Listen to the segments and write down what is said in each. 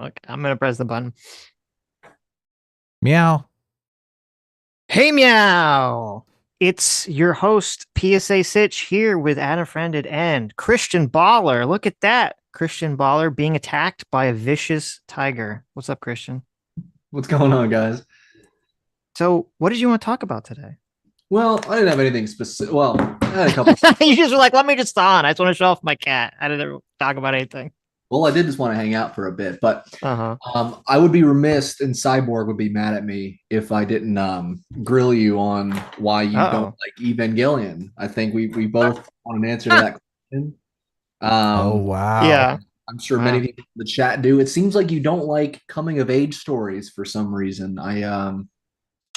Okay, I'm gonna press the button. Meow. Hey meow! It's your host, PSA Sitch, here with Adam Friended and Christian Baller. Look at that. Christian Baller being attacked by a vicious tiger. What's up, Christian? What's going on, guys? So, what did you want to talk about today? Well, I didn't have anything specific. Well, I had a couple. You just were like, let me just on. I just want to show off my cat. I didn't talk about anything. Well, I did just want to hang out for a bit, but Uh-huh. I would be remiss, and Cyborg would be mad at me if I didn't grill you on why you don't Uh-oh. like Evangelion. I think we both want an answer to that question. Oh, Um, wow. Yeah. and I'm sure many Wow. people in the chat do. It seems like you don't like coming of age stories for some reason. I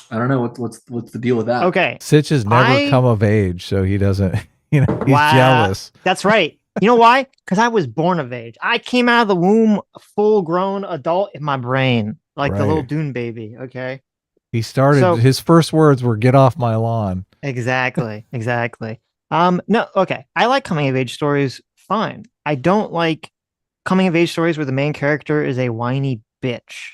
don't know what's the deal with that. Okay. Sitch has never I come of age, so he doesn't, he's Wow. jealous. That's right. You know why? Because I was born of age. I came out of the womb a full grown adult in my brain, like the little Right. Dune baby. Okay. He started, So his first words were, "Get off my lawn." exactly. No, okay. I like coming of age stories, fine. I don't like coming of age stories where the main character is a whiny bitch.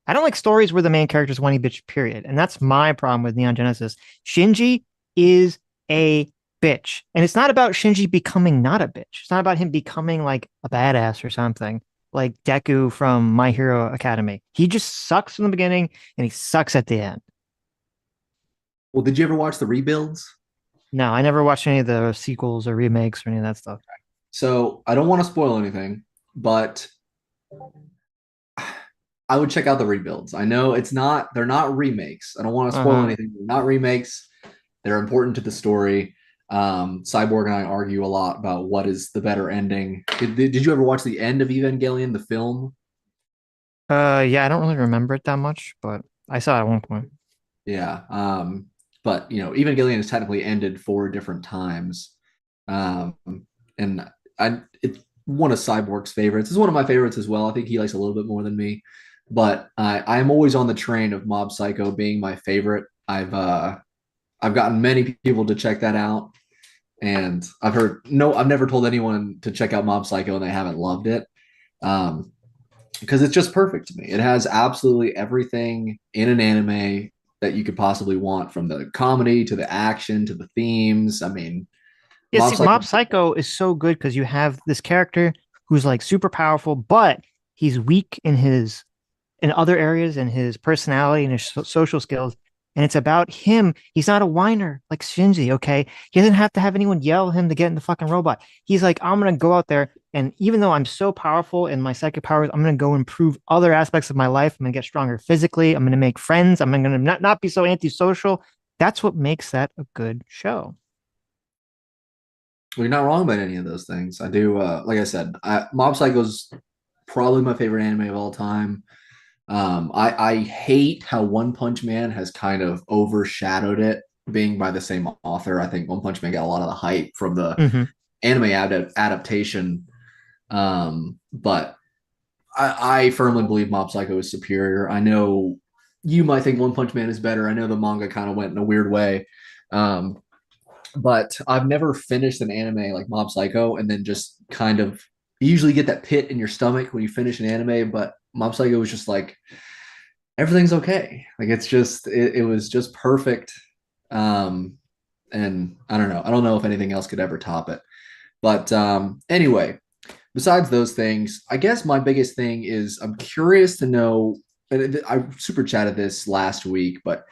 I don't like stories where the main character is a whiny bitch, period. And that's my problem with Neon Genesis. Shinji is a bitch. And it's not about Shinji becoming not a bitch. It's not about him becoming like a badass or something like Deku from My Hero Academy. He just sucks from the beginning and he sucks at the end. Well, did you ever watch the rebuilds? No, I never watched any of the sequels or remakes or any of that stuff. So I don't want to spoil anything, but I would check out the rebuilds. I know they're not remakes. I don't want to spoil Uh-huh. anything. They're not remakes. They're important to the story. Cyborg and I argue a lot about what is the better ending. Did you ever watch the end of Evangelion, the film? Yeah, I don't really remember it that much, but I saw it at one point. Yeah. But Evangelion is technically ended four different times. Um, and it's one of Cyborg's favorites. It's one of my favorites as well. I think he likes a little bit more than me, but I'm always on the train of Mob Psycho being my favorite. I've gotten many people to check that out, and I've never told anyone to check out Mob Psycho and they haven't loved it. Um, because it's just perfect to me. It has absolutely everything in an anime that you could possibly want, from the comedy to the action to the themes. I mean, Yeah, Mob see, Psycho. Mob Psycho is so good because you have this character who's like super powerful, but he's weak in other areas in his personality and his social skills. And it's about him. He's not a whiner like Shinji, okay? He doesn't have to have anyone yell at him to get in the fucking robot. He's like, I'm gonna go out there, and even though I'm so powerful in my psychic powers, I'm gonna go improve other aspects of my life. I'm gonna get stronger physically. I'm gonna make friends. I'm gonna not be so antisocial. That's what makes that a good show. Well, you're not wrong about any of those things. I do, like I said, Mob Psycho's probably my favorite anime of all time. I hate how One Punch Man has kind of overshadowed it, being by the same author. I think One Punch Man got a lot of the hype from the Mm-hmm. anime adaptation. But I firmly believe Mob Psycho is superior. I know you might think One Punch Man is better. I know the manga kind of went in a weird way. Um, but I've never finished an anime like Mob Psycho and then just kind of, you usually get that pit in your stomach when you finish an anime, but Mob Psycho was just like everything's okay. Like it was just perfect. Um, and I don't know. I don't know if anything else could ever top it. But anyway, besides those things, I guess my biggest thing is I'm curious to know. And I super chatted this last week, but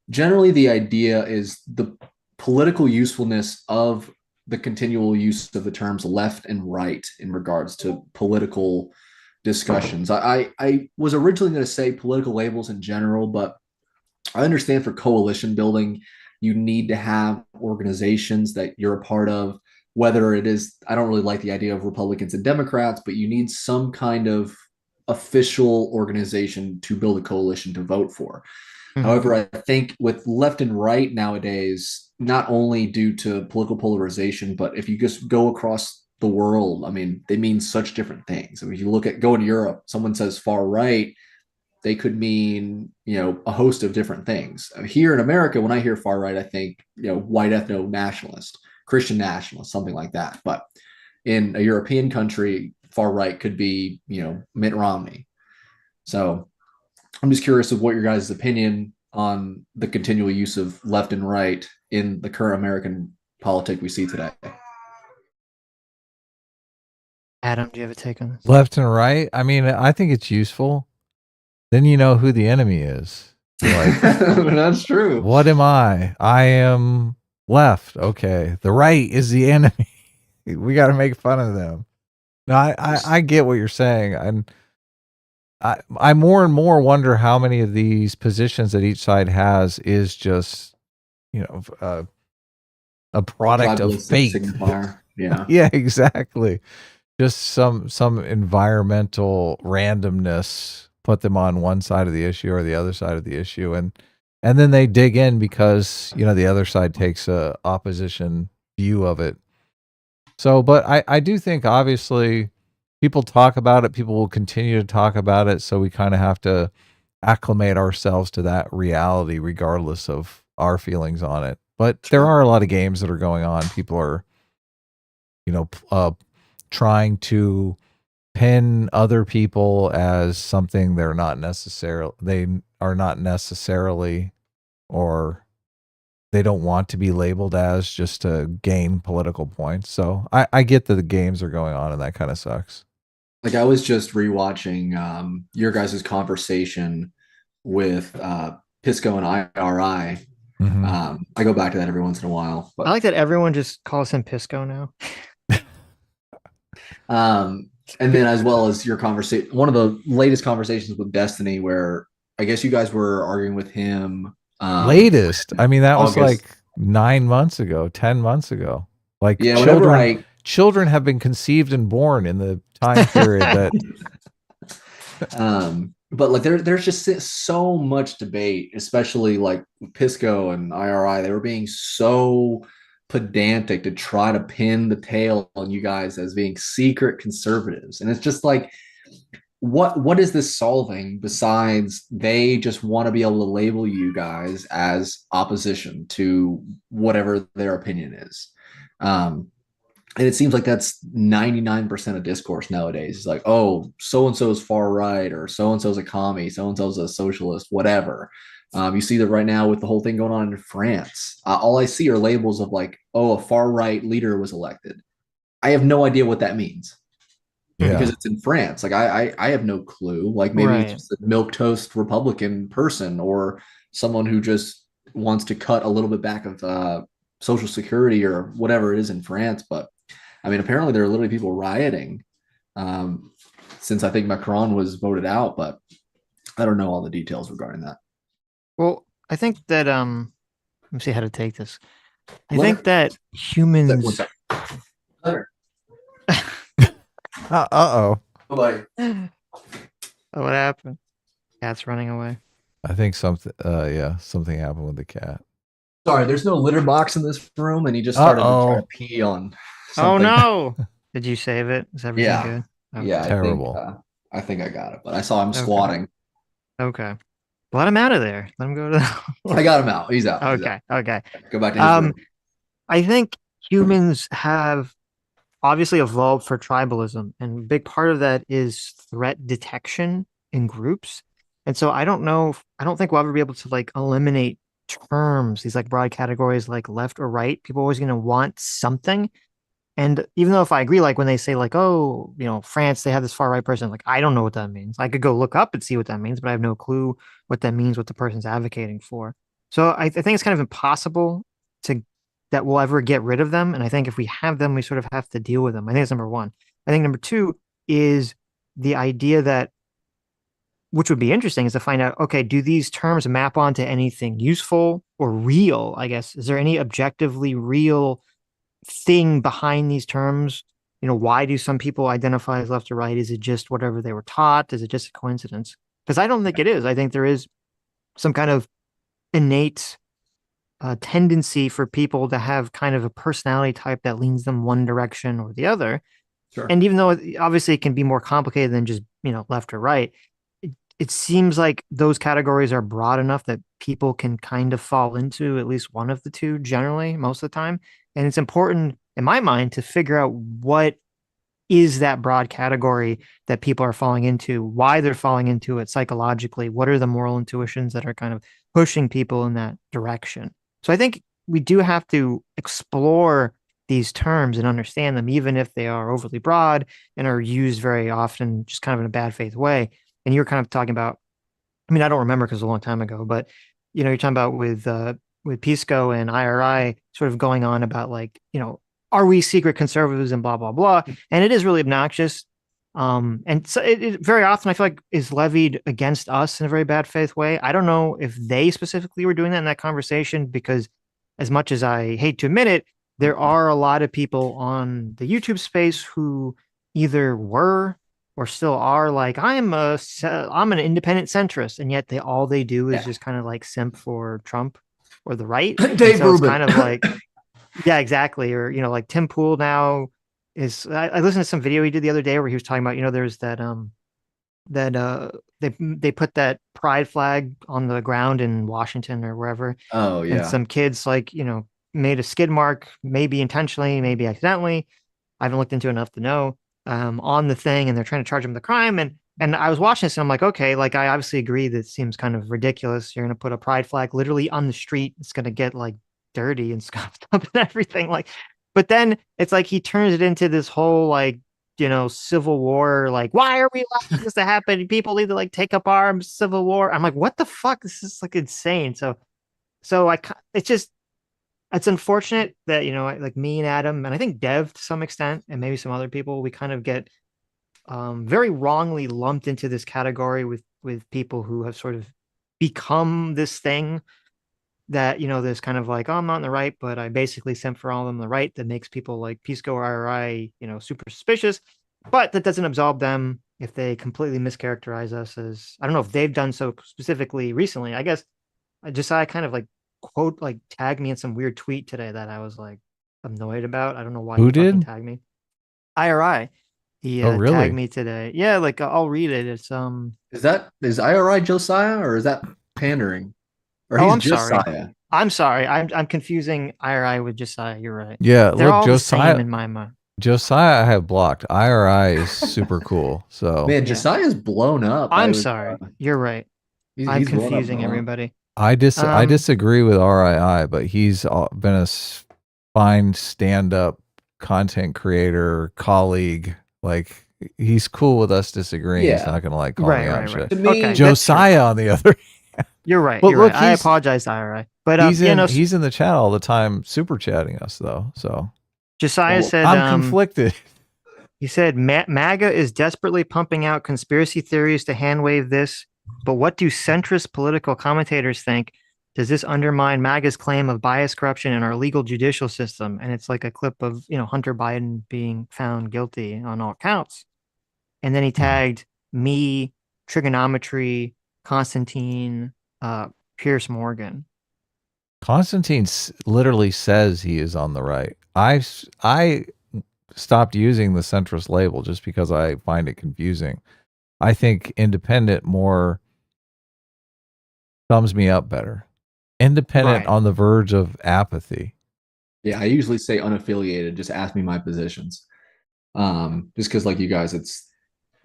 generally the idea is the political usefulness of the continual use of the terms left and right in regards to political discussions. I was originally going to say political labels in general, but I understand for coalition building, you need to have organizations that you're a part of, whether it is, I don't really like the idea of Republicans and Democrats, but you need some kind of official organization to build a coalition to vote for. Mm-hmm. However, I think with left and right nowadays, not only due to political polarization, but if you just go across the world, I mean, they mean such different things. I mean, if you look at going to Europe, someone says far right, they could mean, a host of different things. Here in America, when I hear far right, I think, white ethno nationalist, Christian nationalist, something like that. But in a European country, far right could be, Mitt Romney. So I'm just curious of what your guys' opinion on the continual use of left and right in the current American politic we see today. Adam, do you have a take on this? Left and right. I mean, I think it's useful. Then you know who the enemy is. You're like, That's true. what am I? I am left. Okay. The right is the enemy. We got to make fun of them. No, I get what you're saying. And I more and more wonder how many of these positions that each side has is just, you know, a product of Tribalistic fate. signifier. Yeah. Yeah, exactly. Just some environmental randomness put them on one side of the issue or the other side of the issue, and then they dig in because the other side takes a opposition view of it. So, but I do think obviously people talk about it, people will continue to talk about it, so we kind of have to acclimate ourselves to that reality regardless of our feelings on it. But there are a lot of games that are going on. People are trying to pin other people as something they are not necessarily, or they don't want to be labeled as, just to gain political points. So I get that the games are going on, and that kind of sucks. Like I was just rewatching your guys' conversation with Pisco and IRI. I go back to that every once in a while. But I like that everyone just calls him Pisco now. and then as well as your conversation, one of the latest conversations with Destiny, where I guess you guys were arguing with him. Latest. I mean, that was August. like 9 months ago, 10 months ago. Like Yeah, children have been conceived and born in the time period that. But like there's just so much debate, especially like Pisco and IRI. They were being so pedantic to try to pin the tail on you guys as being secret conservatives, and it's just like, what is this solving besides they just want to be able to label you guys as opposition to whatever their opinion is. And it seems like that's 99% of discourse nowadays. It's like, oh, so and so is far right, or so and so is a commie, so and so is a socialist, whatever. You see that right now with the whole thing going on in France. All I see are labels of like, oh, a far right leader was elected. I have no idea what that means. Yeah. Because it's in France. Like I have no clue. Like maybe Right. it's just a milquetoast Republican person, or someone who just wants to cut a little bit back of Social Security or whatever it is in France. But I mean, apparently there are literally people rioting since I think Macron was voted out, but I don't know all the details regarding that. Well, I think that let me see how to take this. I think that One humans. second. Letter. Uh-oh. Bye-bye. Oh, what happened? Cat's running away. I think something happened with the cat. Sorry, there's no litter box in this room, and he just started to try to pee on something. Oh no! Did you save it? Is everything Yeah. good? Okay. Yeah, Terrible. I think I got it, but I saw him Okay. squatting. Okay. Let him out of there. Let him go to the. I got him out. He's out. He's Okay. out. Okay. Go back to his room. I think humans have obviously evolved for tribalism, and a big part of that is threat detection in groups. And so I don't think we'll ever be able to like eliminate terms, these like broad categories like left or right. People are always going to want something. And even though if I agree, like when they say like, oh, France, they have this far right person, like I don't know what that means. I could go look up and see what that means, but I have no clue what that means, what the person's advocating for. So I think it's kind of impossible that we'll ever get rid of them. And I think if we have them, we sort of have to deal with them. I think that's number one. I think number two is the idea that, which would be interesting, is to find out, okay, do these terms map onto anything useful or real? I guess, is there any objectively real thing behind these terms? Why do some people identify as left or right? Is it just whatever they were taught? Is it just a coincidence? Because I don't think it is. I think there is some kind of innate tendency for people to have kind of a personality type that leans them one direction or the other. Sure. And even though obviously it can be more complicated than just, left or right, it seems like those categories are broad enough that people can kind of fall into at least one of the two generally most of the time. And it's important in my mind to figure out what is that broad category that people are falling into, why they're falling into it psychologically, what are the moral intuitions that are kind of pushing people in that direction. So I think we do have to explore these terms and understand them, even if they are overly broad and are used very often just kind of in a bad faith way. And you're kind of talking about, I mean, I don't remember because it was a long time ago, but you're talking about with Pisco and IRI sort of going on about like, are we secret conservatives and blah blah blah, and it is really obnoxious. And so it very often I feel like is levied against us in a very bad faith way. I don't know if they specifically were doing that in that conversation, because as much as I hate to admit it, there are a lot of people on the YouTube space who either were or still are like, I'm an independent centrist, and yet all they do is just kind of like simp for Trump or the right. And Dave so it's Rubin. kind of like, yeah, exactly. Or like Tim Pool now is. I listened to some video he did the other day where he was talking about, there's that they put that pride flag on the ground in Washington or wherever, Oh and yeah. some kids like made a skid mark, maybe intentionally, maybe accidentally. I haven't looked into it enough to know, on the thing, and they're trying to charge him the crime. And I was watching this and I'm like, okay, like I obviously agree that seems kind of ridiculous. You're gonna put a pride flag literally on the street. It's gonna get like dirty and scuffed up and everything. Like, but then it's like he turns it into this whole like, civil war, like, why are we allowing this to happen? People need to like take up arms, civil war. I'm like, what the fuck? This is like insane. So it's just, it's unfortunate that, like me and Adam, and I think Dev to some extent, and maybe some other people, we kind of get very wrongly lumped into this category with people who have sort of become this thing that, there's kind of like, oh, I'm not on the right, but I basically sent for all of them on the right, that makes people like Pisco or IRI, super suspicious. But that doesn't absolve them if they completely mischaracterize us as, I don't know if they've done so specifically recently. I guess I kind of like quote, like tagged me in some weird tweet today that I was like annoyed about. I don't know why Who he fucking did? tagged me. IRI. He Oh, tagged really? me today. Yeah, like I'll read it. It's Is IRI Josiah or is that pandering? Or oh, he's I'm sorry. Josiah. I'm sorry. I'm confusing IRI with Josiah. You're right. Yeah, They're look, all the same in my mind. Josiah I have blocked. IRI is super cool. So Man, Yeah. Josiah's blown up. I'm sorry. You're right. I'm He's blown up a confusing lot. everybody. I disagree with RII, but he's been a fine stand-up content creator, colleague. Like he's cool with us disagreeing. He's Yeah. not gonna like call me out and shit. To me, Okay, that's true. Josiah, on the other, You're right. but You're look, right. I apologize, IRI. But he's in the chat all the time, super chatting us though. So Josiah well, said, I'm conflicted. he said, MAGA is desperately pumping out conspiracy theories to hand wave this, but what do centrist political commentators think? Does this undermine MAGA's claim of bias, corruption in our legal judicial system? And it's like a clip of, Hunter Biden being found guilty on all counts. And then he tagged me, trigonometry, Constantine, Pierce Morgan. Constantine literally says he is on the right. I stopped using the centrist label just because I find it confusing. I think independent more thumbs me up better. Independent Right. on the verge of apathy. Yeah, I usually say unaffiliated. Just ask me my positions. Just because, like you guys, it's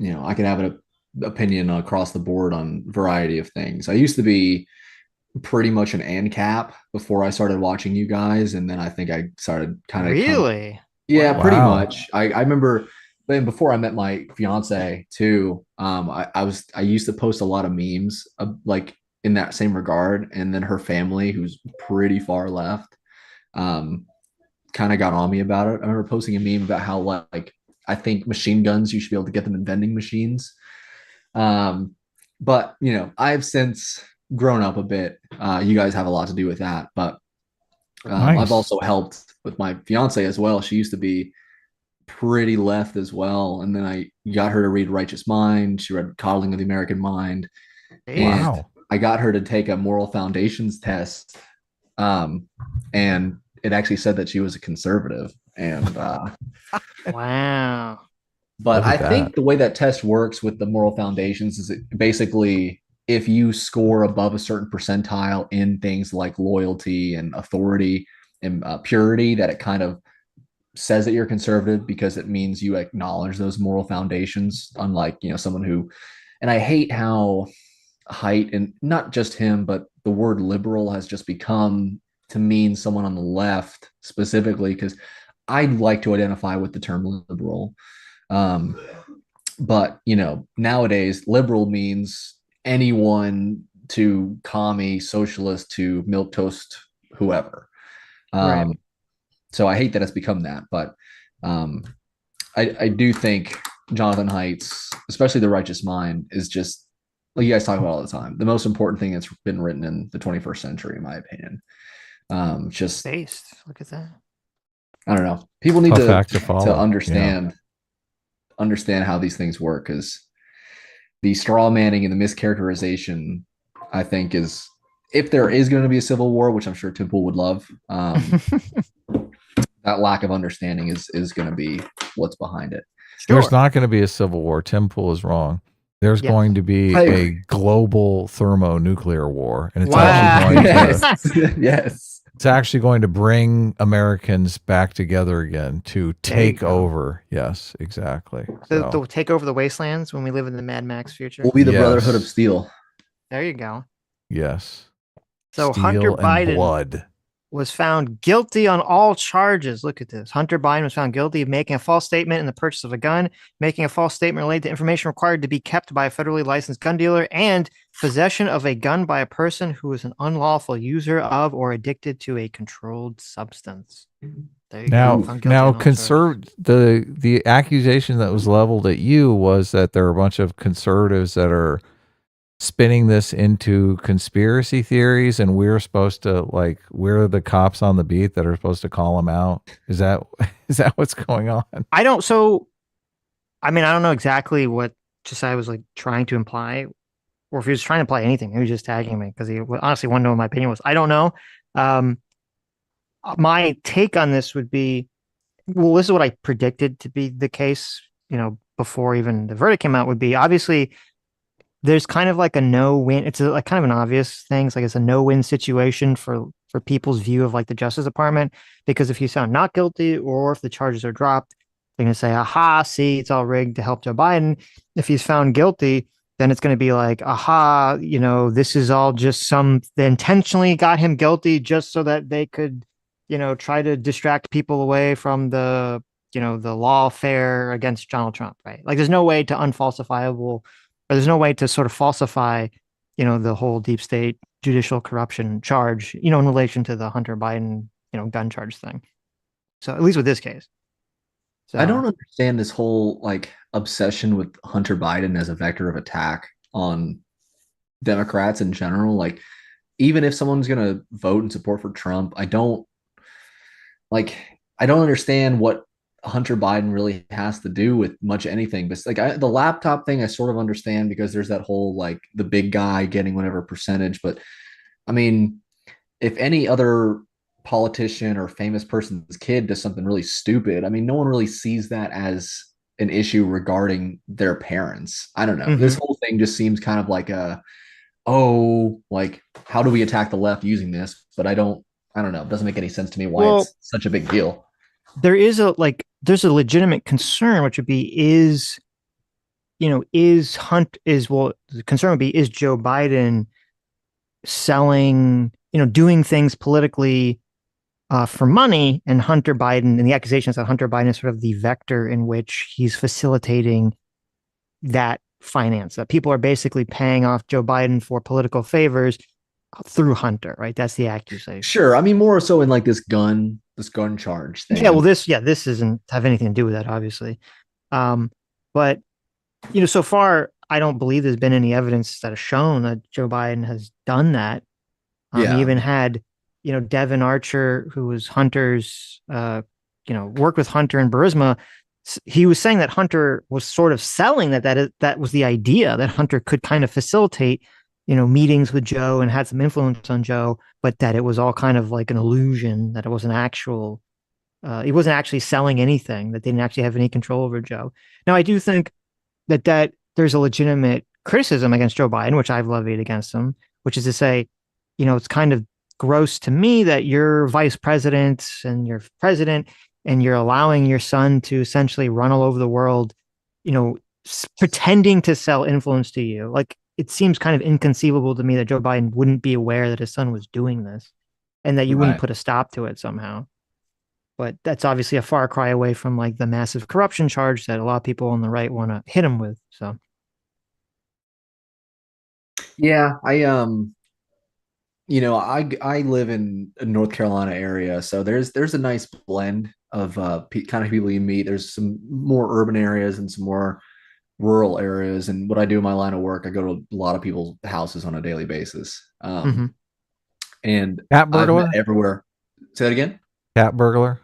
I can have an opinion across the board on a variety of things. I used to be pretty much an ANCAP before I started watching you guys, and then I think I started kind of Really? yeah, Wow. pretty Wow. much. I remember then before I met my fiance too. I used to post a lot of memes like in that same regard, and then her family, who's pretty far left, um, kind of got on me about it. I remember posting a meme about how like I think machine guns you should be able to get them in vending machines. But I've since grown up a bit. You guys have a lot to do with that, but Nice. I've also helped with my fiance as well. She used to be pretty left as well, and then I got her to read Righteous Mind. She read Coddling of the American Mind, and Wow. I got her to take a moral foundations test, and it actually said that she was a conservative. And Wow. but Look I at that. think the way that test works with the moral foundations is it basically if you score above a certain percentile in things like loyalty and authority and purity, that it kind of says that you're conservative because it means you acknowledge those moral foundations, unlike, someone who, and I hate how Height, and not just him, but the word liberal has just become to mean someone on the left specifically, because I like to identify with the term liberal. Um, but nowadays liberal means anyone to commie, socialist to milk toast, whoever. Right. So I hate that it's become that, but um, I do think Jonathan Haidt's, especially The Righteous Mind, is just, like you guys talk about all the time, the most important thing that's been written in the 21st century, in my opinion. Just Based. Look at that. I don't know. People need Tough to act to follow. understand how these things work, because the straw manning and the mischaracterization, I think, is, if there is going to be a civil war, which I'm sure Tim Pool would love, that lack of understanding is going to be what's behind it. There's Sure. not going to be a civil war. Tim Pool is wrong. There's Yes. going to be I a agree. global thermonuclear war, and it's Wow. actually going to Yes. Yes. it's actually going to bring Americans back together again to take go. over. Yes, exactly. To take over the wastelands when we live in the Mad Max future. We'll be the Yes. Brotherhood of Steel. There you go. Yes. So Steel Hunter and Biden blood. was found guilty on all charges. Look at this. Hunter Biden was found guilty of making a false statement in the purchase of a gun, making a false statement related to information required to be kept by a federally licensed gun dealer, and possession of a gun by a person who is an unlawful user of or addicted to a controlled substance. There you Now, go. Found guilty on all charges. the accusation that was leveled at you was that there are a bunch of conservatives that are spinning this into conspiracy theories, and we're supposed to, like, we're the cops on the beat that are supposed to call them out. Is that what's going on? I don't know exactly what Josiah was like trying to imply, or if he was trying to imply anything. He was just tagging me because he honestly wanted to know what my opinion was. I don't know. My take on this would be, well, this is what I predicted to be the case, before even the verdict came out, would be, obviously there's kind of like a no-win. It's like kind of an obvious thing. It's like it's a no-win situation for people's view of like the Justice Department, because if you sound not guilty or if the charges are dropped, they're going to say, aha, see, it's all rigged to help Joe Biden. If he's found guilty, then it's going to be like, aha, this is all just they intentionally got him guilty just so that they could, try to distract people away from the lawfare against Donald Trump, right? Like there's no way to unfalsifiable, or there's no way to sort of falsify, the whole deep state judicial corruption charge, in relation to the Hunter Biden, gun charge thing. So at least with this case. So I don't understand this whole obsession with Hunter Biden as a vector of attack on Democrats in general. Like, even if someone's going to vote in support for Trump, I don't understand what Hunter Biden really has to do with much anything. But the laptop thing, I sort of understand, because there's that whole the big guy getting whatever percentage. But I mean, if any other politician or famous person's kid does something really stupid, I mean, no one really sees that as an issue regarding their parents. I don't know. Mhm. This whole thing just seems kind of like how do we attack the left using this? But I don't know. It doesn't make any sense to me why it's such a big deal. There's a legitimate concern, which would be, the concern would be, is Joe Biden selling, doing things politically for money, and Hunter Biden, and the accusations that Hunter Biden is sort of the vector in which he's facilitating that finance, that people are basically paying off Joe Biden for political favors through Hunter, right? That's the accusation. Sure. I mean, more so in this gun charge thing. Yeah, well, this doesn't have anything to do with that, obviously. But so far, I don't believe there's been any evidence that has shown that Joe Biden has done that. He even had, Devin Archer, who was Hunter's, worked with Hunter in Burisma. He was saying that Hunter was sort of selling that was the idea, that Hunter could kind of facilitate, meetings with Joe and had some influence on Joe, but that it was all kind of like an illusion, that it wasn't actual. He wasn't actually selling anything, that they didn't actually have any control over Joe. Now, I do think that there's a legitimate criticism against Joe Biden, which I've levied against him, which is to say, it's kind of gross to me that your vice president and your president and you're allowing your son to essentially run all over the world, you know, pretending to sell influence to you. Like it seems kind of inconceivable to me that Joe Biden wouldn't be aware that his son was doing this and that you wouldn't Right. put a stop to it somehow. But that's obviously a far cry away from like the massive corruption charge that a lot of people on the right want to hit him with. So, Yeah, I live in a North Carolina area, so there's a nice blend of kind of people you meet. There's some more urban areas and some more rural areas. And what I do in my line of work, I go to a lot of people's houses on a daily basis. mm-hmm. And Cat I've met burglar? everywhere. Say that again. Cat burglar?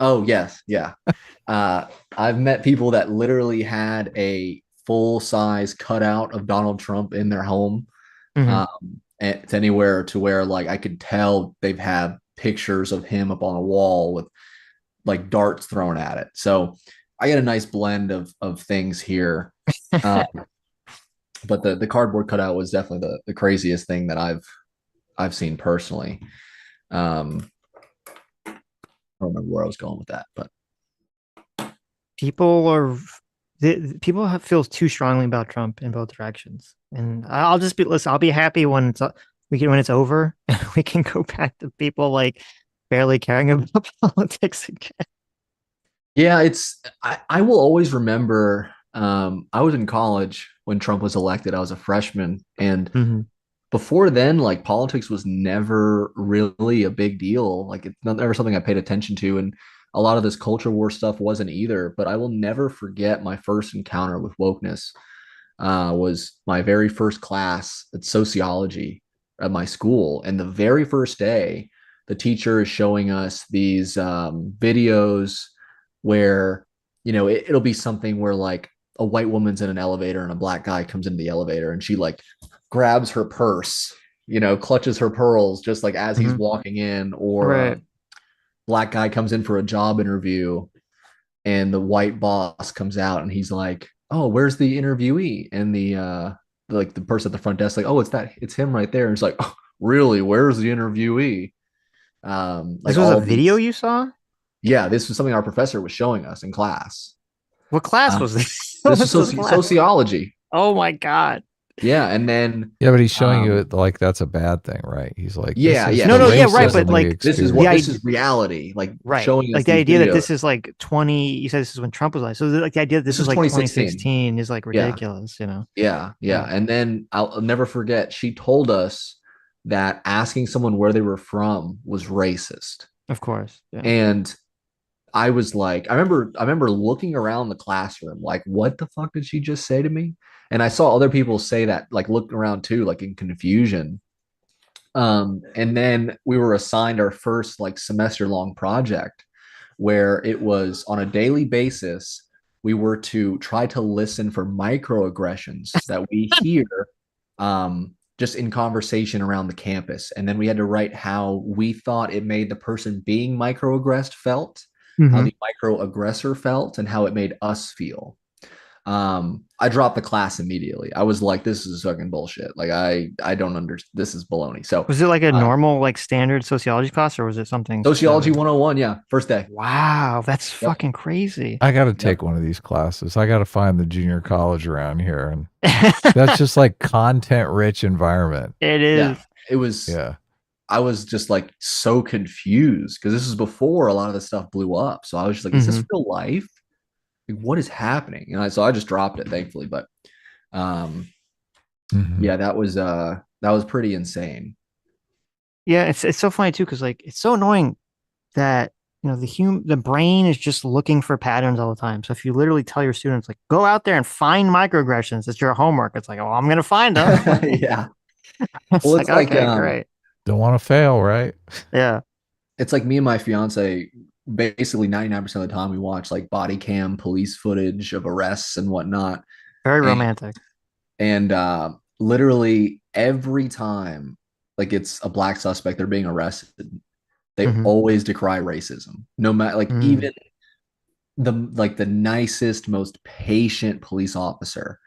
Oh yes, yeah. Uh, I've met people that literally had a full size cutout of Donald Trump in their home. Mm-hmm. Um, and it's anywhere to where like I could tell they've had pictures of him up on a wall with like darts thrown at it. So I get a nice blend of things here. Uh, but the cardboard cutout was definitely the craziest thing that I've seen personally. I don't remember where I was going with that, but People are people feel too strongly about Trump in both directions, and I'll just be listen. I'll be happy when when it's over and we can go back to people like barely caring about politics again. yeah, I will always remember I was in college when Trump was elected. I was a freshman, and Mm-hmm. before then, like politics was never really a big deal. Like it's not ever something I paid attention to, and a lot of this culture war stuff wasn't either. But I will never forget my first encounter with wokeness. Was my very first class at sociology at my school, and the very first day, the teacher is showing us these videos where it'll be something where like a white woman's in an elevator and a black guy comes into the elevator and she like grabs her purse, clutches her pearls just like as he's Mm-hmm. walking in, or Right. black guy comes in for a job interview and the white boss comes out and he's like, "Oh, where's the interviewee?" And the person at the front desk like, "Oh, it's him right there." And it's like, "Oh, really? Where's the interviewee?" This Like was a all of video these. you saw? Yeah, this was something our professor was showing us in class. What class Uh, was this? What this was was this class? sociology. Oh my God. Yeah, and then Yeah, but he's showing you um, it like that's a bad thing, right? He's like, this yeah, is yeah. No, the no, He's yeah, showing right. us But racism we like what the this experience. is reality, like right. showing us Like the these idea that videos. this is like 20, you said this is when Trump was like, so like the idea that This this was is like 2016. 2016 is like Yeah, ridiculous, yeah, yeah. Yeah, And then I'll never forget, she told us that asking someone where they were from was racist. of course. Yeah. And I was like, I remember looking around the classroom, like, what the fuck did she just say to me? And I saw other people say that, like looking around too, like in confusion. And then we were assigned our first like semester long project where it was on a daily basis. We were to try to listen for microaggressions that we hear just in conversation around the campus. And then we had to write how we thought it made the person being microaggressed felt, how Hmm. the microaggressor felt, and how it made us feel. I dropped the class immediately. I was like, this is fucking bullshit. Like I don't understand. This is baloney. So Was it like a uh, normal, like standard sociology class, or was it something that sociology was? 101, yeah, first day. Wow, that's Yep. fucking crazy. I got to Yep. take one of these classes. I got to find the junior college around here, and that's just like content rich environment. It Yeah. is. It was Yeah. I was just like so confused because this is before a lot of this stuff blew up. So I was just like, is this Hmm. real life? Like, what is happening? So I just dropped it, thankfully. But um Mhm. yeah, that was pretty insane. Yeah, it's so funny too, because like it's so annoying that the brain is just looking for patterns all the time. So if you literally tell your students like go out there and find microaggressions, it's your homework. It's like, oh, I'm gonna find them. Yeah. It's Well, like, okay, great. Don't want to fail, right? Yeah, it's like me and my fiance basically 99% of the time we watch like body cam police footage of arrests and whatnot. very And romantic. literally every time like it's a black suspect they're being arrested, they Hmm. always decry racism. No matter like Mm. even the nicest, most patient police officer.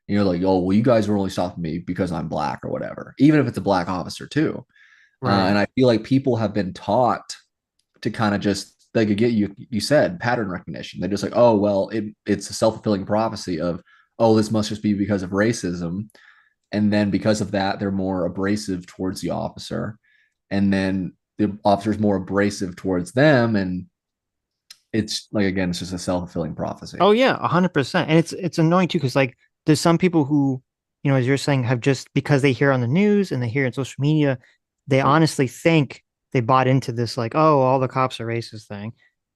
And you're like, oh, well, you guys were only stopping me because I'm black or whatever, even if it's a black officer too. Right. And I feel like people have been taught to kind of just like again, you said pattern recognition. They're just like, oh well, it's a self-fulfilling prophecy of, oh, this must just be because of racism, and then because of that, they're more abrasive towards the officer, and then the officer's more abrasive towards them, and it's like again, it's just a self-fulfilling prophecy. Oh yeah, 100%. And it's annoying too because like there's some people who, as you're saying, have just because they hear on the news and they hear in social media, they honestly think they bought into this like, oh, all the cops are racist thing.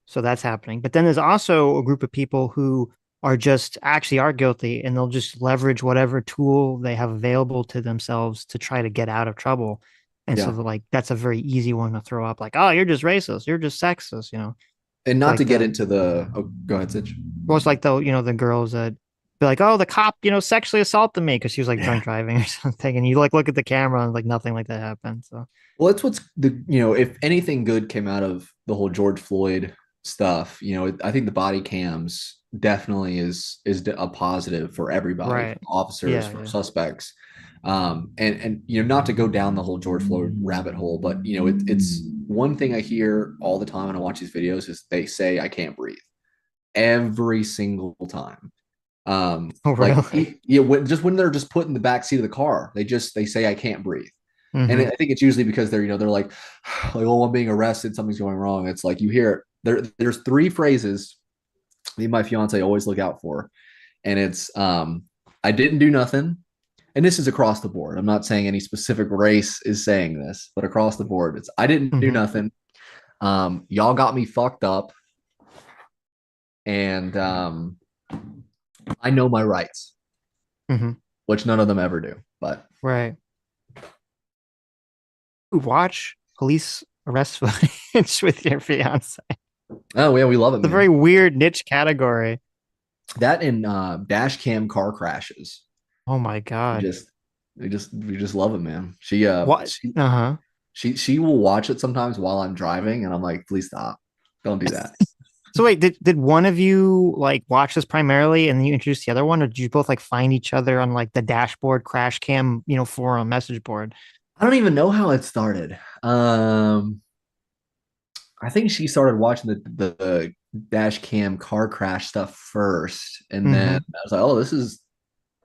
So that's happening. But then there's also a group of people who are just actually are guilty and they'll just leverage whatever tool they have available to themselves to try to get out of trouble. And so Yeah, like that's a very easy one to throw up, like, oh, you're just racist, you're just sexist. and not to Like get the into the. Oh, go ahead, Sitch. Well, it's like the girls that be like, oh, the cop, sexually assaulted me because she was like Yeah. drunk driving or something, and you like look at the camera and like nothing like that happened. So Well, that's what's the if anything good came out of the whole George Floyd stuff, I think the body cams definitely is a positive for everybody, for right, officers, yeah, for yeah, suspects, and not to go down the whole George Floyd rabbit hole, but it's one thing I hear all the time when I watch these videos is they say I can't breathe every single time. oh Like really? just when they're just put in the back seat of the car, they say I can't breathe. And Mm-hmm. I think it's usually because they're like, oh, I'm being arrested, something's going wrong. It's like you hear it. There's three phrases me and my fiance always look out for, and it's I didn't do nothing. And this is across the board. I'm not saying any specific race is saying this, but across the board, it's I didn't do Mm-hmm. nothing. Y'all got me fucked up, and I know my rights, Mm-hmm. which none of them ever do. But Right. Watch police arrest footage with your fiance. It's oh yeah, we love it, a very man. weird niche category. That and dash cam car crashes. Oh my We God. just we just love it, man. She What? Uh-huh. she will watch it sometimes while I'm driving, and I'm like, please stop, don't do that. So wait, did one of you like watch this primarily and then you introduced the other one, or did you both like find each other on like the dashboard crash cam, forum message board? I don't even know how it started. I think she started watching the dash cam car crash stuff first, and then Mm-hmm. I was like, oh,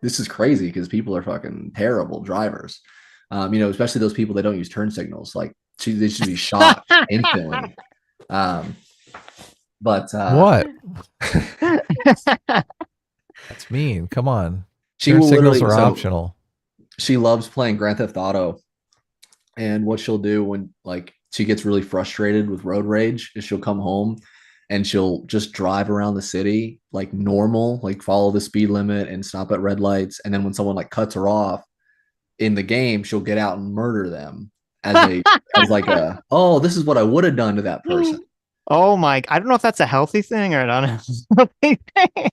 this is crazy because people are fucking terrible drivers. Especially those people that don't use turn signals. Like they should be shot instantly. Um, but What? That's mean. Come on. she Turn will signals literally. are So optional. she loves playing Grand Theft Auto, and what she'll do when like she gets really frustrated with road rage is she'll come home and she'll just drive around the city like normal, like follow the speed limit and stop at red lights. And then when someone like cuts her off in the game, she'll get out and murder them as a as like a, oh, this is what I would have done to that person. Oh my, I don't know if that's a healthy thing or not. Healthy thing.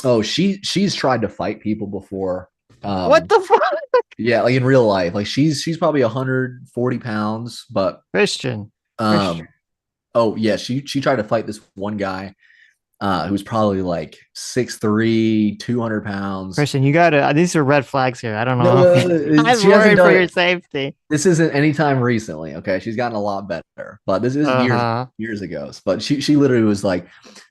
Oh, she's tried to fight people before. What the fuck? Yeah, like in real life. Like she's probably 140 pounds, but Christian. Christian. um oh yeah, she tried to fight this one guy who's probably like 6'3", 200 pounds. Christian, you gotta, these are red flags here. I don't No, know. I'm she hasn't worried for done your it. safety. This isn't anytime recently. Okay, she's gotten a lot better, but this is Uh-huh. years ago. But she literally was like,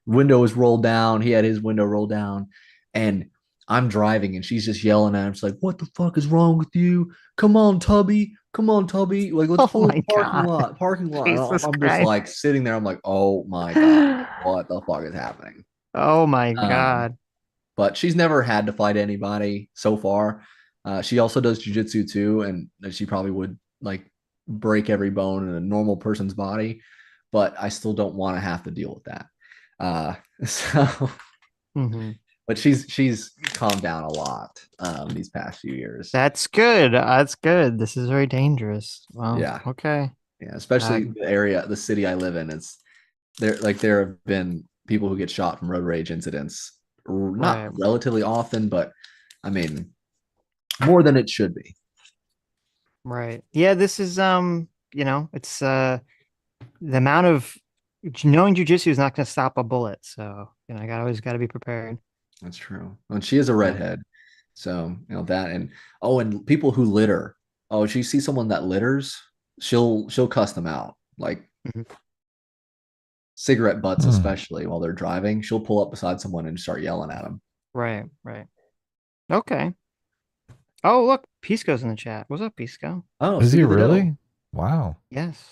window was rolled down. He had his window rolled down, and I'm driving, and she's just yelling at him. She's like, "What the fuck is wrong with you? Come on, Tubby. Come on, Tubby. Like, let's Oh pull in my the parking God. lot. Parking lot." And Jesus I'm just Christ. like sitting there. I'm like, "Oh my god, what the fuck is happening?" Oh my Um, God. but she's never had to fight anybody so far. She also does jujitsu too, and she probably would like break every bone in a normal person's body. But I still don't want to have to deal with that. So, Hmm. but she's calmed down a lot these past few years. That's good. That's good. This is very dangerous. Well, Yeah, okay. yeah, especially Um, the city I live in. There have been people who get shot from road rage incidents, not right. relatively often, but I mean more than it should be. Right. Yeah, this is it's the amount of knowing jujitsu is not going to stop a bullet. So, I always got to be prepared. That's true. And she is a Yeah. redhead. So, that and oh, and people who litter. Oh, if she sees someone that litters, she'll cuss them out. Like Mhm. cigarette butts, especially while they're driving. She'll pull up beside someone and start yelling at them. Right, right. Okay. Oh, look, Pisco's in the chat. What's up, Pisco? Oh, Is speak he of the devil. really? Wow. Yes.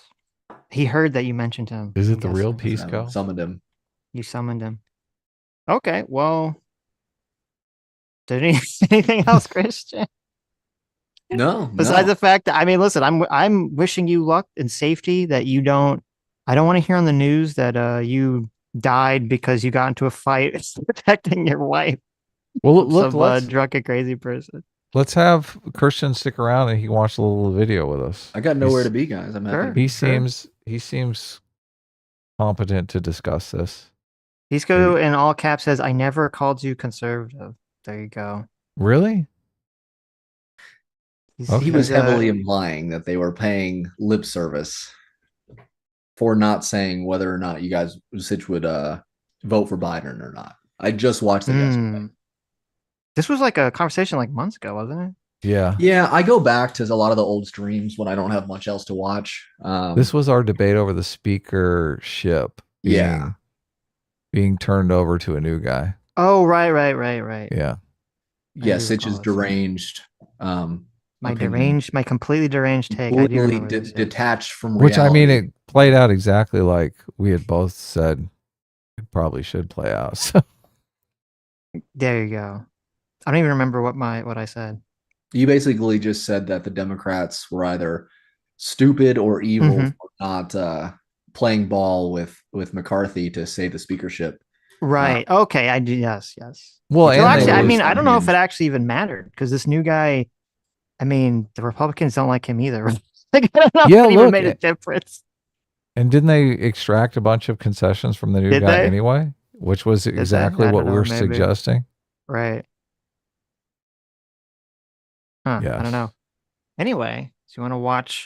He heard that you mentioned him. Is I'm it the real guessing. Pisco? Summoned him. You summoned him. Okay, well, did anything else, Christian? No, Besides no. the fact that, I mean, listen, I'm wishing you luck and safety, that you don't. I don't want to hear on the news that you died because you got into a fight protecting your wife Well, from look, some drunken crazy person. let's have Christian stick around and he can watch a little video with us. I got nowhere to be, guys. I'm happy. Sure. He seems competent to discuss this. Pisco in all caps says, "I never called you conservative." There you go. Really? He was heavily implying that they were paying lip service for not saying whether or not you guys would vote for Biden or not. I just watched it yesterday. This was like a conversation like months ago, wasn't it? Yeah. Yeah, I go back to a lot of the old streams when I don't have much else to watch. This was our debate over the speakership being turned over to a new guy. Oh, right. Yeah. Yeah, Sitch's deranged. My completely deranged take. Completely detached from reality. Which, I mean, it played out exactly like we had both said it probably should play out. So. There you go. I don't even remember what I said. You basically just said that the Democrats were either stupid or evil for not playing ball with McCarthy to save the speakership. Right. Okay. I do. Yes. Well, actually, I mean, I don't know if it actually even mattered, because this new guy, I mean, the Republicans don't like him either. Like, I don't know if it even made a difference. And didn't they extract a bunch of concessions from the new guy anyway? Which was exactly what we were suggesting. Right. Huh. Yes. I don't know. Anyway, so you want to watch,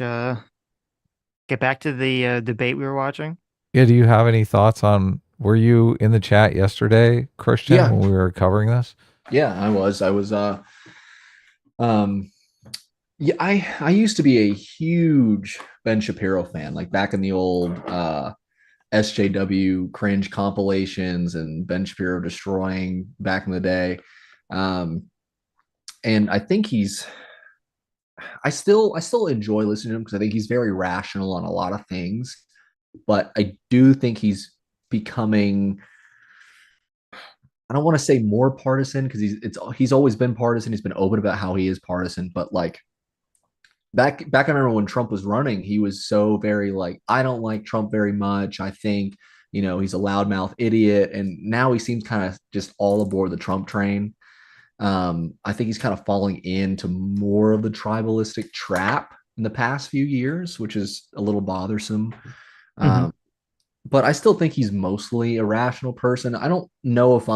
get back to the debate we were watching? Yeah. Do you have any thoughts on, were you in the chat yesterday, Christian, when we were covering this? Yeah, I was. Yeah, I used to be a huge Ben Shapiro fan, like back in the old SJW cringe compilations and Ben Shapiro destroying back in the day. And I think I still enjoy listening to him because I think he's very rational on a lot of things, but I do think he's becoming, I don't want to say more partisan, because he's always been partisan. He's been open about how he is partisan, but like back I remember when Trump was running, he was so very like, I don't like Trump very much. I think, he's a loudmouth idiot. And now he seems kind of just all aboard the Trump train. I think he's kind of falling into more of the tribalistic trap in the past few years, which is a little bothersome. But I still think he's mostly a rational person. I don't know if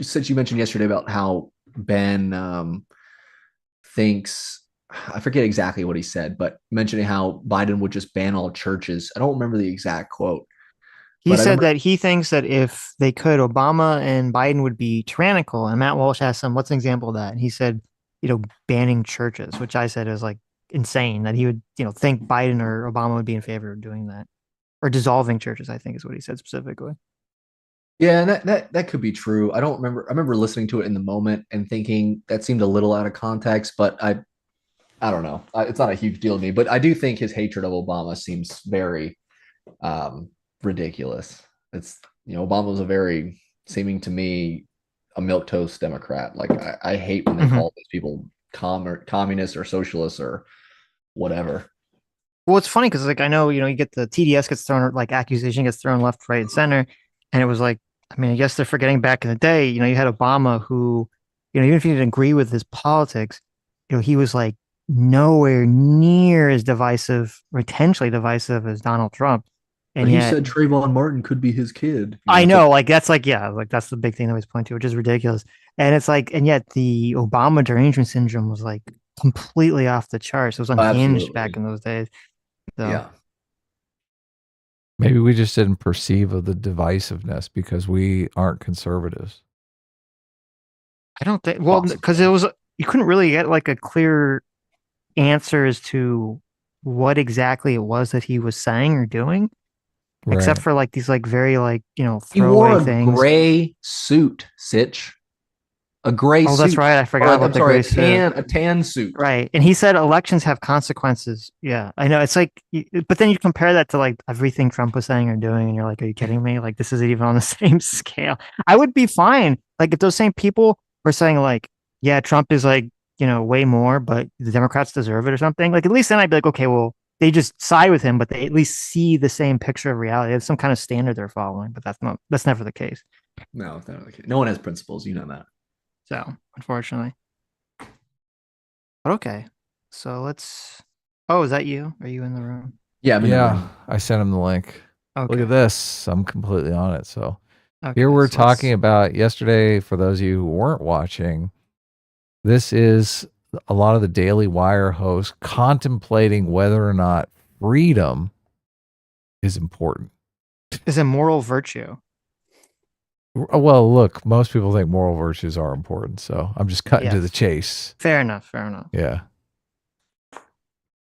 since you mentioned yesterday about how Ben thinks, I forget exactly what he said, but mentioning how Biden would just ban all churches. I don't remember the exact quote. He said that he thinks that if they could, Obama and Biden would be tyrannical. And Matt Walsh asked him, what's an example of that? And he said, banning churches, which I said is like insane, that he would, think Biden or Obama would be in favor of doing that, or dissolving churches, I think is what he said specifically. Yeah, and that could be true. I don't remember. I remember listening to it in the moment and thinking that seemed a little out of context, but I don't know. It's not a huge deal to me, but I do think his hatred of Obama seems very ridiculous. It's, Obama was a very, seeming to me, a milquetoast Democrat. Like I hate when they call these people communists or socialists or whatever. Well, it's funny because like I know, you get the TDS gets thrown, like accusation gets thrown left, right, and center, and it was like, I mean, I guess they're forgetting back in the day, you had Obama who, even if you didn't agree with his politics, he was like nowhere near as divisive, potentially divisive as Donald Trump. And but he said Trayvon Martin could be his kid. I know, like that's like, yeah, like that's the big thing that was pointing to, which is ridiculous. And it's like, and yet the Obama derangement syndrome was like completely off the charts. It was unhinged back in those days. So. Yeah. Maybe we just didn't perceive of the divisiveness because we aren't conservatives. I don't think, well, because you couldn't really get like a clear answer as to what exactly it was that he was saying or doing. except for like these like very like, you know, He wore throwaway a things. gray suit, Sitch. A gray suit. Oh, that's right. I forgot about I'm the sorry, gray suit. a tan suit. Right. And he said elections have consequences. Yeah, I know. It's like, but then you compare that to like everything Trump was saying or doing, and you're like, are you kidding me? Like, this isn't even on the same scale. I would be fine. Like, if those same people were saying, like, yeah, Trump is like, you know, way more, but the Democrats deserve it or something, like, at least then I'd be like, okay, well, they just side with him, but they at least see the same picture of reality. It's some kind of standard they're following, but that's never the case. No, it's not okay. No one has principles. You know that. So, unfortunately. But okay. So let's. Oh, is that you? Are you in the room? Yeah, I'm in the Yeah, room. I sent him the link. Okay. Look at this. I'm completely on it. So Okay, here we're so talking about yesterday, for those of you who weren't watching, this is a lot of the Daily Wire hosts contemplating whether or not freedom is important. is a moral virtue. Well, look, most people think moral virtues are important, so I'm just cutting to the chase. Fair enough. Fair enough. Yeah.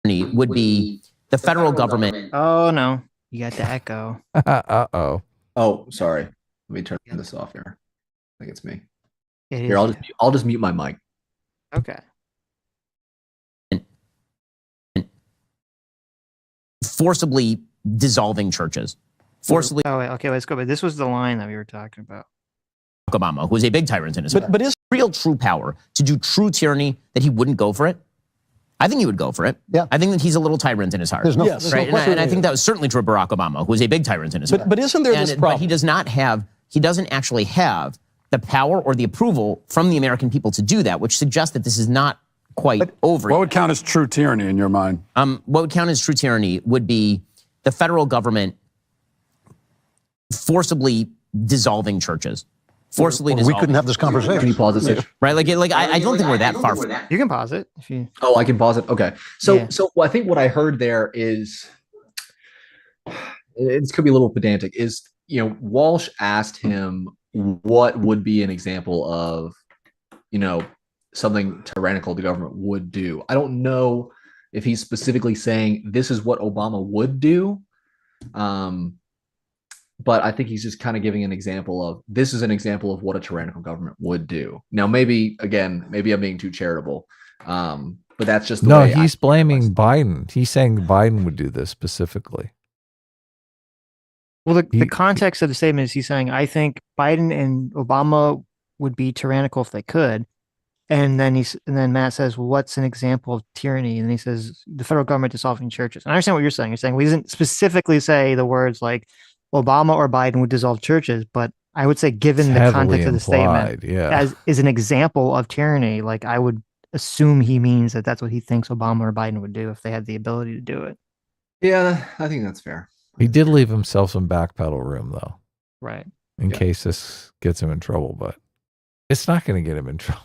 Would be the federal government. Oh no, you got the echo. Uh-oh. Oh, sorry. Let me turn this off here. I think it's me. It Here, is. I'll just mute my mic. Okay. Forcibly dissolving churches. Forcibly Oh wait. Okay, let's go. But this was the line that we were talking about. Obama, who is a big tyrant in his heart. But is real true power to do true tyranny that he wouldn't go for it? I think he would go for it. Yeah. I think that he's a little tyrant in his heart. There's no, right? And I think that was certainly true of Barack Obama, who is a big tyrant in his heart. But isn't there this problem? But he doesn't actually have the power or the approval from the American people to do that, which suggests that this is not quite over. What would count as true tyranny in your mind? What would count as true tyranny would be the federal government forcibly dissolving churches. Forcibly dissolving. We couldn't have this conversation. Can you pause it, Sitch? Right? I don't think we're that far from that. You can pause it if you. Oh, I can pause it. Okay. So, Yeah. I think what I heard there is, it could be a little pedantic. Is Walsh asked him what would be an example of, something tyrannical the government would do. I don't know if he's specifically saying this is what Obama would do. But I think he's just kind of giving an example of this is an example of what a tyrannical government would do. Now, maybe I'm being too charitable, but that's just the way. No, he's blaming Biden. He's saying Biden would do this specifically. Well, the context of the statement is he's saying, I think Biden and Obama would be tyrannical if they could. And then Matt says, well, what's an example of tyranny? And he says, the federal government dissolving churches. And I understand what you're saying. You're saying, well, he doesn't specifically say the words like Obama or Biden would dissolve churches, but I would say, given the context of the statement, as is an example of tyranny, like I would assume he means that that's what he thinks Obama or Biden would do if they had the ability to do it. Yeah, I think that's fair. He did leave himself some backpedal room, though. Right. In case this gets him in trouble, but it's not going to get him in trouble.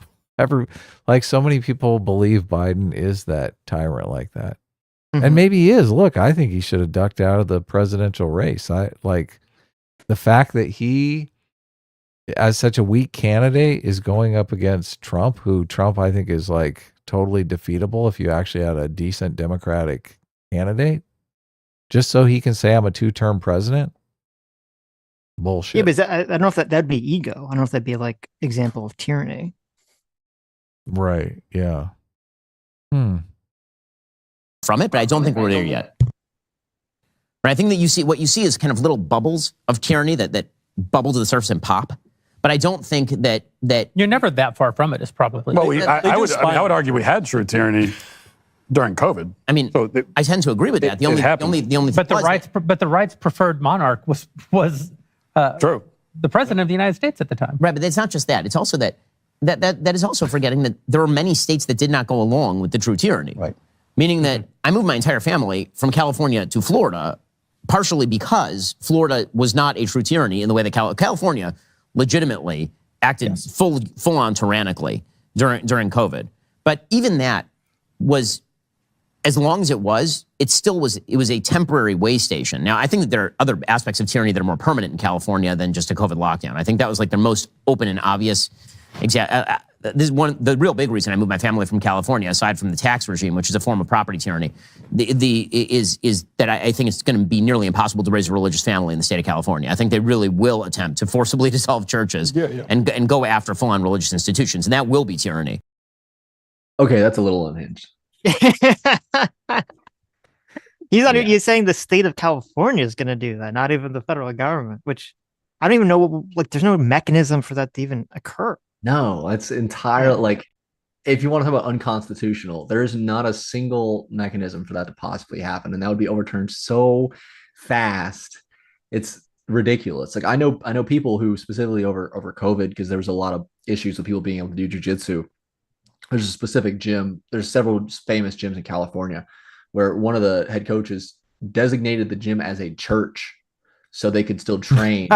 So many people believe Biden is that tyrant like that. And maybe he is. Look, I think he should have ducked out of the presidential race. I like the fact that he, as such a weak candidate, is going up against Trump, who Trump I think is like totally defeatable if you actually had a decent Democratic candidate, just so he can say I'm a 2-term president. Bullshit. Yeah, but I don't know if that'd be ego. I don't know if that'd be like example of tyranny. Right. Yeah. From it, but I don't think we're there yet. But I think that what you see is kind of little bubbles of tyranny that bubble to the surface and pop. But I don't think that you're never that far from it. Is probably. Well, I would argue we had true tyranny during COVID. I mean, I tend to agree with that. The only. But the rights preferred monarch was true. The president of the United States at the time. Right, but it's not just that. It's also that is also forgetting that there are many states that did not go along with the true tyranny. Right. Meaning that I moved my entire family from California to Florida, partially because Florida was not a true tyranny in the way that California legitimately acted full on tyrannically during COVID. But even that was, as long as it was a temporary way station. Now, I think that there are other aspects of tyranny that are more permanent in California than just a COVID lockdown. I think that was like the most open and obvious this is the real big reason I moved my family from California, aside from the tax regime, which is a form of property tyranny, is that I think it's going to be nearly impossible to raise a religious family in the state of California. I think they really will attempt to forcibly dissolve churches and go after full-on religious institutions, and that will be tyranny. Okay, that's a little unhinged. He's saying the state of California is going to do that, not even the federal government, which I don't even know. Like, there's no mechanism for that to even occur. No, it's entirely like, if you want to talk about unconstitutional, there is not a single mechanism for that to possibly happen, and that would be overturned so fast. It's ridiculous. Like, I know people who specifically over COVID, because there was a lot of issues with people being able to do jujitsu. There's a specific gym. There's several famous gyms in California where one of the head coaches designated the gym as a church so they could still train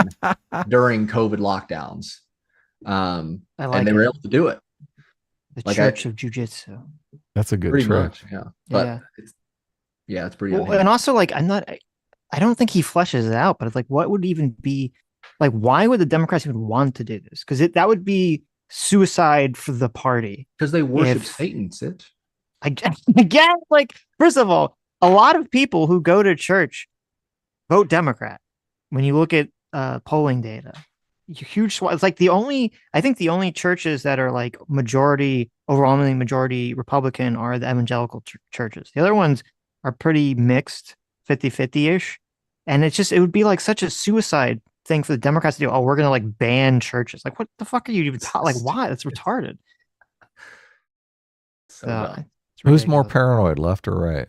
during COVID lockdowns. And they were able to do it. The Church of Jiu-Jitsu. That's a good trick. Much, yeah. But it's pretty. Well, and also, like, I don't think he fleshes it out, but it's like, what would even be, like, why would the Democrats even want to do this? Because that would be suicide for the party. Because they worship Satan, Sid. Again, like, first of all, a lot of people who go to church vote Democrat. When you look at polling data, huge. It's like I think the only churches that are like overwhelmingly majority Republican are the evangelical churches. The other ones are pretty mixed, 50-50-ish. And it would be like such a suicide thing for the Democrats to do. Oh, we're going to like ban churches. Like, what the fuck are you even like, why? That's retarded. Who's more paranoid, left or right?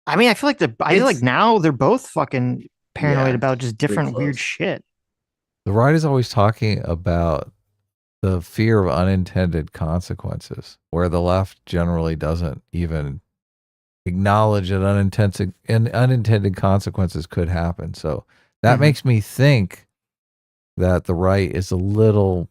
I mean, I feel like now they're both fucking paranoid about just different weird shit. The right is always talking about the fear of unintended consequences, where the left generally doesn't even acknowledge that unintended consequences could happen. So that makes me think that the right is a little,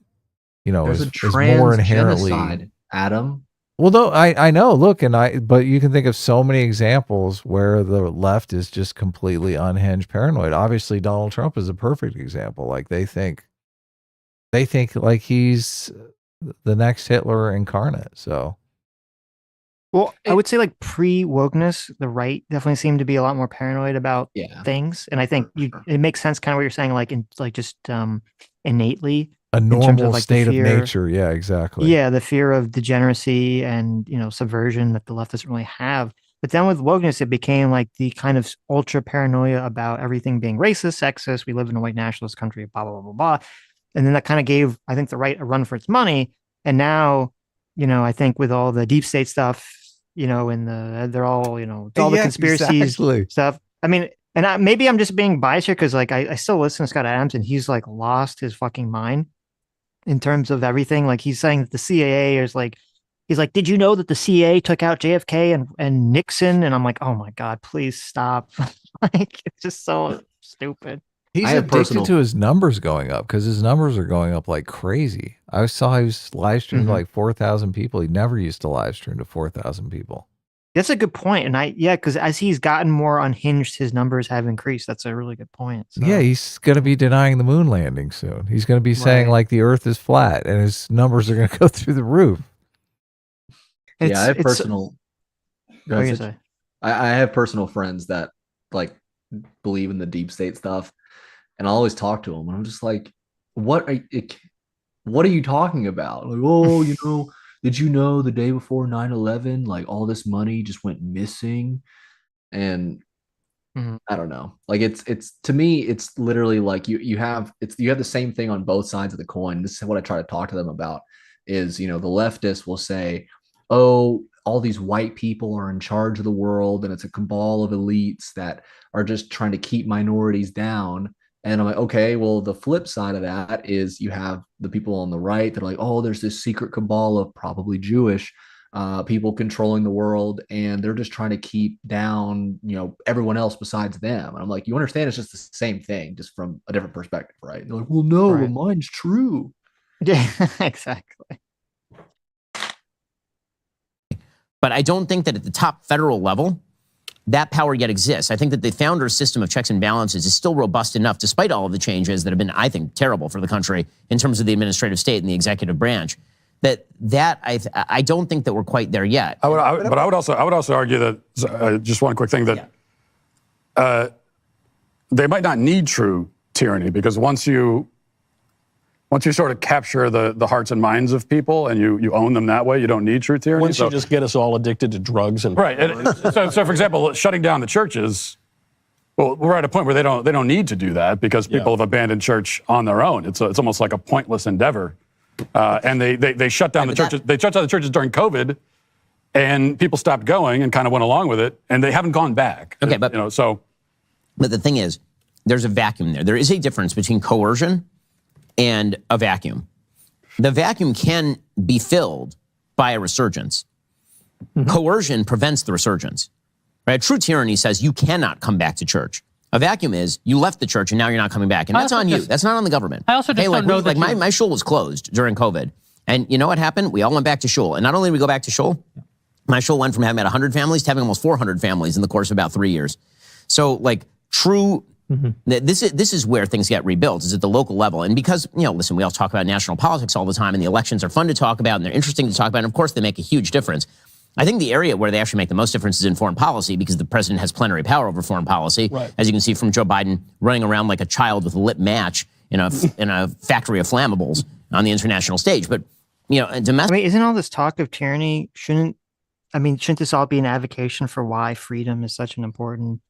is more inherently genocide, Adam. Well, no, I know. Look, but you can think of so many examples where the left is just completely unhinged paranoid. Obviously, Donald Trump is a perfect example. Like, they think like he's the next Hitler incarnate. So, well, I would say like pre-wokeness, the right definitely seemed to be a lot more paranoid about things, and I think it makes sense, kind of what you're saying, like just innately. A normal state of nature. Yeah, exactly. Yeah, the fear of degeneracy and, subversion that the left doesn't really have. But then with wokeness, it became like the kind of ultra paranoia about everything being racist, sexist. We live in a white nationalist country, blah, blah, blah, blah, blah. And then that kind of gave, I think, the right a run for its money. And now, I think with all the deep state stuff, and they're all, all the conspiracies stuff. I mean, and maybe I'm just being biased here because, like, I still listen to Scott Adams, and he's like lost his fucking mind in terms of everything. Like, he's saying that the CIA is like, he's like, did you know that the CIA took out JFK and Nixon? And I'm like, oh my God, please stop. Like, it's just so stupid. He's addicted to his numbers going up because his numbers are going up like crazy. I saw he was live streamed to like 4,000 people. He never used to live stream to 4,000 people. That's a good point. And because as he's gotten more unhinged, his numbers have increased. That's a really good point. So. Yeah, he's going to be denying the moon landing soon. He's going to be saying like the earth is flat, and his numbers are going to go through the roof. I have personal. I have personal friends that like believe in the deep state stuff, and I always talk to them, and I'm just like, what are you talking about? Like, oh, did you know the day before 9/11, like all this money just went missing? And I don't know. Like, it's to me, it's literally like you have the same thing on both sides of the coin. This is what I try to talk to them about is, the leftists will say, oh, all these white people are in charge of the world, and it's a cabal of elites that are just trying to keep minorities down. And I'm like, okay, well, the flip side of that is you have the people on the right that are like, oh, there's this secret cabal of probably Jewish people controlling the world, and they're just trying to keep down, everyone else besides them. And I'm like, you understand, it's just the same thing, just from a different perspective, right? And they're like, well, no, well, mine's true. Yeah, exactly. But I don't think that at the top federal level, that power yet exists. I think that the founder's system of checks and balances is still robust enough, despite all of the changes that have been, I think, terrible for the country in terms of the administrative state and the executive branch. I don't think that we're quite there yet. But I would also argue that just one quick thing that they might not need true tyranny, because once you sort of capture the hearts and minds of people and you own them that way, you don't need true tyranny. Once you just get us all addicted to drugs and right. So for example, shutting down the churches. Well, we're at a point where they don't need to do that because people have abandoned church on their own. It's almost like a pointless endeavor. And they shut down the churches. They shut down the churches during COVID, and people stopped going and kind of went along with it, and they haven't gone back. Okay, but But the thing is, there's a vacuum there. There is a difference between coercion and a vacuum. The vacuum can be filled by a resurgence. Coercion prevents the resurgence. Right? True tyranny says you cannot come back to church. A vacuum is you left the church and now you're not coming back. And that's on you. That's not on the government. I also just don't know that my shul was closed during COVID. And you know what happened? We all went back to shul. And not only did we go back to shul, my shul went from having about 100 families to having almost 400 families in the course of about 3 years. So like true, this is where things get rebuilt, is at the local level. And because, listen, we all talk about national politics all the time, and the elections are fun to talk about and they're interesting to talk about. And of course they make a huge difference. I think the area where they actually make the most difference is in foreign policy, because the president has plenary power over foreign policy, as you can see from Joe Biden running around like a child with a lit match in a factory of flammables on the international stage. But domestic. I mean, isn't all this talk of tyranny? Shouldn't this all be an advocation for why freedom is such an important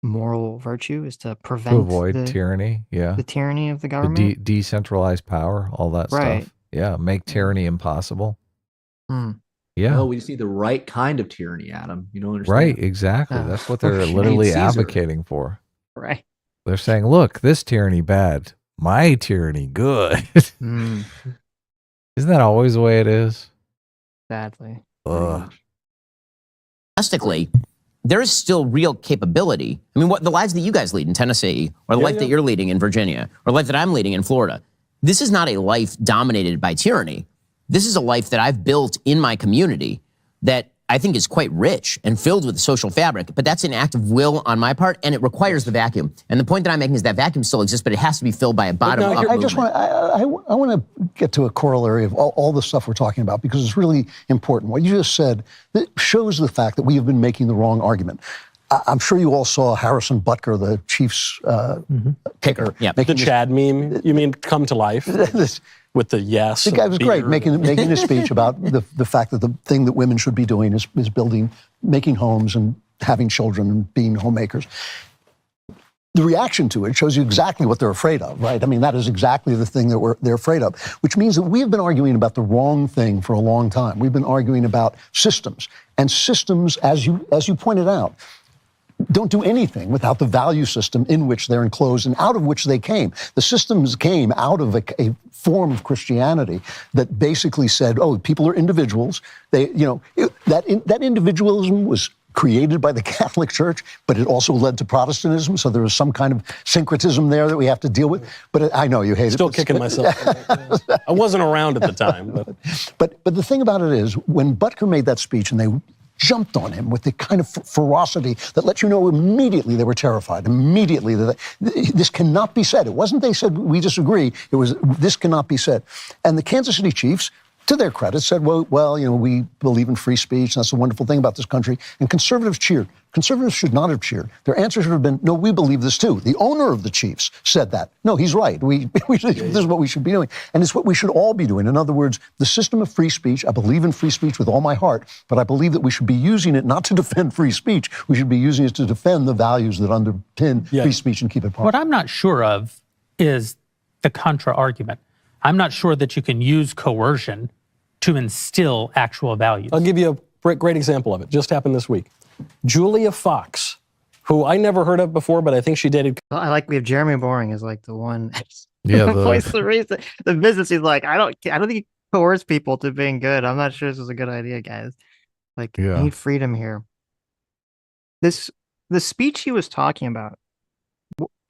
moral virtue? Is to avoid tyranny, the tyranny of the government, decentralized power, all that stuff. Yeah, make tyranny impossible. Yeah. No, we just need the right kind of tyranny, Adam. You don't understand. Right, exactly. That's what they're literally advocating for. Right. They're saying, look, this tyranny bad, my tyranny good. Isn't that always the way it is? Sadly. Domestically, there is still real capability. I mean, what the lives that you guys lead in Tennessee, or the life that you're leading in Virginia, or the life that I'm leading in Florida, this is not a life dominated by tyranny. This is a life that I've built in my community that I think is quite rich and filled with the social fabric, but that's an act of will on my part, and it requires the vacuum. And the point that I'm making is that vacuum still exists, but it has to be filled by a bottom-up movement. I want to get to a corollary of all the stuff we're talking about, because it's really important. What you just said, it shows the fact that we have been making the wrong argument. I'm sure you all saw Harrison Butker, the Chiefs kicker. Yeah. The Chad meme, you mean come to life? With the yes. The guy was great, making a speech about the fact that the thing that women should be doing is making homes and having children and being homemakers. The reaction to it shows you exactly what they're afraid of, right? I mean, that is exactly the thing that they're afraid of, which means that we have been arguing about the wrong thing for a long time. We've been arguing about systems, and systems, as you pointed out, don't do anything without the value system in which they're enclosed and out of which they came. The systems came out of a form of Christianity that basically said, oh, people are individuals. That individualism was created by the Catholic Church, but it also led to Protestantism. So there was some kind of syncretism there that we have to deal with. But I know you hate it. Still kicking myself. I wasn't around at the time. But the thing about it is, when Butker made that speech and they jumped on him with the kind of ferocity that lets you know immediately they were terrified. Immediately that this cannot be said. It wasn't they said, we disagree. It was, this cannot be said. And the Kansas City Chiefs, to their credit, said, well, we believe in free speech. And that's a wonderful thing about this country. And conservatives cheered. Conservatives should not have cheered. Their answer should have been, no, we believe this too. The owner of the Chiefs said that. No, he's right. This is what we should be doing. And it's what we should all be doing. In other words, the system of free speech, I believe in free speech with all my heart, but I believe that we should be using it not to defend free speech. We should be using it to defend the values that underpin free speech and keep it popular. What I'm not sure of is the contra argument. I'm not sure that you can use coercion to instill actual values. I'll give you a great example of it. Just happened this week. Julia Fox, who I never heard of before, but I think she dated. I like we have Jeremy Boring as like the one. Yeah, voice the reason. The business. He's like, I don't think you coerce people to being good. I'm not sure this is a good idea, guys. Like, you need freedom here. The speech he was talking about,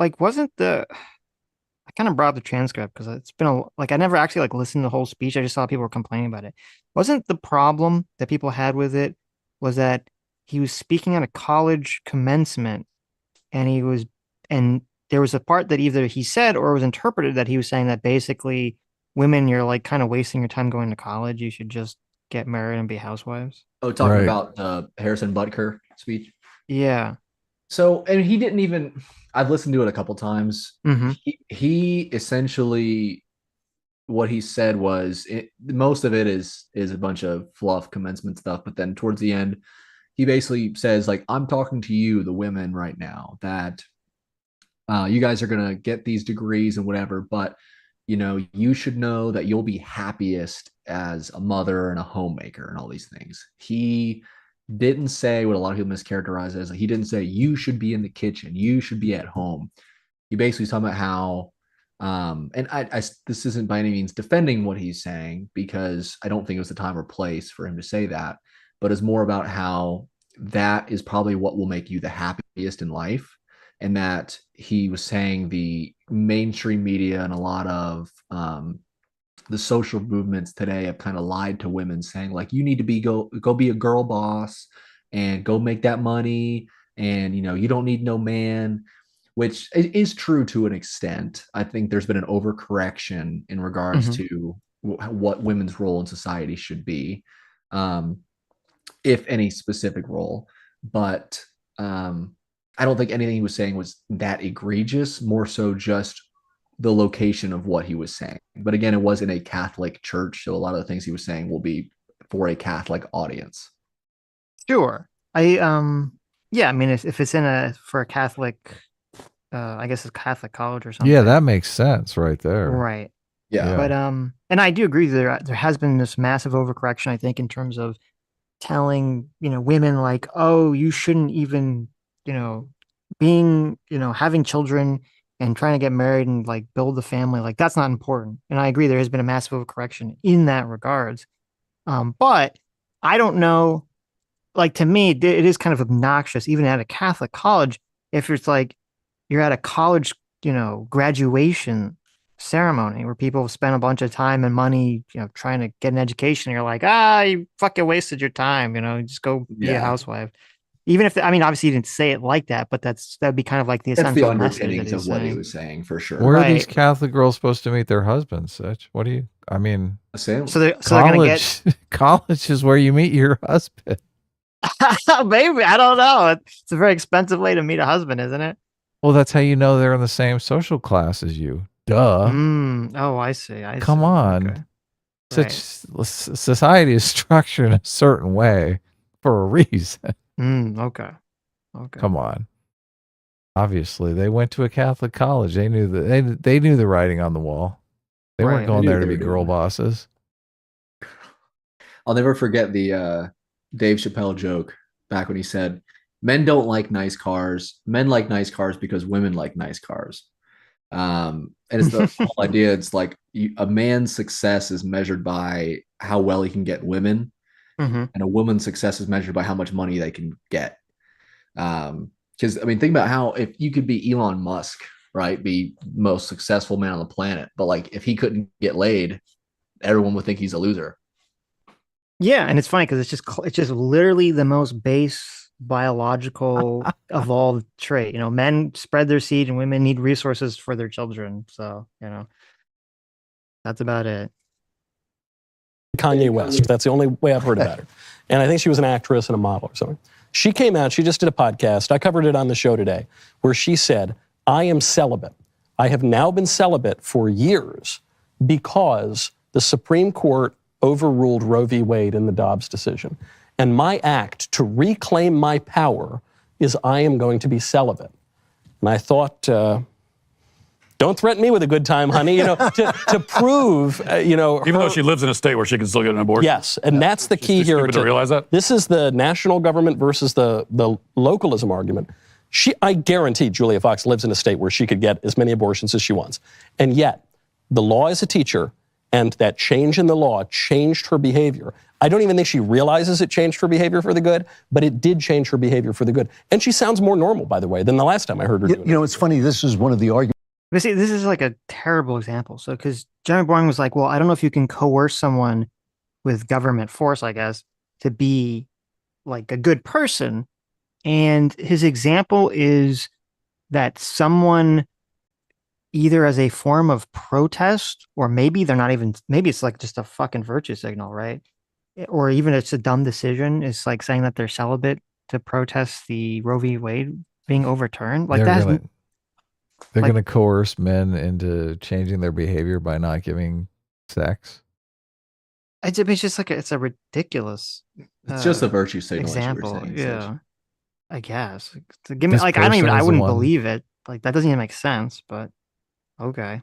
like, wasn't the. I kind of brought up the transcript because it's been I never actually listened to the whole speech. I just saw people were complaining about it. Wasn't the problem that people had with it was that he was speaking at a college commencement, and there was a part that either he said or was interpreted that he was saying that basically women, you're like kind of wasting your time going to college. You should just get married and be housewives. Oh, talking Right. about the Harrison Butker speech. Yeah. So, and he didn't even. I've listened to it a couple times. Mm-hmm. He essentially, what he said was most of it is a bunch of fluff commencement stuff, but then towards the end, he basically says like, "I'm talking to you, the women, right now, that you guys are gonna get these degrees and whatever, but you should know that you'll be happiest as a mother and a homemaker and all these things." He didn't say what a lot of people mischaracterize as, he didn't say you should be in the kitchen, you should be at home. He basically was talking about how, and I this isn't by any means defending what he's saying, because I don't think it was the time or place for him to say that, but it's more about how that is probably what will make you the happiest in life. And that he was saying the mainstream media and a lot of the social movements today have kind of lied to women, saying like, you need to go be a girl boss and go make that money, and you don't need no man, which is true to an extent. I think there's been an overcorrection in regards to what women's role in society should be, if any specific role, but I don't think anything he was saying was that egregious, more so just the location of what he was saying. But again, it was in a Catholic church, so a lot of the things he was saying will be for a Catholic audience. Sure. Yeah, I mean, if it's for a Catholic, I guess it's Catholic college or something. Yeah, that makes sense right there. Right. Yeah. But and I do agree there has been this massive overcorrection, I think, in terms of telling, women like, oh, you shouldn't even, being, having children and trying to get married and like build the family, like that's not important. And I agree there has been a massive overcorrection in that regards. But I don't know, like to me, it is kind of obnoxious, even at a Catholic college, if it's like you're at a college, graduation ceremony where people spend a bunch of time and money, trying to get an education. And you're like, you fucking wasted your time, just go be a housewife. Even if, obviously he didn't say it like that, but that'd be kind of like the That's the essential message underpinnings that of what he was saying, for sure. Where are these Right. Catholic girls supposed to meet their husbands? Such? What do you? I mean, So they're gonna get college is where you meet your husband. maybe, I don't know. It's a very expensive way to meet a husband, isn't it? Well, that's how you know they're in the same social class as you. Duh. Oh, I see. Come on. Okay. Such society is structured in a certain way for a reason. Okay. Come on. Obviously, they went to a Catholic college. They knew they knew the writing on the wall. They weren't going there to be girl bosses. I'll never forget the Dave Chappelle joke back when he said, "Men don't like nice cars. Men like nice cars because women like nice cars." And it's the whole idea. It's like a man's success is measured by how well he can get women, and a woman's success is measured by how much money they can get. Because think about how, if you could be Elon Musk, right, be most successful man on the planet, but like if he couldn't get laid, everyone would think he's a loser. Yeah, and it's funny because it's just literally the most base biological evolved trait. Men spread their seed and women need resources for their children. So, that's about it. Kanye West. That's the only way I've heard about her. And I think she was an actress and a model or something. She came out, she just did a podcast. I covered it on the show today, where she said, I am celibate. I have now been celibate for years because the Supreme Court overruled Roe v. Wade in the Dobbs decision. And my act to reclaim my power is I am going to be celibate. And I thought, don't threaten me with a good time, honey, to prove, Even though she lives in a state where she can still get an abortion. Yes, and that's the key here. To realize that? This is the national government versus the localism argument. I guarantee Julia Fox lives in a state where she could get as many abortions as she wants. And yet, the law is a teacher, and that change in the law changed her behavior. I don't even think she realizes it changed her behavior for the good, but it did change her behavior for the good. And she sounds more normal, by the way, than the last time I heard her doing it. It's funny. This is one of the arguments. But see, this is like a terrible example. So, because Jeremy Boring was like, well, I don't know if you can coerce someone with government force, I guess, to be like a good person. And his example is that someone, either as a form of protest, or maybe they're not even, maybe it's like just a fucking virtue signal, right? Or even it's a dumb decision. It's like saying that they're celibate to protest the Roe v. Wade being overturned. Like they're that's they're like, gonna coerce men into changing their behavior by not giving sex. it's just like it's a ridiculous. It's just a virtue signal, as you were example. saying, Yeah, Sage. I guess. To give me This like I don't even person I is the wouldn't one- believe it. Like that doesn't even make sense. But okay.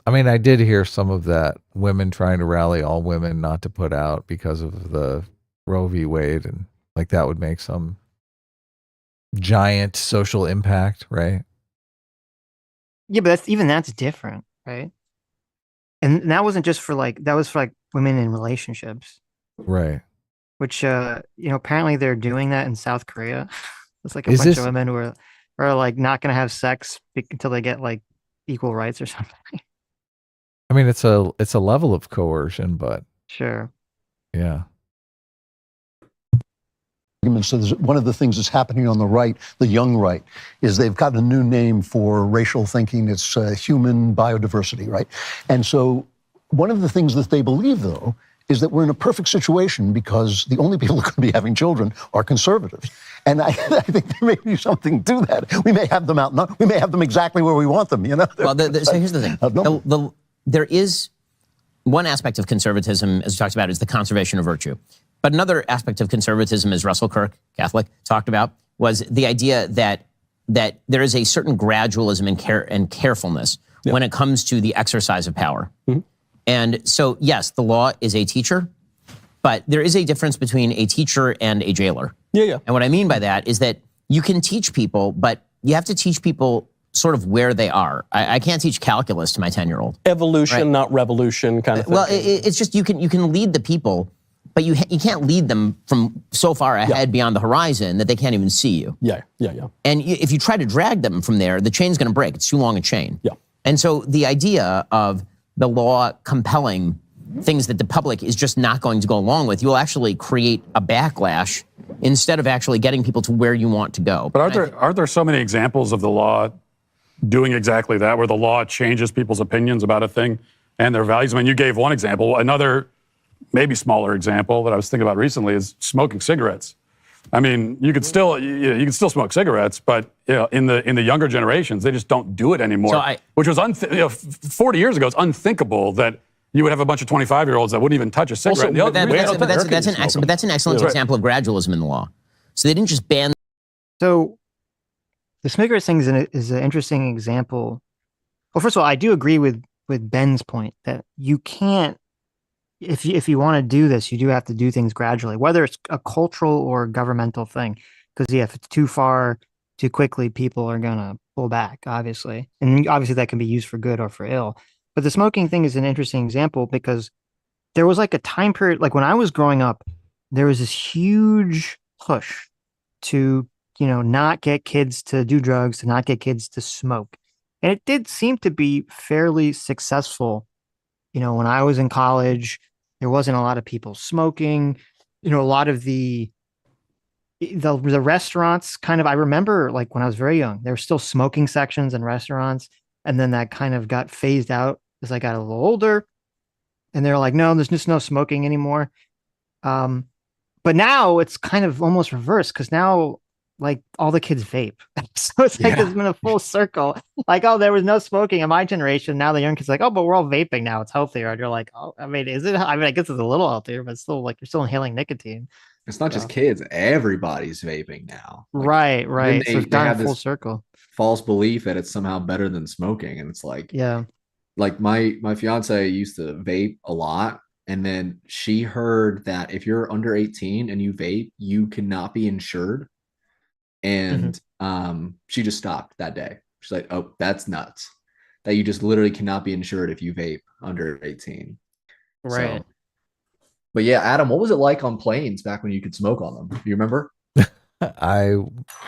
I mean, I did hear some of that, women trying to rally all women not to put out because of the Roe v. Wade, and like that would make some giant social impact, right? Yeah, but that's different, right? And that wasn't just for like that was for like women in relationships, Right. which apparently they're doing that in South Korea. It's like a Is bunch this of women who are like not gonna have sex until they get like equal rights or something. I mean, it's a level of coercion, but Sure. yeah. So one of the things that's happening on the right, the young right, is they've got a new name for racial thinking. It's human biodiversity, right? And so one of the things that they believe, though, is that we're in a perfect situation because the only people who can be having children are conservatives. And I think there may be something to that. We may have them we may have them exactly where we want them, you know? Well, so here's the thing. There is one aspect of conservatism, as we talked about, is the conservation of virtue. But another aspect of conservatism, as Russell Kirk, Catholic, talked about, was the idea that there is a certain gradualism and carefulness when it comes to the exercise of power. Mm-hmm. And so, yes, the law is a teacher, but there is a difference between a teacher and a jailer. Yeah. And what I mean by that is that you can teach people, but you have to teach people sort of where they are. I can't teach calculus to my 10-year-old. Evolution, right? Not revolution kind of thing. Well, it's just you can lead the people, but you can't lead them from so far ahead beyond the horizon that they can't even see you. Yeah. And if you try to drag them from there, the chain's going to break. It's too long a chain. Yeah. And so the idea of the law compelling things that the public is just not going to go along with, you will actually create a backlash instead of actually getting people to where you want to go. But aren't there so many examples of the law doing exactly that, where the law changes people's opinions about a thing and their values? I mean, you gave one example. Another, maybe smaller example that I was thinking about recently is smoking cigarettes. I mean, you could still still smoke cigarettes, but in the younger generations, they just don't do it anymore. Which was 40 years ago. It's unthinkable that you would have a bunch of 25-years that wouldn't even touch a cigarette. Also, that's an excellent example of gradualism in the law. So they didn't just ban. So the cigarette thing is an interesting example. Well, first of all, I do agree with Ben's point that you can't, if you want to do this, you do have to do things gradually, whether it's a cultural or governmental thing. Because if it's too far, too quickly, people are gonna pull back, obviously, and obviously that can be used for good or for ill. But the smoking thing is an interesting example because there was like a time period, like when I was growing up, there was this huge push to not get kids to do drugs, to not get kids to smoke, and it did seem to be fairly successful. When I was in college, there wasn't a lot of people smoking. A lot of the restaurants kind of, I remember like when I was very young, there were still smoking sections in restaurants. And then that kind of got phased out as I got a little older. And they're like, no, there's just no smoking anymore. But now it's kind of almost reversed because now like all the kids vape. So it's like it's been a full circle. Like, oh, there was no smoking in my generation. Now the young kids are like, oh, but we're all vaping now. It's healthier. And you're like, oh, I mean, is it? I mean, I guess it's a little healthier, but still like you're still inhaling nicotine. It's not just kids. Everybody's vaping now. Like, right. So it's gone full circle. False belief that it's somehow better than smoking. And it's like, yeah. Like my fiance used to vape a lot. And then she heard that if you're under 18 and you vape, you cannot be insured. And she just stopped that day. She's like, oh, that's nuts. That you just literally cannot be insured if you vape under 18. Right. So, but yeah, Adam, what was it like on planes back when you could smoke on them? You remember? I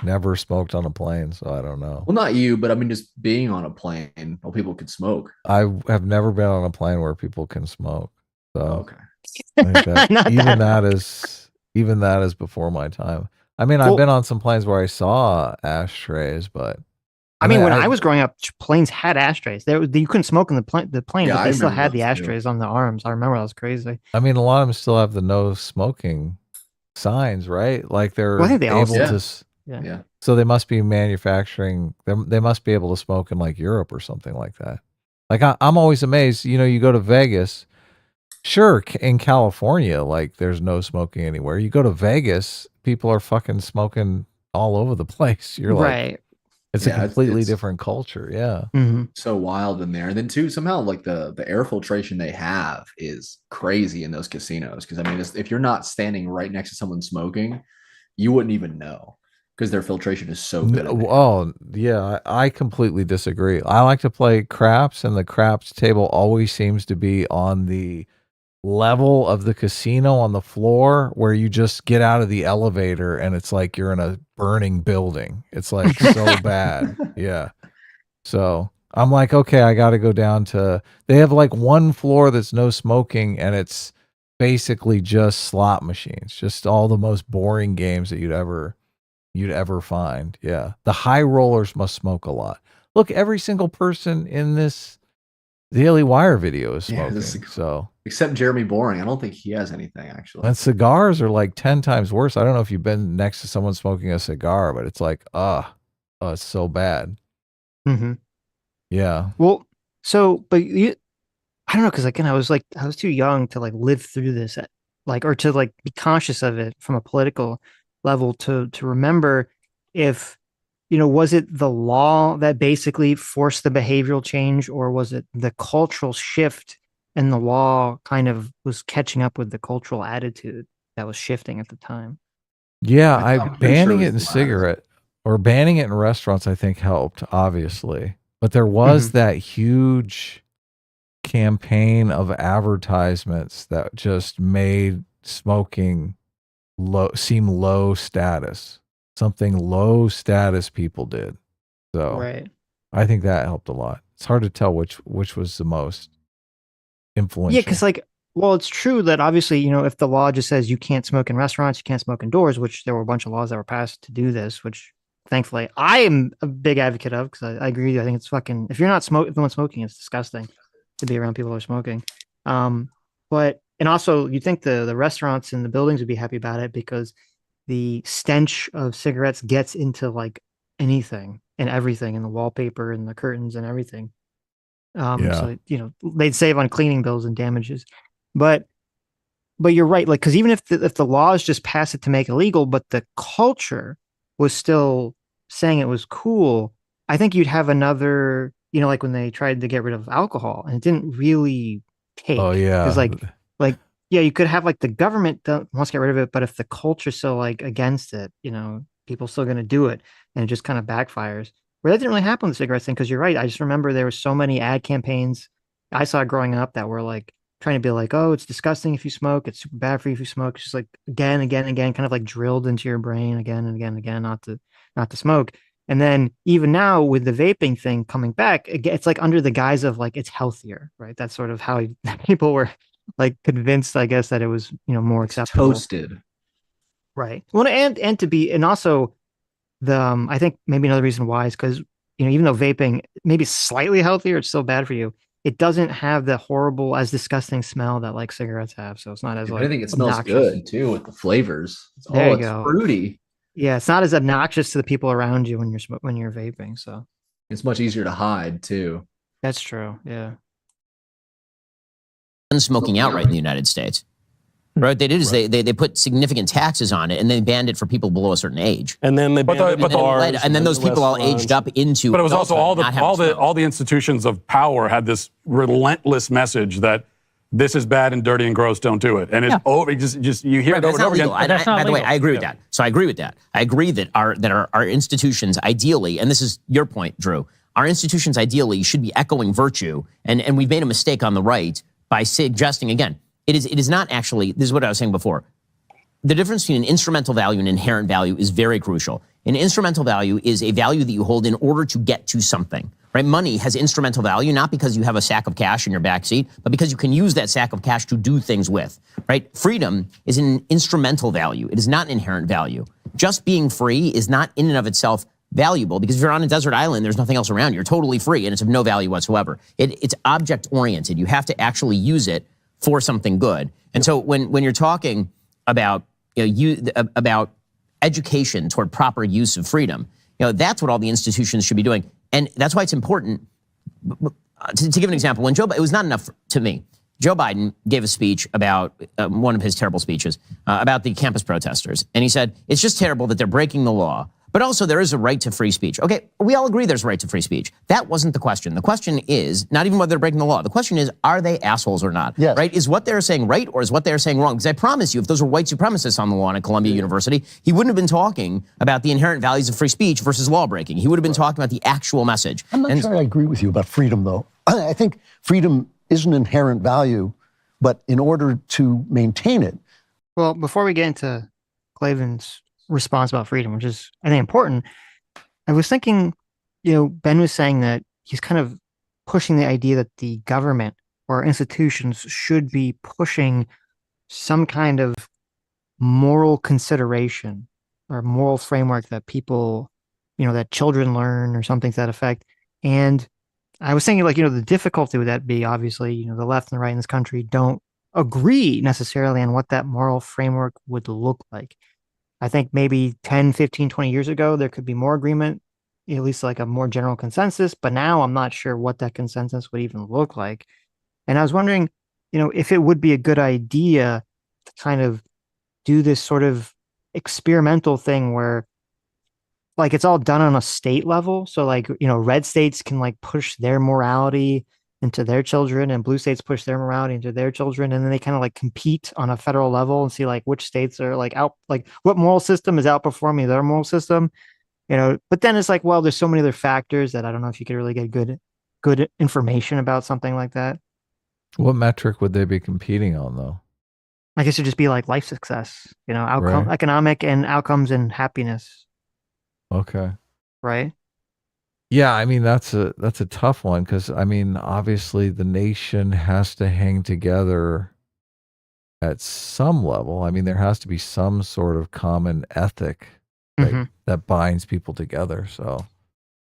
never smoked on a plane, so I don't know. Well, not you, but I mean, just being on a plane while people could smoke. I have never been on a plane where people can smoke. So okay. I think that, even even that is before my time. I mean, I've been on some planes where I saw ashtrays, but I mean, when I was growing up, planes had ashtrays. You couldn't smoke in the plane, Yeah, but I they still remember had the those, too. ashtrays on the arms. I remember that was crazy. I mean, a lot of them still have the no smoking signs, right? Like they're Well, I think they all able do. to. Yeah. So they must be manufacturing. They must be able to smoke in like Europe or something like that. Like I'm always amazed. You know, you go to Vegas. Sure, in California, like there's no smoking anywhere. You go to Vegas, people are fucking smoking all over the place. You're like, Right. it's a completely different culture. Yeah. Mm-hmm. So wild in there. And then too, somehow like the air filtration they have is crazy in those casinos. Because I mean, if you're not standing right next to someone smoking, you wouldn't even know because their filtration is so good. Oh yeah, I completely disagree. I like to play craps, and the craps table always seems to be on the level of the casino on the floor where you just get out of the elevator and it's like you're in a burning building. It's like so bad. Yeah. So I'm like, okay, I got to go down to, they have like one floor that's no smoking and it's basically just slot machines, just all the most boring games that you'd ever find. Yeah. The high rollers must smoke a lot. Look, every single person in this Daily Wire video is smoking. So except Jeremy Boring, I don't think he has anything actually. And cigars are like 10 times worse. I don't know if you've been next to someone smoking a cigar, but it's like, it's so bad. Mm-hmm. Yeah. Well, so, but I don't know, because again, I was too young to like live through this, or to like be conscious of it from a political level to remember if, was it the law that basically forced the behavioral change, or was it the cultural shift and the law kind of was catching up with the cultural attitude that was shifting at the time? Yeah, banning it in cigarette or banning it in restaurants, I think helped, obviously. But there was that huge campaign of advertisements that just made smoking seem low status. Something low status people did. So right. I think that helped a lot. It's hard to tell which was the most influential. Yeah, because it's true that obviously, if the law just says you can't smoke in restaurants, you can't smoke indoors, which there were a bunch of laws that were passed to do this, which thankfully I am a big advocate of, because I agree with you. I think it's fucking, if you're not if no one's smoking, it's disgusting to be around people who are smoking. And also you think the restaurants and the buildings would be happy about it because the stench of cigarettes gets into like anything and everything, and the wallpaper and the curtains and everything. So they'd save on cleaning bills and damages, but you're right. Like, because even if the laws just pass it to make it illegal, but the culture was still saying it was cool, I think you'd have another, like when they tried to get rid of alcohol and it didn't really take. Oh yeah, because yeah, you could have like the government wants to get rid of it, but if the culture's so like against it, people still going to do it, and it just kind of backfires. Where that didn't really happen with the cigarette thing, because you're right. I just remember there were so many ad campaigns I saw growing up that were like trying to be like, oh, it's disgusting if you smoke, it's super bad for you if you smoke. It's just like again, kind of like drilled into your brain again and again and again, not to smoke. And then even now with the vaping thing coming back, it's like under the guise of like it's healthier, right? That's sort of how people were like convinced, I guess, that it was more acceptable. Toasted, right? Well, and also the I think maybe another reason why is because even though vaping maybe slightly healthier, it's still bad for you. It doesn't have the horrible, as disgusting smell that like cigarettes have, so it's not as like. I think it smells good too with the flavors. It's fruity. Yeah, it's not as obnoxious to the people around you when you're vaping. So it's much easier to hide too. That's true. Yeah. Smoking outright in the United States. Right, what they did is they put significant taxes on it, and they banned it for people below a certain age. And then they banned it, and then those people all aged up into. But it was also all the institutions of power had this relentless message that this is bad and dirty and gross. Don't do it. And it's over. Just you hear it over and over again. By the way, I agree with that. So I agree with that. I agree that our institutions ideally, and this is your point, Drew. Our institutions ideally should be echoing virtue, and we've made a mistake on the right by suggesting again. It is not actually, this is what I was saying before. The difference between an instrumental value and inherent value is very crucial. An instrumental value is a value that you hold in order to get to something, right? Money has instrumental value, not because you have a sack of cash in your backseat, but because you can use that sack of cash to do things with, right? Freedom is an instrumental value. It is not an inherent value. Just being free is not in and of itself valuable, because if you're on a desert island, there's nothing else around you. You're totally free and it's of no value whatsoever. It's object oriented. You have to actually use it for something good. And so when you're talking about, about education toward proper use of freedom, that's what all the institutions should be doing. And that's why it's important. To give an example, when it was not enough to me. Joe Biden gave a speech about one of his terrible speeches about the campus protesters. And he said, it's just terrible that they're breaking the law, but also there is a right to free speech. Okay, we all agree there's a right to free speech. That wasn't the question. The question is not even whether they're breaking the law. The question is, are they assholes or not? Yes. Right? Is what they're saying right, or is what they're saying wrong? Because I promise you, if those were white supremacists on the lawn at Columbia University, he wouldn't have been talking about the inherent values of free speech versus law breaking. He would have been talking about the actual message. I'm not sure I agree with you about freedom, though. I think freedom is an inherent value, but in order to maintain it. Well, before we get into Klavan's response about freedom, which is, I think, important, I was thinking, Ben was saying that he's kind of pushing the idea that the government or institutions should be pushing some kind of moral consideration or moral framework that people, that children learn or something to that effect. And I was thinking, the difficulty with that be, obviously, the left and the right in this country don't agree necessarily on what that moral framework would look like. I think maybe 10, 15, 20 years ago, there could be more agreement, at least like a more general consensus. But now I'm not sure what that consensus would even look like. And I was wondering, if it would be a good idea to kind of do this sort of experimental thing where it's all done on a state level. So red states can push their morality into their children and blue states push their morality into their children. And then they kind of compete on a federal level and see which states are out, what moral system is outperforming their moral system, but then it's well, there's so many other factors that I don't know if you could really get good information about something like that. What metric would they be competing on, though? I guess it'd just be life success, outcome, Right. Economic and outcomes and happiness. Okay. Right. Yeah, I mean, that's a tough one, because obviously the nation has to hang together at some level. There has to be some sort of common ethic that binds people together. So,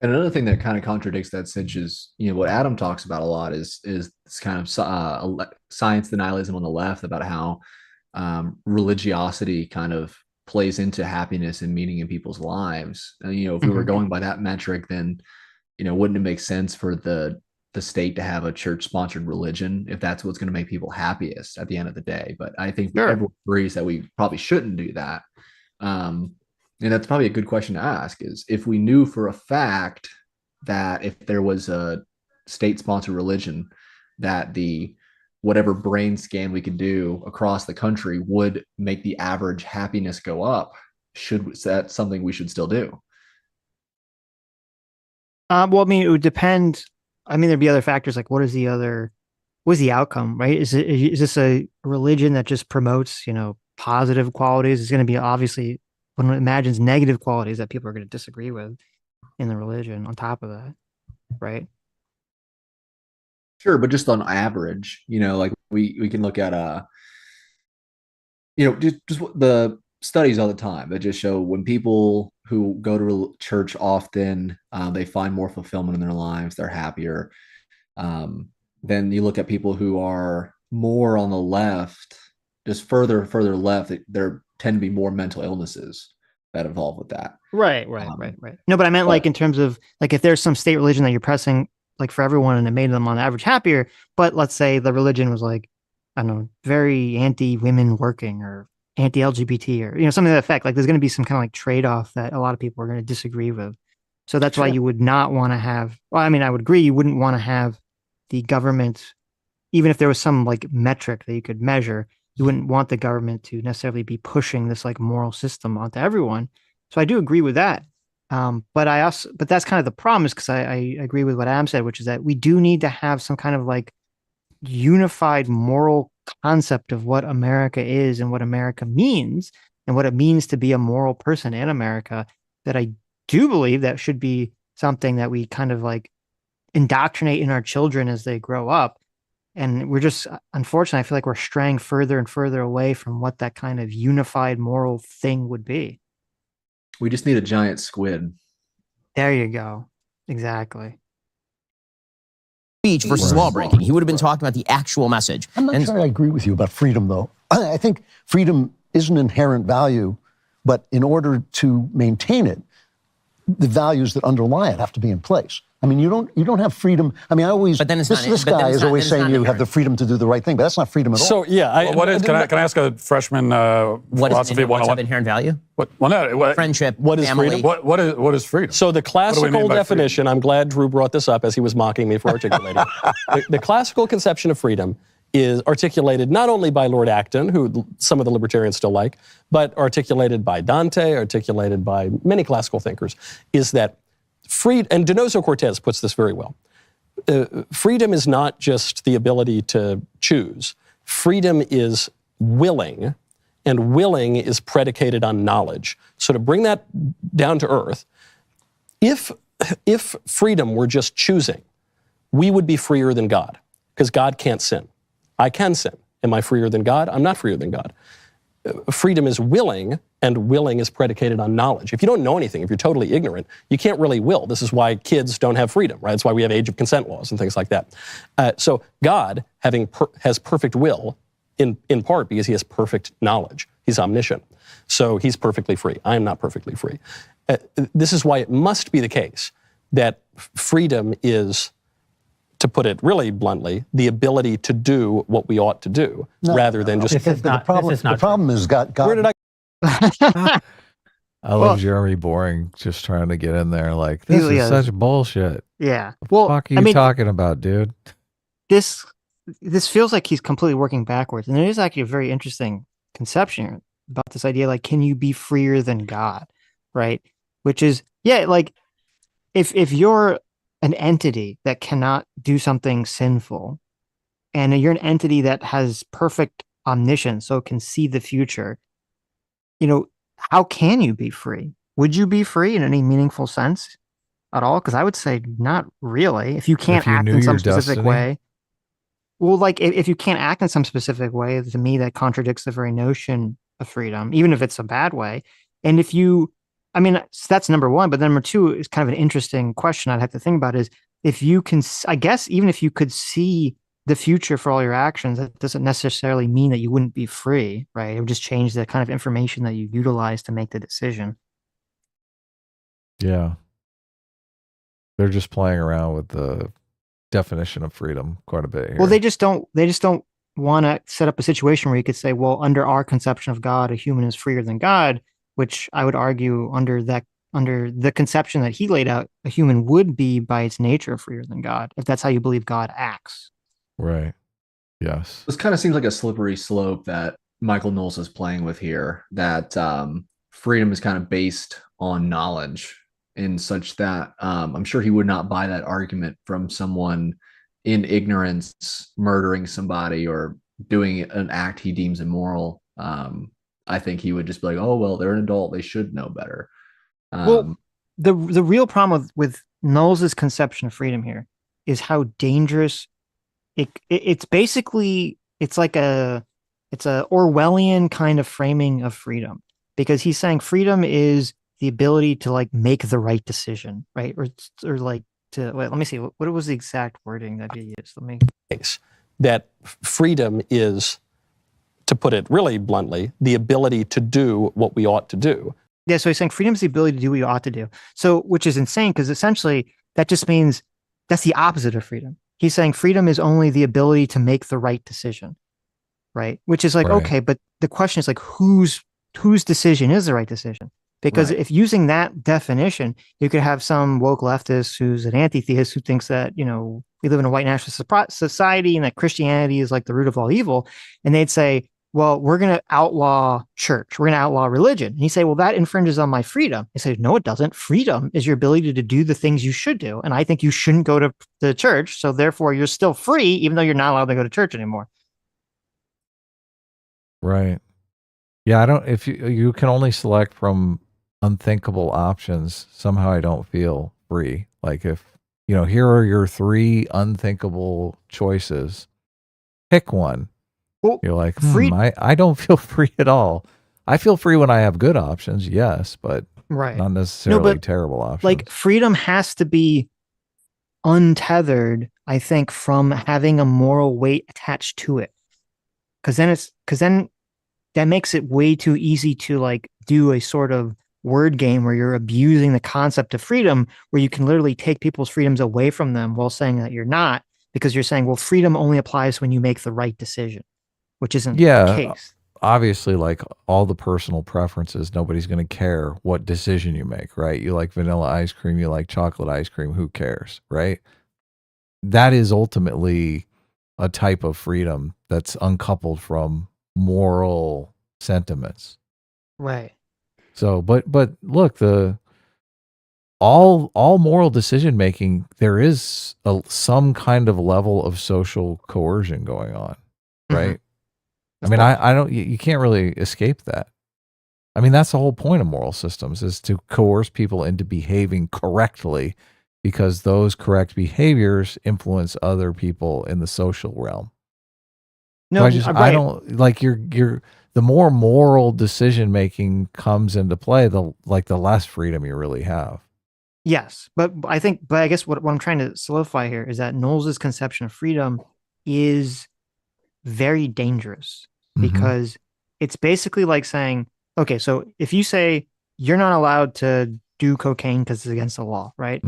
and another thing that kind of contradicts that, Cinch, is what Adam talks about a lot is this kind of science denialism on the left about how religiosity kind of plays into happiness and meaning in people's lives. And, if we were going by that metric, then wouldn't it make sense for the state to have a church-sponsored religion if that's what's going to make people happiest at the end of the day? But I think everyone agrees that we probably shouldn't do that. And that's probably a good question to ask, is if we knew for a fact that if there was a state-sponsored religion, that whatever brain scan we could do across the country would make the average happiness go up, is that something we should still do? Well, it would depend. There'd be other factors what is the outcome, right? Is this a religion that just promotes, positive qualities? It's going to be obviously when it imagines negative qualities that people are going to disagree with in the religion on top of that, right? Sure, but just on average, we can look at just the studies all the time that just show when people who go to church often, they find more fulfillment in their lives, they're happier. Then you look at people who are more on the left, just further left, there tend to be more mental illnesses that involve with that. Right. No, but I meant in terms of if there's some state religion that you're pressing for everyone and it made them on average happier, but let's say the religion was I don't know, very anti-women working or anti-LGBT or something to that effect. There's going to be some kind of trade-off that a lot of people are going to disagree with. So that's why you would not want to have. Well, I would agree. You wouldn't want to have the government, even if there was some metric that you could measure. You wouldn't want the government to necessarily be pushing this moral system onto everyone. So I do agree with that. But that's kind of the problem, is because I agree with what Adam said, which is that we do need to have some kind of unified moral concept of what America is and what America means and what it means to be a moral person in America, that I do believe that should be something that we kind of like indoctrinate in our children as they grow up. And we're just, unfortunately, I feel like we're straying further and further away from what that kind of unified moral thing would be. We just need a giant squid. There you go. Exactly. Speech versus law breaking. He would have been talking about the actual message. I'm not sure I agree with you about freedom, though. I think freedom is an inherent value, but in order to maintain it, the values that underlie it have to be in place. I mean, you don't have freedom. I mean, I always, But then it's this not- guy is always saying you have inherent. the freedom to do the right thing, but that's not freedom at all. So yeah, What is? Can I ask a freshman What is philosophy what's of 101? inherent value? Well, no. Oh, Friendship, What is family. freedom? What is freedom? So the What do we classical mean by definition, I'm glad Drew brought this up as he was mocking me for articulating it. The classical conception of freedom is articulated not only by Lord Acton, who some of the libertarians still like, but articulated by Dante, articulated by many classical thinkers, is that and Donoso Cortez puts this very well. Freedom is not just the ability to choose. Freedom is willing, and willing is predicated on knowledge. So to bring that down to earth, if freedom were just choosing, we would be freer than God, because God can't sin. I can sin. Am I freer than God? I'm not freer than God. Freedom is willing, and willing is predicated on knowledge. If you don't know anything, if you're totally ignorant, you can't really will. This is why kids don't have freedom, right? That's why we have age of consent laws and things like that. So God has perfect will in part because he has perfect knowledge. He's omniscient. So he's perfectly free. I am not perfectly free. This is why it must be the case that freedom is, to put it really bluntly, the ability to do what we ought to do, rather than just. The problem is God. Where did I? I love Jeremy Boring just trying to get in there like, this Really is is. such bullshit. Yeah. What Well, the fuck are you talking about, dude? this feels like he's completely working backwards. And there is actually a very interesting conception here about this idea, like, can you be freer than God? Right? Which is, yeah, like if you're an entity that cannot do something sinful, and you're an entity that has perfect omniscience, so it can see the future, how can you be free? Would you be free in any meaningful sense at all? Because I would say not really. If you can't If you act knew in some your specific destiny? way. Well, like if you can't act in some specific way, to me, that contradicts the very notion of freedom, even if it's a bad way. And that's number one. But number two is kind of an interesting question I'd have to think about is if you can, I guess, even if you could see the future for all your actions, that doesn't necessarily mean that you wouldn't be free, right? It would just change the kind of information that you utilize to make the decision. Yeah. They're just playing around with the definition of freedom quite a bit here. Well, they just don't want to set up a situation where you could say, well, under our conception of God, a human is freer than God, which I would argue under the conception that he laid out, a human would be by its nature freer than God, if that's how you believe God acts. Right. Yes. This kind of seems like a slippery slope that Michael Knowles is playing with here, that freedom is kind of based on knowledge in such that I'm sure he would not buy that argument from someone in ignorance, murdering somebody or doing an act he deems immoral. I think he would just be like, oh, well, they're an adult. They should know better. Well, the real problem with Knowles' conception of freedom here is how dangerous it's basically, it's a Orwellian kind of framing of freedom, because he's saying freedom is the ability to like make the right decision, right? Or like to, wait, let me see, what was the exact wording that he used? That freedom is, to put it really bluntly, the ability to do what we ought to do. Yeah, so he's saying freedom is the ability to do what you ought to do. So, which is insane, because essentially that just means that's the opposite of freedom. He's saying freedom is only the ability to make the right decision, right? Which is like, Right. okay, but the question is like, whose decision is the right decision? Because Right. if using that definition, you could have some woke leftist who's an anti-theist who thinks that, we live in a white nationalist society and that Christianity is like the root of all evil. And they'd say, well, we're going to outlaw church. We're going to outlaw religion. And you say, well, that infringes on my freedom. He says, no, it doesn't. Freedom is your ability to do the things you should do. And I think you shouldn't go to the church. So therefore you're still free, even though you're not allowed to go to church anymore. Right. Yeah, if you can only select from unthinkable options, somehow I don't feel free. Like if, here are your 3 unthinkable choices, pick one. Well, You're like, free- I don't feel free at all. I feel free when I have good options, yes, but right. not necessarily but, terrible options. Like freedom has to be untethered, I think, from having a moral weight attached to it. Because then that makes it way too easy to like do a sort of word game where you're abusing the concept of freedom, where you can literally take people's freedoms away from them while saying that you're not, because you're saying, well, freedom only applies when you make the right decision, which isn't the case. Obviously, like all the personal preferences, nobody's going to care what decision you make, right? You like vanilla ice cream, you like chocolate ice cream, who cares, right? That is ultimately a type of freedom that's uncoupled from moral sentiments. Right. So, but look, all moral decision making, there is some kind of level of social coercion going on, right? I mean, I don't, you can't really escape that. I mean, that's the whole point of moral systems, is to coerce people into behaving correctly, because those correct behaviors influence other people in the social realm. No, So I don't like the more moral decision making comes into play, the less freedom you really have. Yes, but I guess what I'm trying to solidify here is that Knowles's conception of freedom is very dangerous, because it's basically like saying, okay, so if you say you're not allowed to do cocaine because it's against the law, right?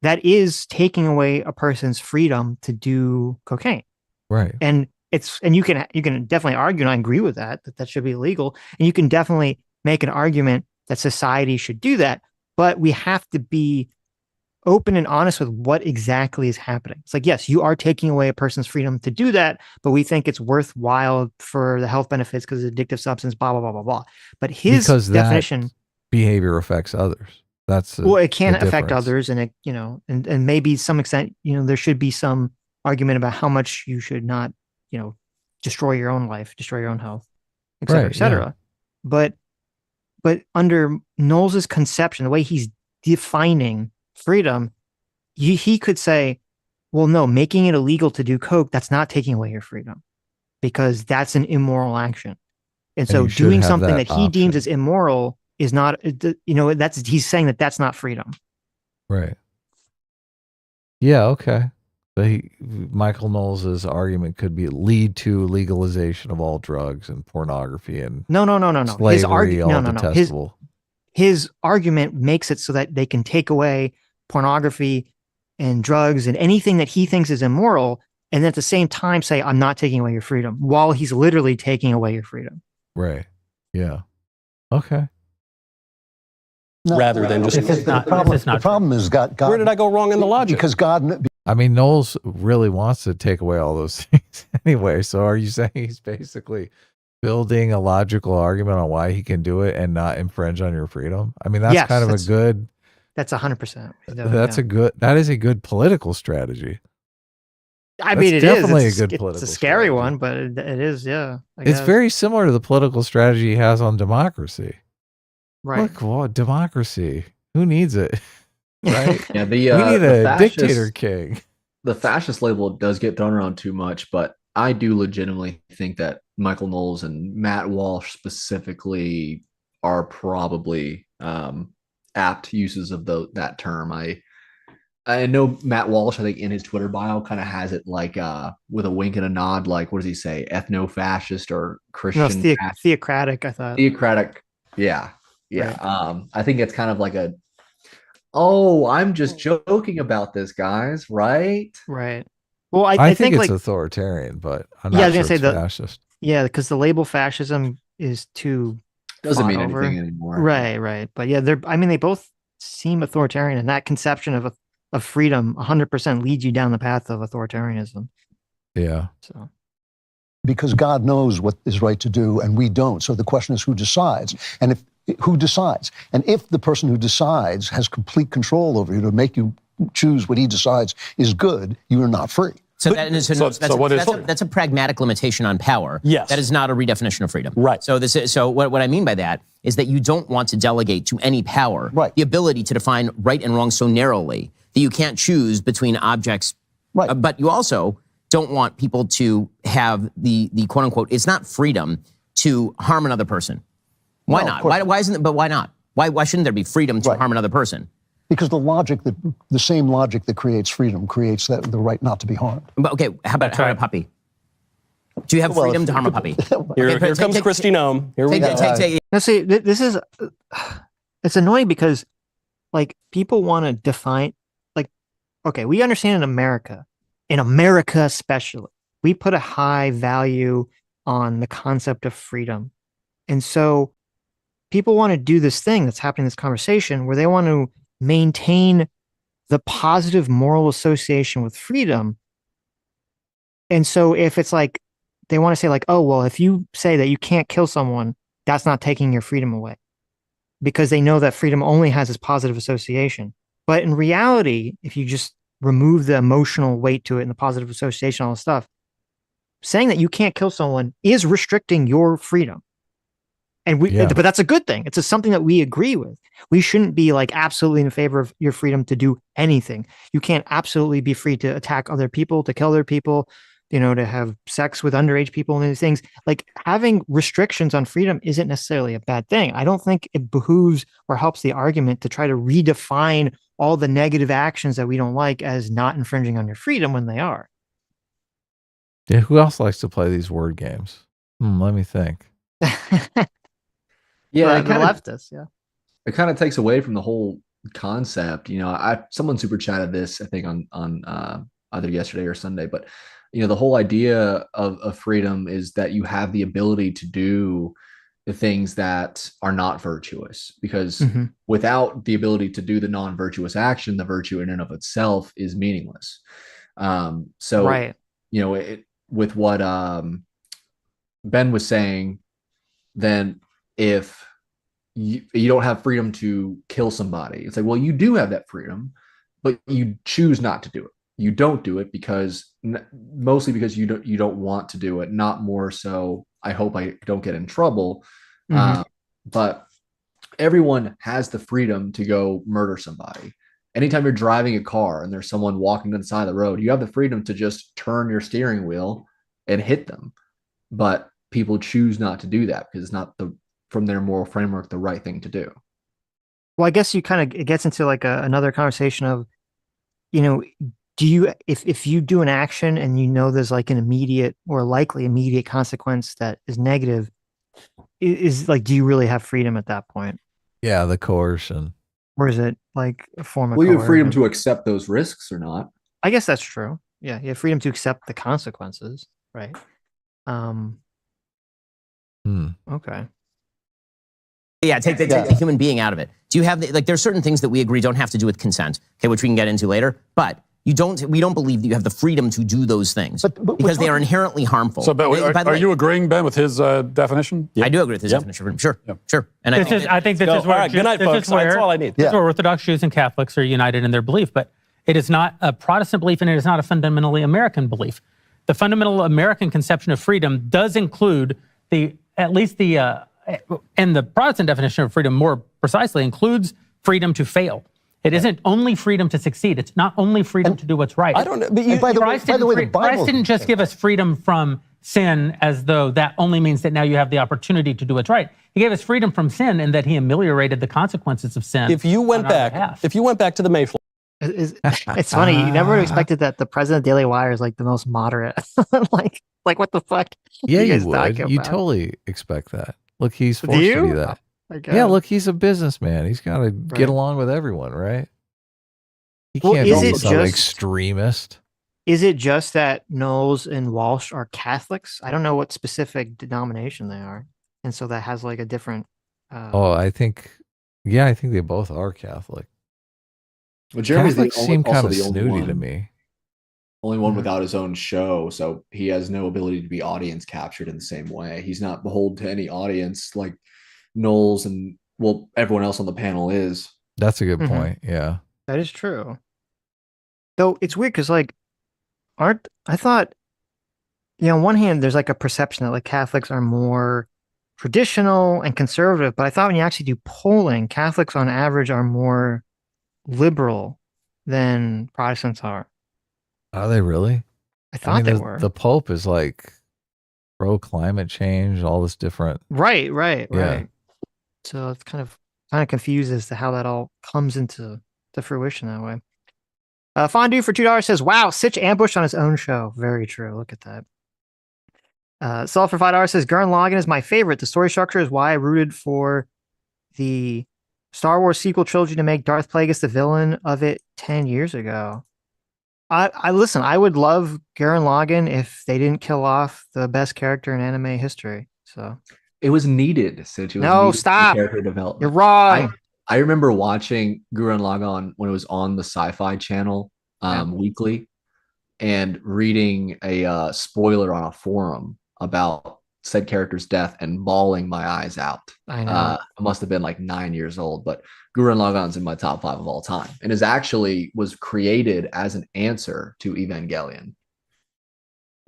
That is taking away a person's freedom to do cocaine. Right. And you can definitely argue, and I agree with that should be illegal. And you can definitely make an argument that society should do that, but we have to be open and honest with what exactly is happening. It's like, yes, you are taking away a person's freedom to do that, but we think it's worthwhile for the health benefits because it's an addictive substance, blah, blah, blah, blah, blah. But his definition, behavior affects others. It can affect others, and it, and maybe to some extent, there should be some argument about how much you should not, destroy your own life, destroy your own health, et cetera, et cetera. Yeah. But under Knowles's conception, the way he's defining freedom, he could say, well, no, making it illegal to do coke, that's not taking away your freedom, because that's an immoral action. And so doing something that he deems as immoral is not, he's saying that that's not freedom. Right. Yeah. Okay. But Michael Knowles's argument could lead to legalization of all drugs and pornography and no. Slavery, detestable. His argument makes it so that they can take away pornography and drugs and anything that he thinks is immoral, and then at the same time say, I'm not taking away your freedom, while he's literally taking away your freedom. Right. Yeah. Okay. Rather than just the problem is God. Where did I go wrong in the logic? Because God. I mean, Knowles really wants to take away all those things anyway. So are you saying he's basically building a logical argument on why he can do it and not infringe on your freedom? I mean, that's kind of a good. That's 100%. That is a good political strategy. I mean, it is definitely a good political. It's a scary strategy. One, but it is, yeah. It's very similar to the political strategy he has on democracy. Right. Look, well, democracy. Who needs it? Right? Yeah, we need a dictator king. The fascist label does get thrown around too much, but I do legitimately think that Michael Knowles and Matt Walsh specifically are probably apt uses of that term. I know Matt Walsh, I think in his Twitter bio kind of has it like with a wink and a nod, like, what does he say? Ethno-fascist or Christian? No, theocratic, I thought. Theocratic. Yeah. Yeah. Right. I think it's kind of like I'm just joking about this, guys. Right. Right. Well, I think it's authoritarian, but I'm not sure it's fascist. Yeah. Because the label fascism is too. Doesn't mean anything anymore. Right. But yeah, they both seem authoritarian, and that conception of freedom 100% leads you down the path of authoritarianism. Yeah. So. Because God knows what is right to do, and we don't. So the question is, who decides? And who decides? And if the person who decides has complete control over you to make you choose what he decides is good, you are not free. So that's a pragmatic limitation on power. Yes. That is not a redefinition of freedom. Right. So what I mean by that is that you don't want to delegate to any power Right. the ability to define right and wrong so narrowly that you can't choose between objects. Right. But you also don't want people to have the quote unquote, it's not freedom to harm another person. Why No, of not? course Why isn't it, but why not? Why shouldn't there be freedom to Right. harm another person? Because the same logic that creates freedom creates the right not to be harmed. But okay, how about a puppy? Do you have Well, freedom to harm a puppy? Here Okay, comes Christy Nome. Here we go. Now, see, this is it's annoying because like people want to define like, okay, we understand in America especially, we put a high value on the concept of freedom, and so people want to do this thing that's happening in this conversation where they want to maintain the positive moral association with freedom. And so if it's like, they want to say like, oh, well, if you say that you can't kill someone, that's not taking your freedom away, because they know that freedom only has this positive association. But in reality, if you just remove the emotional weight to it and the positive association, all this stuff, saying that you can't kill someone is restricting your freedom. And but that's a good thing. It's something that we agree with. We shouldn't be like absolutely in favor of your freedom to do anything. You can't absolutely be free to attack other people, to kill other people, to have sex with underage people and these things. Like, having restrictions on freedom isn't necessarily a bad thing. I don't think it behooves or helps the argument to try to redefine all the negative actions that we don't like as not infringing on your freedom when they are. Yeah, who else likes to play these word games? Let me think. Yeah, the leftists. Yeah, it kind of takes away from the whole concept. Someone super chatted this, I think, on either yesterday or Sunday, but the whole idea of freedom is that you have the ability to do the things that are not virtuous, because without the ability to do the non-virtuous action, the virtue in and of itself is meaningless. So right. With what Ben was saying, then if you don't have freedom to kill somebody, it's like, well, you do have that freedom, but you choose not to do it. You don't do it mostly because you don't want to do it, not more so, I hope I don't get in trouble. But everyone has the freedom to go murder somebody. Anytime you're driving a car and there's someone walking on the side of the road, you have the freedom to just turn your steering wheel and hit them. But people choose not to do that because it's not from their moral framework the right thing to do. Well, I guess it gets into like another conversation of, do you, if you do an action and there's like an immediate or likely immediate consequence that is negative, is like, do you really have freedom at that point? Yeah, the coercion. Or is it like a form of you have freedom coercion? to accept those risks or not. I guess that's true. Yeah, you have freedom to accept the consequences, right? Okay. Yeah, take the human being out of it. Do you have there's certain things that we agree don't have to do with consent, okay, which we can get into later, but we don't believe that you have the freedom to do those things because they are inherently harmful. So, are you agreeing, Ben, with his definition? I do agree with his definition. Sure. And I think this is where, good night, folks. That's all I need. This is where Orthodox Jews and Catholics are united in their belief, but it is not a Protestant belief and it is not a fundamentally American belief. The fundamental American conception of freedom does include and the Protestant definition of freedom more precisely includes freedom to fail. It isn't only freedom to succeed. It's not only freedom to do what's right. I don't know. But by the way, the Bible, Christ didn't just give us freedom from sin as though that only means that now you have the opportunity to do what's right. He gave us freedom from sin in that he ameliorated the consequences of sin. If you went back to the Mayflower. It's funny. You never would have expected that the president of Daily Wire is like the most moderate. like what the fuck? Yeah, you would. You totally expect that. Look, he's forced to do that. Yeah, look, he's a businessman. He's got to get along with everyone, right? He can't be some extremist. Is it just that Knowles and Walsh are Catholics? I don't know what specific denomination they are. And so that has like a different... I think they both are Catholic. Well, Jeremy's seem kind of snooty to me. Only one without his own show, so he has no ability to be audience captured in the same way. He's not beholden to any audience like Knowles and everyone else on the panel is. That's a good point. Yeah, that is true. Though it's weird because I thought, on one hand, there's like a perception that like Catholics are more traditional and conservative, but I thought when you actually do polling, Catholics on average are more liberal than Protestants are. Are they really? I thought they were. The Pope is like pro climate change, all this different. Right. Yeah. So it's kind of confused as to how that all comes into fruition that way. Fondue for $2 says, "Wow, Sitch ambushed on his own show." Very true. Look at that. Saul for $5 says, "Gurren Lagann is my favorite. The story structure is why I rooted for the Star Wars sequel trilogy to make Darth Plagueis the villain of it 10 years ago." I listen, I would love Gurren Lagann if they didn't kill off the best character in anime history. So It was needed, since it was no, needed for stop. character development. You're wrong. I remember watching Gurren Lagann when it was on the Sci-Fi Channel weekly, and reading a spoiler on a forum about said character's death and bawling my eyes out. I know. I must have been like 9 years old, but Gurren Lagann's in my top 5 of all time, and was created as an answer to Evangelion.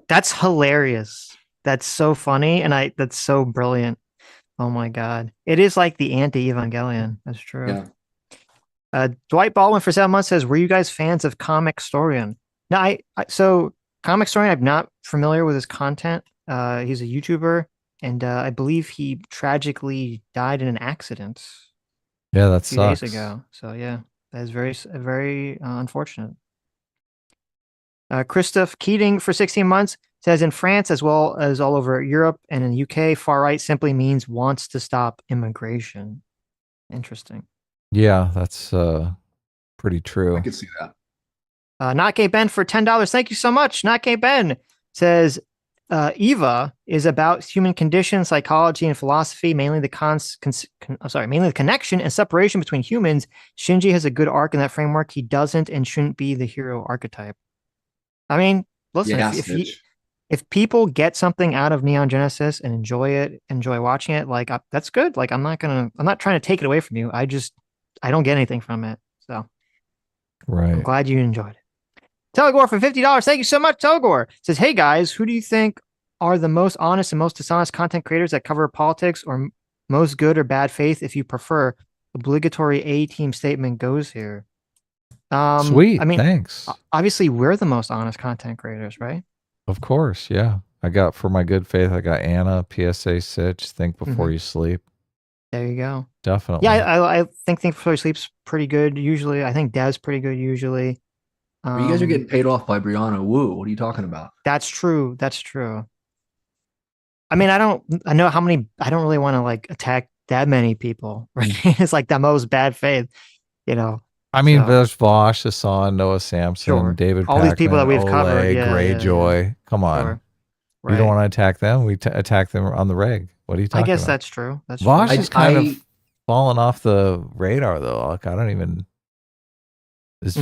That's hilarious. That's so funny, and that's so brilliant. Oh my god, it is like the anti-Evangelion. That's true. Yeah. Dwight Baldwin for 7 months says, "Were you guys fans of Comic Storian?" No, so Comic Storian, I'm not familiar with his content. He's a YouTuber, and I believe he tragically died in an accident. Yeah, that a few sucks. days ago. So yeah, that is very unfortunate. Christoph Keating for 16 months says, "In France, as well as all over Europe and in the UK, far right simply means wants to stop immigration." Interesting. Yeah, that's pretty true. I could see that. Not Gay Ben for $10. Thank you so much. Not Gay Ben says, "Eva is about human condition, psychology, and philosophy, mainly the connection and separation between humans. Shinji has a good arc in that framework. He doesn't and shouldn't be the hero archetype." I mean, listen, if people get something out of Neon Genesis and enjoy watching it, like that's good. Like I'm not trying to take it away from you. I don't get anything from it. So right. I'm glad you enjoyed it. Telegore for $50. Thank you so much, Telegore. Says, "Hey guys, who do you think are the most honest and most dishonest content creators that cover politics, or most good or bad faith, if you prefer? Obligatory A-team statement goes here." Sweet. I mean, thanks. Obviously, we're the most honest content creators, right? Of course, yeah. I got, for my good faith, I got Anna, PSA Sitch, Think Before You Sleep. There you go. Definitely. Yeah, I think Before You Sleep's pretty good usually. I think Dev's pretty good usually. You guys are getting paid off by Brianna Wu. What are you talking about? That's true. I mean, I don't really want to like attack that many people, right? It's like the most bad faith, you know. I mean, there's Vosh, Hassan, Noah Samson, David all Pakman, these people that we've covered. Greyjoy. Yeah. Come on. Sure. You don't want to attack them? We attack them on the reg. What are you talking about? I guess that's true. Vosh is kind of fallen off the radar, though. Like, I don't even...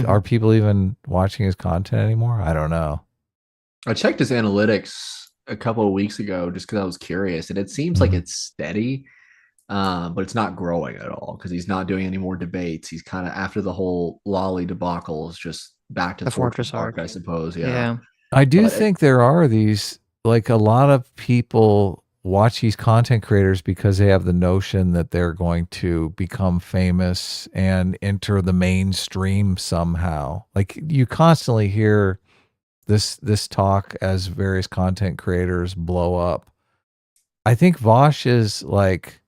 Are people even watching his content anymore? I don't know. I checked his analytics a couple of weeks ago just because I was curious, and it seems like it's steady, but it's not growing at all because he's not doing any more debates. He's kind of, after the whole Lolly debacle, is just back to the Fortress Arc, I suppose. Yeah. I do think there are these, like, a lot of people watch these content creators because they have the notion that they're going to become famous and enter the mainstream somehow. Like, you constantly hear this talk as various content creators blow up. I think Vosh is like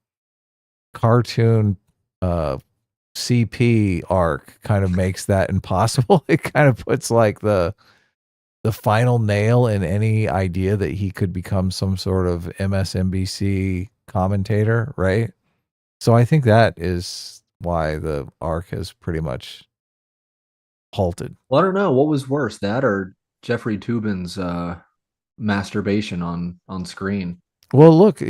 cartoon CP arc kind of makes that impossible. It kind of puts like the final nail in any idea that he could become some sort of MSNBC commentator, right? So I think that is why the arc has pretty much halted. Well, I don't know. What was worse, that or Jeffrey Toobin's masturbation on screen? Well, look,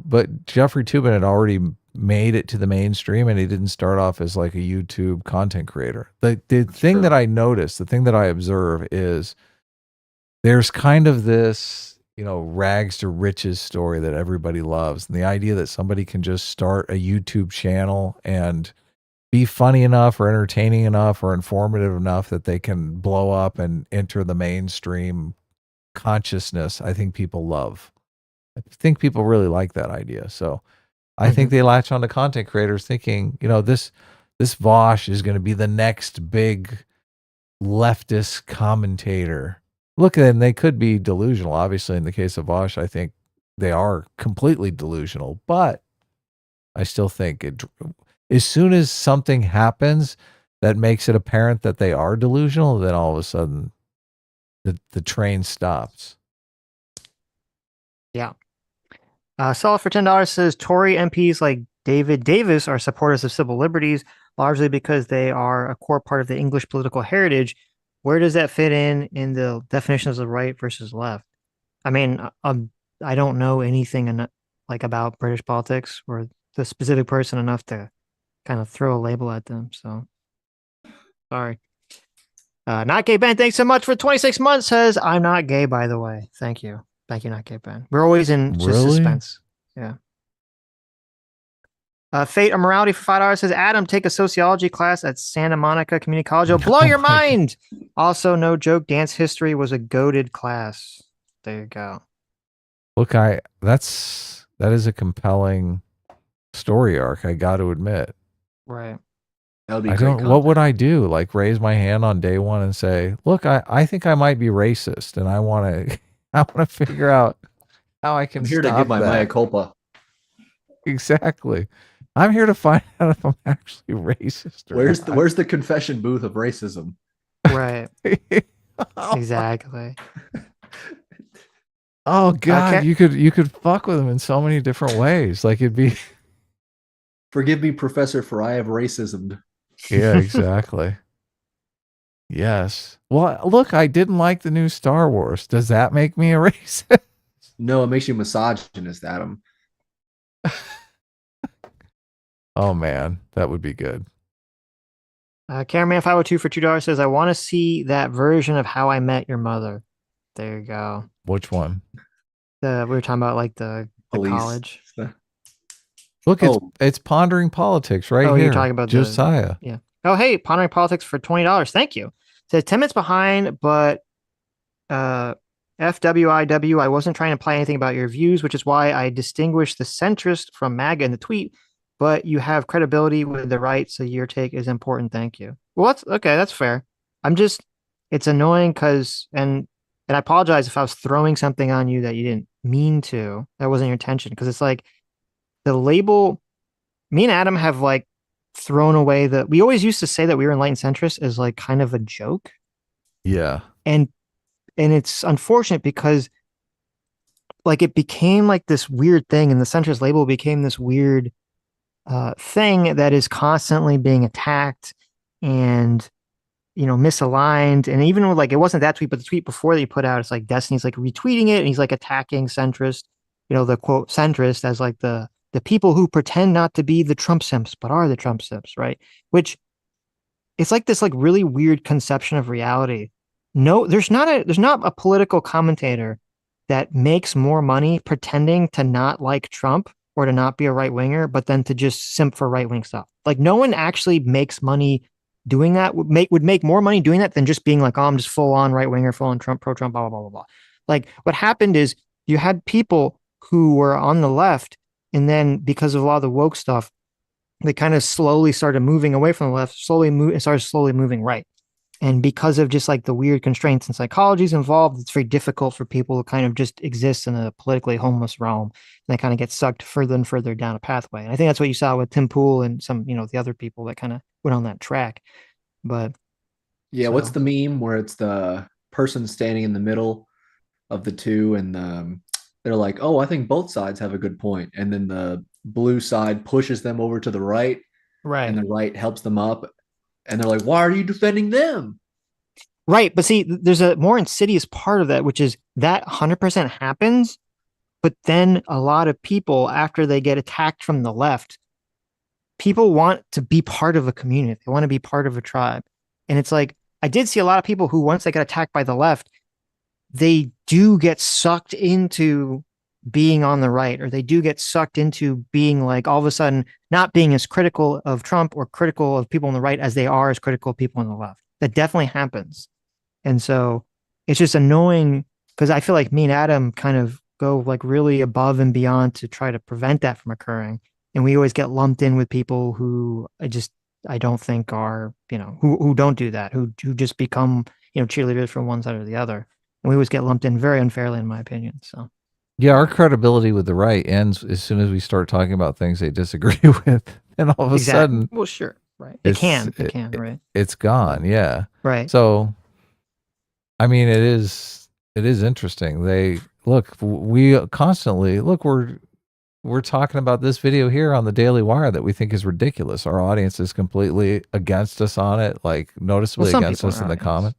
but Jeffrey Toobin had already made it to the mainstream, and he didn't start off as like a YouTube content creator. The thing that I noticed, the thing that I observe is there's kind of this, rags to riches story that everybody loves. And the idea that somebody can just start a YouTube channel and be funny enough or entertaining enough or informative enough that they can blow up and enter the mainstream consciousness, I think people love. I think people really like that idea. So I think they latch on to content creators thinking, this Vosh is going to be the next big leftist commentator. Look at them. They could be delusional. Obviously, in the case of Vosh, I think they are completely delusional, but I still think as soon as something happens that makes it apparent that they are delusional, then all of a sudden the train stops. Yeah. Solid for $10 says Tory MPs like David Davis are supporters of civil liberties, largely because they are a core part of the English political heritage. Where does that fit in the definitions of right versus left? I mean, I don't know anything like about British politics or the specific person enough to kind of throw a label at them. So, sorry. Not Gay Ben, thanks so much for 26 months. Says, I'm not gay, by the way. Thank you. Thank you, Not Gay Ben. We're always in suspense. Yeah. Fate or Morality for $5 says, Adam, take a sociology class at Santa Monica Community College. It'll blow your mind. Also, no joke, dance history was a goated class. There you go. Look, that is a compelling story arc, I got to admit. Right. That would be great. What would I do? Like raise my hand on day one and say, look, I think I might be racist and I want to figure out how I can I'm here to stop give my that. mea culpa. Exactly. I'm here to find out if I'm actually racist or not. Where's the confession booth of racism? Right. Exactly. Oh God, you could fuck with them in so many different ways. Like it'd be Forgive me, Professor, for I have racism. Yeah, exactly. Yes. Well, look, I didn't like the new Star Wars. Does that make me a racist? No, it makes you misogynist, Adam. Oh man, that would be good. Cameraman 502 for $2 says, I want to see that version of How I Met Your Mother. There you go. Which one? We were talking about like the Police. college. Look, it's Pondering Politics right here. You're talking about Josiah. Yeah. Oh, hey, Pondering Politics for $20. Thank you. It says 10 minutes behind, but FWIW, I wasn't trying to imply anything about your views, which is why I distinguished the centrist from MAGA in the tweet, but you have credibility with the right, so your take is important. Thank you. Well, that's fair. It's annoying because, and I apologize if I was throwing something on you that you didn't mean to. That wasn't your intention, because it's like the label, me and Adam have like thrown away we always used to say that we were enlightened centrists as like kind of a joke. Yeah. And it's unfortunate because like it became like this weird thing, and the centrist label became this weird thing that is constantly being attacked and misaligned. And even with like, it wasn't that tweet, but the tweet before that he put out, it's like Destiny's like retweeting it and he's like attacking centrist, the quote centrist as like the people who pretend not to be the Trump simps but are the Trump simps, right? Which it's like this like really weird conception of reality. No, there's not a political commentator that makes more money pretending to not like Trump or to not be a right winger, but then to just simp for right wing stuff. Like no one actually makes money doing that. Would make more money doing that than just being like, oh, I'm just full on right winger, full on Trump, pro Trump, blah blah blah blah blah. Like what happened is you had people who were on the left, and then because of a lot of the woke stuff, they kind of slowly started moving away from the left, started slowly moving right. And because of just like the weird constraints and psychologies involved, it's very difficult for people to kind of just exist in a politically homeless realm. And they kind of get sucked further and further down a pathway. And I think that's what you saw with Tim Pool and some, the other people that kind of went on that track. But yeah, what's the meme where it's the person standing in the middle of the two and they're like, oh, I think both sides have a good point. And then the blue side pushes them over to the right. Right. And the right helps them up. And they're like, why are you defending them? Right. But see, there's a more insidious part of that, which is that 100% happens. But then a lot of people, after they get attacked from the left, people want to be part of a community. They want to be part of a tribe. And it's like, I did see a lot of people who, once they got attacked by the left, they do get sucked into being on the right, or they do get sucked into being like all of a sudden not being as critical of Trump or critical of people on the right as they are as critical of people on the left. That definitely happens. And so it's just annoying because I feel like me and Adam kind of go like really above and beyond to try to prevent that from occurring. And we always get lumped in with people who I don't think are, who don't do that, who just become, cheerleaders from one side or the other. And we always get lumped in very unfairly, in my opinion. So, yeah, our credibility with the right ends as soon as we start talking about things they disagree with. And all of a sudden, well, sure. Right. It can, right. It's gone. Yeah. Right. So, I mean, it is interesting. We constantly we're talking about this video here on the Daily Wire that we think is ridiculous. Our audience is completely against us on it, like noticeably against us in the comment.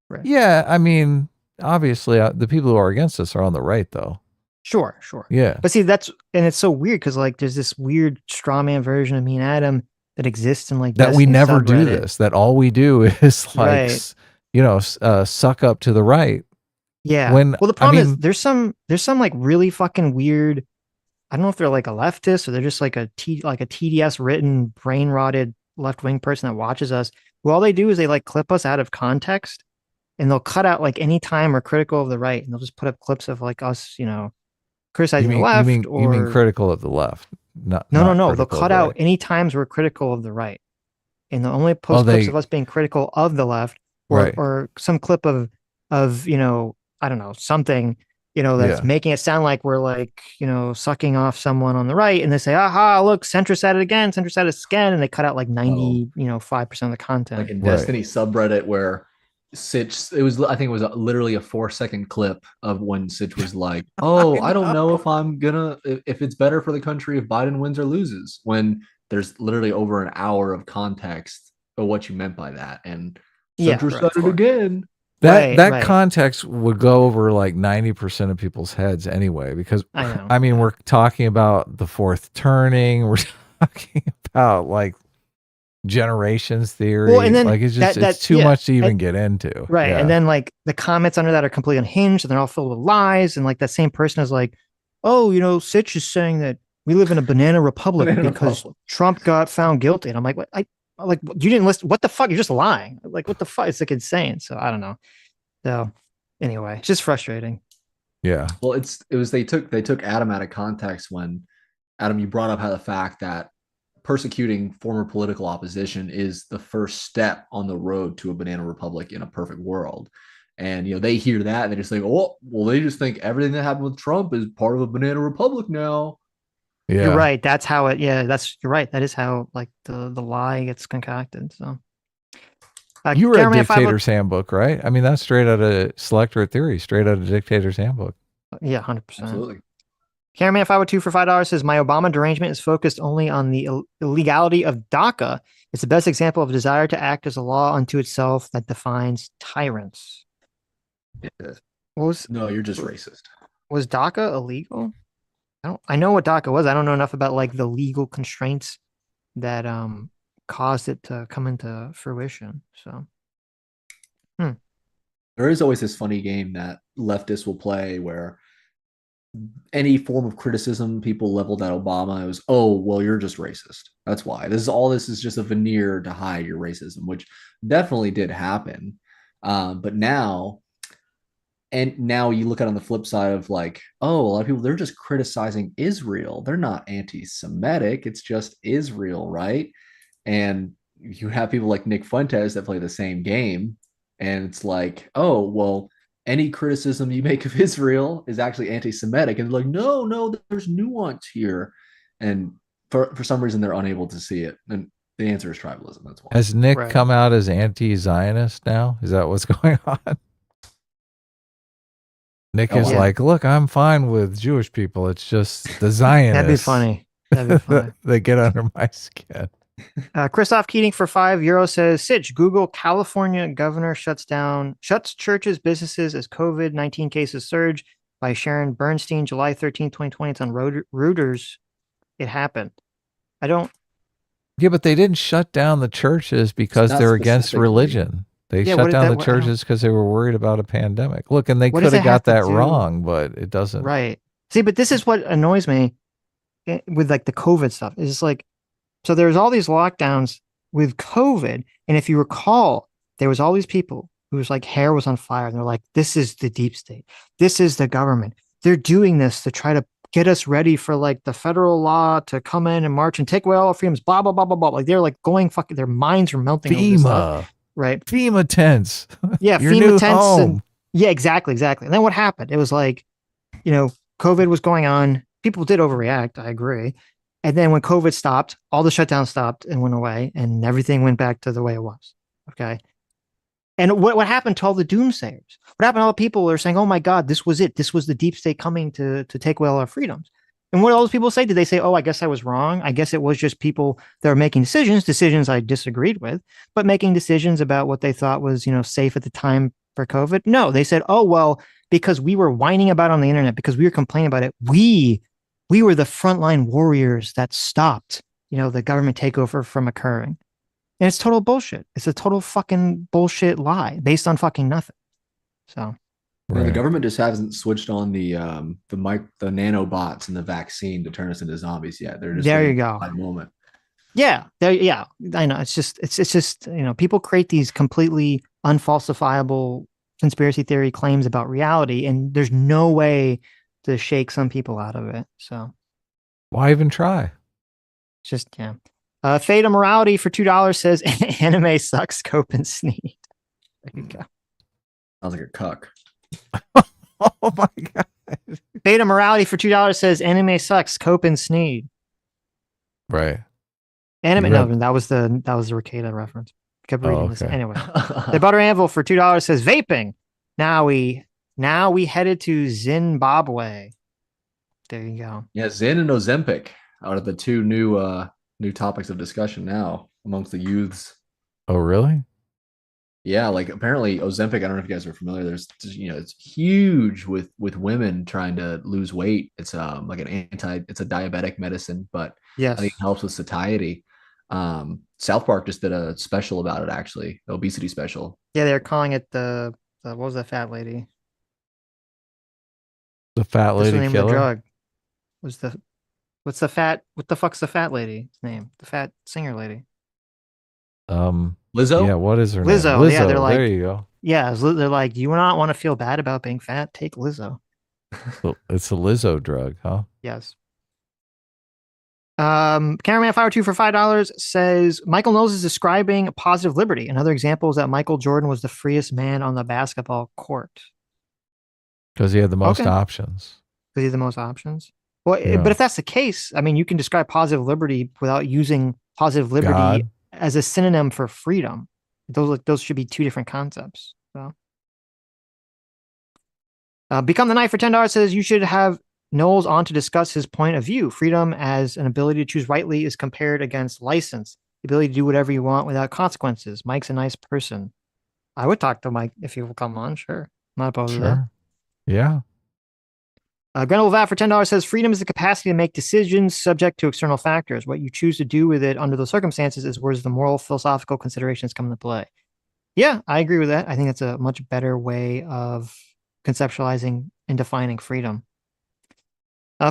Right. Yeah, I mean, obviously, the people who are against us are on the right, though. Sure. Yeah. But see, it's so weird because like there's this weird straw man version of me and Adam that exists in like that we never do subreddit. this. That all we do is like, suck up to the right. Yeah. Well, the problem is there's some like really fucking weird. I don't know if they're like a leftist or they're just like a TDS written brain rotted left wing person that watches us. Well, all they do is they like clip us out of context, and they'll cut out like any time we're critical of the right, and they'll just put up clips of like us, criticizing the left. You mean critical of the left? No. They'll cut out any times we're critical of the right, and they'll only post clips of us being critical of the left, or some clip of I don't know, something. That's making it sound like we're like, sucking off someone on the right, and they say, aha, look, centrist at it again, and they cut out like 5% of the content. Like in Destiny subreddit where Sitch, I think it was literally a 4-second clip of when Sitch was like, oh, I don't know if it's better for the country if Biden wins or loses, when there's literally over an hour of context of what you meant by that. And centrist at it again. That context would go over like 90% of people's heads anyway, because I mean, we're talking about the fourth turning. We're talking about like generations theory. Well, and then like it's too much to even get into. Right. Yeah. And then like the comments under that are completely unhinged and they're all filled with lies. And like that same person is like, oh, Sitch is saying that we live in a banana republic because Trump got found guilty. And I'm like, what? You didn't listen. What the fuck? You're just lying. Like, what the fuck? It's like insane. So I don't know. So anyway, it's just frustrating. Yeah. Well, they took Adam out of context when Adam, you brought up how the fact that persecuting former political opposition is the first step on the road to a banana republic in a perfect world. And, they hear that and they just think, oh, well, they just think everything that happened with Trump is part of a banana republic now. Yeah. You're right. That's how you're right. That is how like the lie gets concocted. So you read Dictator's Handbook, right? I mean, that's straight out of Selectorate Theory, straight out of Dictator's Handbook. Yeah, 100%. Absolutely. Cameraman 502 for $5 says, my Obama derangement is focused only on the illegality of DACA. It's the best example of a desire to act as a law unto itself that defines tyrants. Yeah. No, you're just racist. Was DACA illegal? I know what DACA was. I don't know enough about like the legal constraints that caused it to come into fruition. So there is always this funny game that leftists will play where any form of criticism people leveled at Obama, it was, oh, well, you're just racist. That's why. This is just a veneer to hide your racism, which definitely did happen. But now you look at it on the flip side of like, oh, a lot of people, they're just criticizing Israel. They're not anti-Semitic. It's just Israel, right? And you have people like Nick Fuentes that play the same game. And it's like, oh, well, any criticism you make of Israel is actually anti-Semitic. And they're like, no, there's nuance here. And for some reason, they're unable to see it. And the answer is tribalism. That's why. Has Nick come out as anti-Zionist now? Is that what's going on? Nick is like, look, I'm fine with Jewish people. It's just the Zionists. That'd be funny. They get under my skin. Christoph Keating for €5 says, Sitch, Google California governor shuts churches, businesses as COVID-19 cases surge by Sharon Bernstein, July 13, 2020. It's on Reuters. It happened. Yeah, but they didn't shut down the churches because they're against religion. They shut down the churches because they were worried about a pandemic. Look, and they could have got that wrong, but it doesn't. Right. See, but this is what annoys me with like the COVID stuff. It's like, so there's all these lockdowns with COVID. And if you recall, there was all these people whose like hair was on fire. And they're like, this is the deep state. This is the government. they're doing this to try to get us ready for like the federal law to come in and march and take away all our freedoms, blah, blah, blah, blah, blah. Like they're like going fucking, their minds are melting over this stuff. FEMA. Right. FEMA tents. Yeah. Your FEMA new tents. home. And yeah, exactly. And then what happened? It was like, COVID was going on. People did overreact. I agree. And then when COVID stopped, all the shutdowns stopped and went away and everything went back to the way it was. Okay. And what happened to all the doomsayers? What happened to all the people who are saying, oh my God, this was it. This was the deep state coming to take away all our freedoms. And what all those people say? Did they say, oh, I guess I was wrong? I guess it was just people that were making decisions I disagreed with, but making decisions about what they thought was, safe at the time for COVID? No, they said, oh, well, because we were whining about it on the internet, because we were complaining about it, we were the frontline warriors that stopped, the government takeover from occurring. And it's total bullshit. It's a total fucking bullshit lie based on fucking nothing. So the government just hasn't switched on the nanobots and the vaccine to turn us into zombies yet. They're just there you go. At the moment. Yeah, I know. It's just people create these completely unfalsifiable conspiracy theory claims about reality, and there's no way to shake some people out of it. So why even try? Just Fade of Morality for $2 says anime sucks, cope and sneed. There you go. Sounds like a cuck. Oh my God. Fade of Morality for $2 says anime sucks, cope and sneed. Right. Anime. No, that was the Ricada reference. I kept reading this anyway. The Butter Anvil for $2 says vaping. Now we headed to Zimbabwe. There you go. Yeah, Zen and Ozempic are the two new topics of discussion now amongst the youths. Oh, really? Yeah, like apparently Ozempic, I don't know if you guys are familiar. There's it's huge with women trying to lose weight. It's like it's a diabetic medicine, but yes, I think it helps with satiety. South Park just did a special about it, actually, the obesity special. Yeah, they're calling it the what was that fat lady? The fat lady the name killer. Of the drug what the fuck's the fat lady's name? The fat singer lady. Lizzo? Yeah, what is her name? Lizzo. Yeah, they're like, there you go. Yeah, they're like, do you not want to feel bad about being fat? Take Lizzo. It's a Lizzo drug, huh? Yes. Cameraman Fire 2 for $5 says Michael Knowles is describing positive liberty. Another example is that Michael Jordan was the freest man on the basketball court. Because he had the most options. Because he had the most options? Well, but if that's the case, I mean, you can describe positive liberty without using positive liberty as a synonym for freedom. Those should be two different concepts. So, Become the Knight for $10 says you should have Knowles on to discuss his point of view. Freedom as an ability to choose rightly is compared against license, the ability to do whatever you want without consequences. Mike's a nice person. I would talk to Mike if he will come on. Sure. Not opposed to that. Yeah. Grenell Vat for $10 says freedom is the capacity to make decisions subject to external factors. What you choose to do with it under those circumstances is where the moral, philosophical considerations come into play. Yeah, I agree with that. I think that's a much better way of conceptualizing and defining freedom.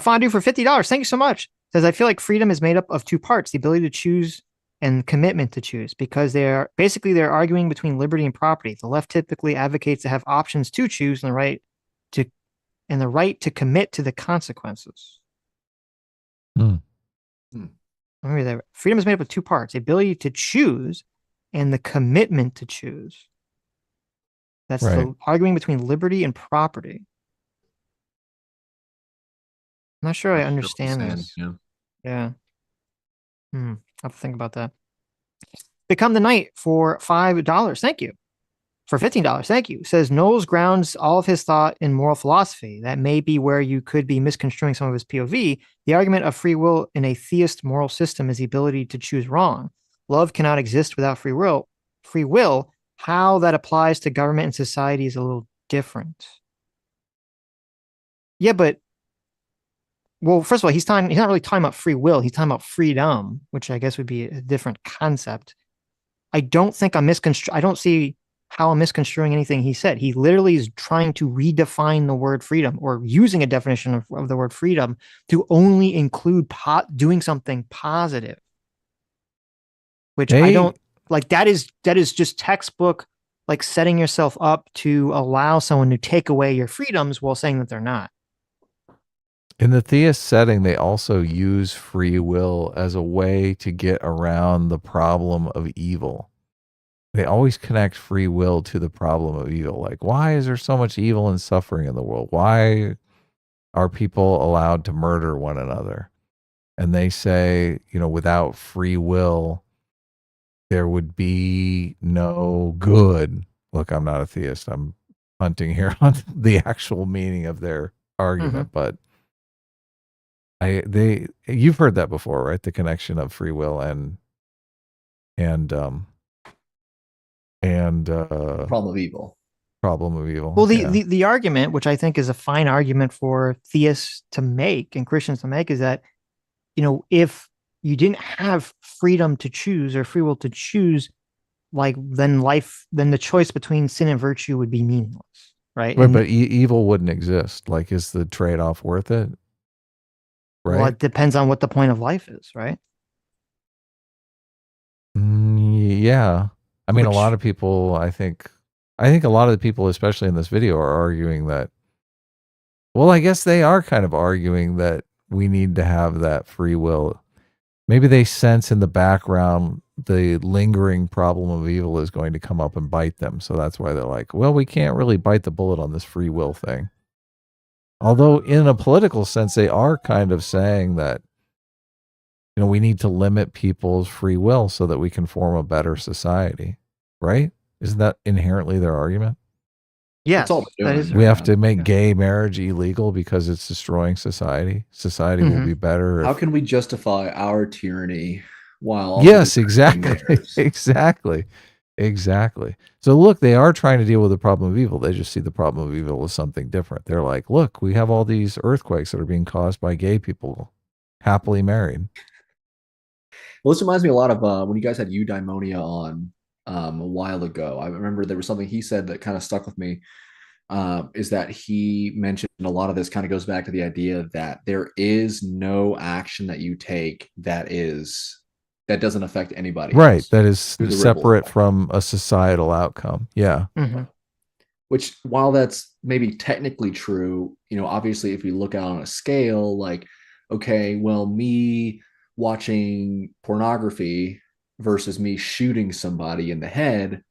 Fondue for $50. Thank you so much. Says, I feel like freedom is made up of two parts, the ability to choose and commitment to choose, because they're arguing between liberty and property. The left typically advocates to have options to choose and the right to commit to the consequences. Remember that freedom is made up of two parts, the ability to choose and the commitment to choose. That's the arguing between liberty and property. I'm not sure I understand this. Yeah. I have to think about that. Become the Knight for $5. Thank you. For $15. Thank you. Says Knowles grounds all of his thought in moral philosophy. That may be where you could be misconstruing some of his POV. The argument of free will in a theist moral system is the ability to choose wrong. Love cannot exist without free will. How that applies to government and society is a little different. Yeah, but first of all, he's not really talking about free will. He's talking about freedom, which I guess would be a different concept. I don't think I don't see how I'm misconstruing anything he said. He literally is trying to redefine the word freedom, or using a definition of the word freedom to only include doing something positive, which I don't like. That is just textbook, like setting yourself up to allow someone to take away your freedoms while saying that they're not. In the theist setting, they also use free will as a way to get around the problem of evil. They always connect free will to the problem of evil. Like, why is there so much evil and suffering in the world? Why are people allowed to murder one another? And they say, without free will, there would be no good. Look, I'm not a theist. I'm hunting here on the actual meaning of their argument, but you've heard that before, right? The connection of free will and Problem of evil. Problem of evil. Well, the argument, which I think is a fine argument for theists to make and Christians to make, is that, if you didn't have freedom to choose or free will to choose, then the choice between sin and virtue would be meaningless, right? Right, but evil wouldn't exist. Like, is the trade-off worth it? Right. Well, it depends on what the point of life is, right? Yeah. I mean, a lot of people, I think a lot of the people, especially in this video, are arguing that, well, I guess they are kind of arguing that we need to have that free will. Maybe they sense in the background the lingering problem of evil is going to come up and bite them. So that's why they're like, well, we can't really bite the bullet on this free will thing. Although in a political sense, they are kind of saying that, we need to limit people's free will so that we can form a better society, right? Isn't that inherently their argument? Yes, we have to make gay marriage illegal because it's destroying society. Society will be better. How can we justify our tyranny while? Yes, exactly. Exactly. So look, they are trying to deal with the problem of evil. They just see the problem of evil as something different. They're like, look, we have all these earthquakes that are being caused by gay people happily married. Well, this reminds me a lot of when you guys had eudaimonia on a while ago. I remember there was something he said that kind of stuck with me, is that he mentioned a lot of this kind of goes back to the idea that there is no action that you take that doesn't affect anybody right else, that is separate from a societal outcome. Which, while that's maybe technically true, obviously if you look out on a scale, like, okay, well, me watching pornography versus me shooting somebody in the head,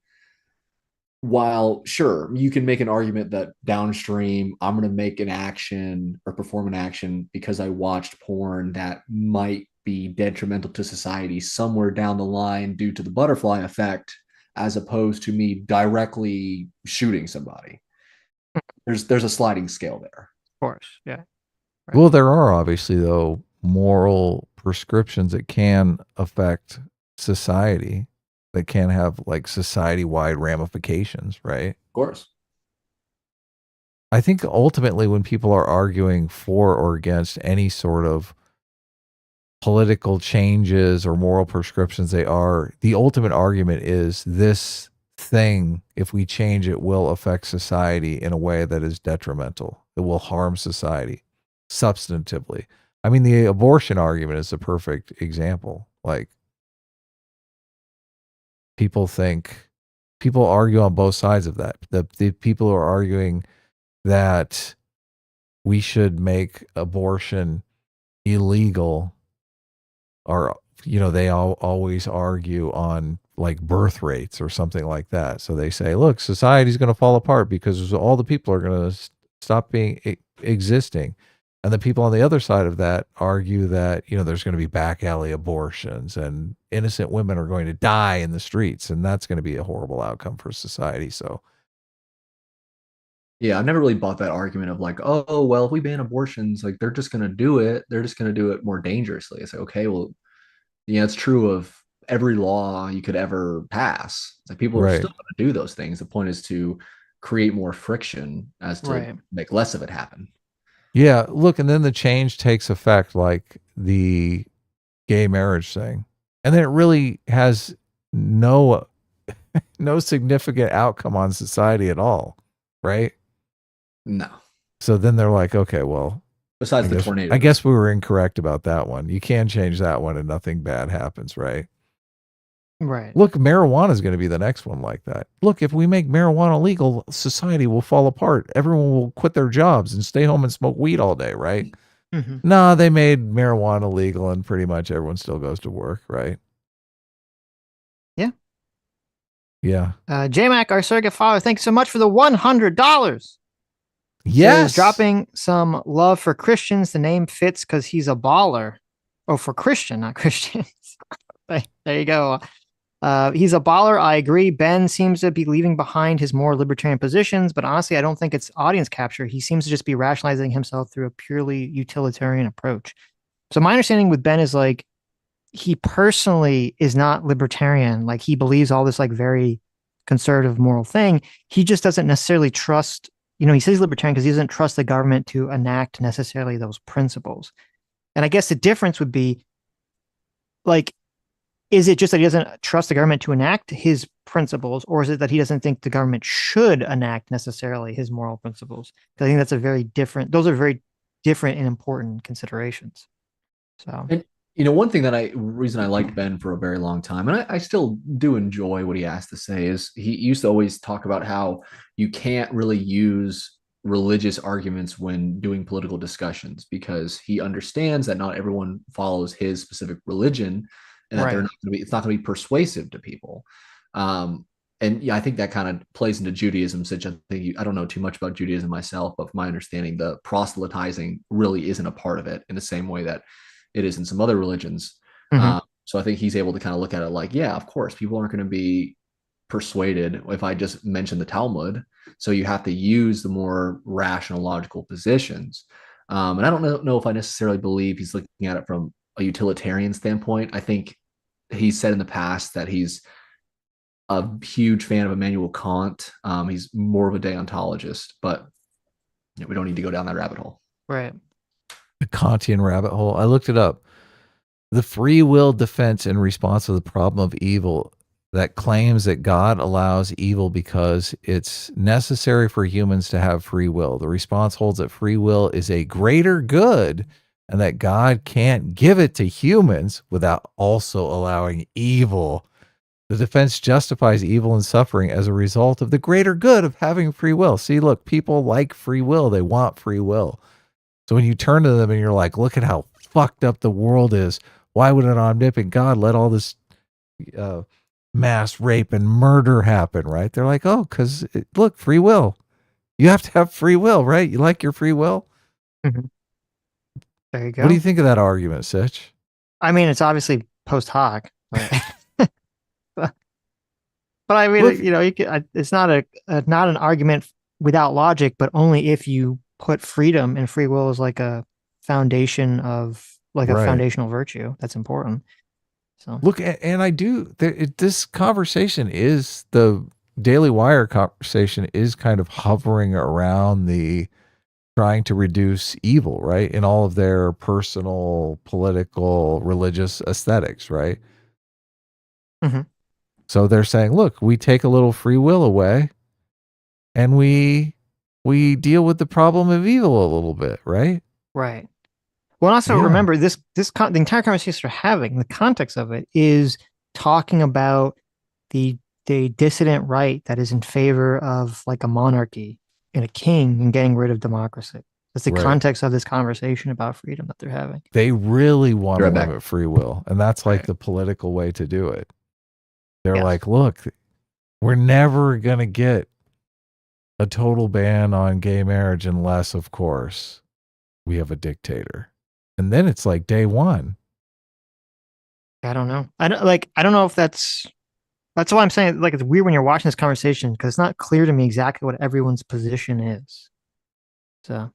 while sure, you can make an argument that downstream I'm going to make an action or perform an action because I watched porn that might be detrimental to society somewhere down the line due to the butterfly effect, as opposed to me directly shooting somebody. There's a sliding scale there. Of course, yeah. Right. Well, there are obviously, though, moral prescriptions that can affect society, that can have like society-wide ramifications, right? Of course. I think ultimately when people are arguing for or against any sort of political changes or moral prescriptions, the ultimate argument is this thing, if we change it, will affect society in a way that is detrimental. It will harm society substantively. I mean, the abortion argument is a perfect example. Like, people argue on both sides of that. The people who are arguing that we should make abortion illegal are, they always argue on like birth rates or something like that. So they say, look, society's going to fall apart because all the people are going to stop existing. And the people on the other side of that argue that, there's going to be back alley abortions and innocent women are going to die in the streets. And that's going to be a horrible outcome for society. So, yeah, I've never really bought that argument of like, oh, well, if we ban abortions, like they're just going to do it. They're just going to do it more dangerously. It's like, okay, well, it's true of every law you could ever pass. It's like people are still going to do those things. The point is to create more friction as to make less of it happen. Yeah, look, and then the change takes effect, like the gay marriage thing. And then it really has no significant outcome on society at all, right? No. So then they're like, okay, well, besides the tornado, I guess we were incorrect about that one. You can change that one and nothing bad happens, right? Right. Look, marijuana is going to be the next one like that. Look, if we make marijuana legal, society will fall apart. Everyone will quit their jobs and stay home and smoke weed all day, right? Mhm. No, they made marijuana legal and pretty much everyone still goes to work, right? Yeah. Yeah. JMac, our surrogate father, thanks so much for the $100. Yes. Says, dropping some love for Christians. The name fits because he's a baller. Oh, for Christian, not Christians. There you go. He's a baller. I agree. Ben seems to be leaving behind his more libertarian positions, but honestly, I don't think it's audience capture. He seems to just be rationalizing himself through a purely utilitarian approach. So my understanding with Ben is like, he personally is not libertarian. Like he believes all this like very conservative moral thing. He just doesn't necessarily trust, he says he's libertarian because he doesn't trust the government to enact necessarily those principles. And I guess the difference would be like, is it just that he doesn't trust the government to enact his principles, or is it that he doesn't think the government should enact necessarily his moral principles? Because I think those are very different and important considerations. So, And one thing reason I liked Ben for a very long time, and I still do enjoy what he has to say, is he used to always talk about how you can't really use religious arguments when doing political discussions because he understands that not everyone follows his specific religion and that it's not going to be persuasive to people. And yeah, I think that kind of plays into Judaism, such I don't know too much about Judaism myself, but from my understanding, the proselytizing really isn't a part of it in the same way that it is in some other religions. Mhm. So I think he's able to kind of look at it like, yeah, of course, people aren't going to be persuaded if I just mention the Talmud. So you have to use the more rational, logical positions. And I don't know if I necessarily believe he's looking at it from a utilitarian standpoint. I think he's said in the past that he's a huge fan of Immanuel Kant. He's more of a deontologist, but we don't need to go down that rabbit hole. right. The Kantian rabbit hole. I looked it up. The free will defense in response to the problem of evil that claims that God allows evil because it's necessary for humans to have free will. The response holds that free will is a greater good and that God can't give it to humans without also allowing evil. The defense justifies evil and suffering as a result of the greater good of having free will. See, look, people like free will. They want free will. So when you turn to them and you're like, look at how fucked up the world is. Why would an omnipotent God let all this mass rape and murder happen, right? They're like, oh, because look, free will. You have to have free will, right? You like your free will? Mhm. There you go. What do you think of that argument, Sitch? I mean, it's obviously post hoc, but, but I mean, Well, it's not not an argument without logic, but only if you put freedom and free will as like a foundation of like a Right. foundational virtue. That's important. So Look, and I do, this conversation is, the Daily Wire conversation is kind of hovering around the trying to reduce evil, right? In all of their personal, political, religious aesthetics, right? Mhm. So they're saying, look, we take a little free will away and we deal with the problem of evil a little bit, right? right. Well, and also Yeah. remember the entire conversation we're having, the context of it is talking about the dissident right that is in favor of like a monarchy and a king and getting rid of democracy. That's the Right. context of this conversation about freedom that they're having. They really want to Right back. limit free will, and that's like Right. the political way to do it. They're Yes. like, look, we're never going to get a total ban on gay marriage unless, of course, we have a dictator. And then it's like day one. I don't know. I don't know if that's why I'm saying like it's weird when you're watching this conversation because it's not clear to me exactly what everyone's position is. So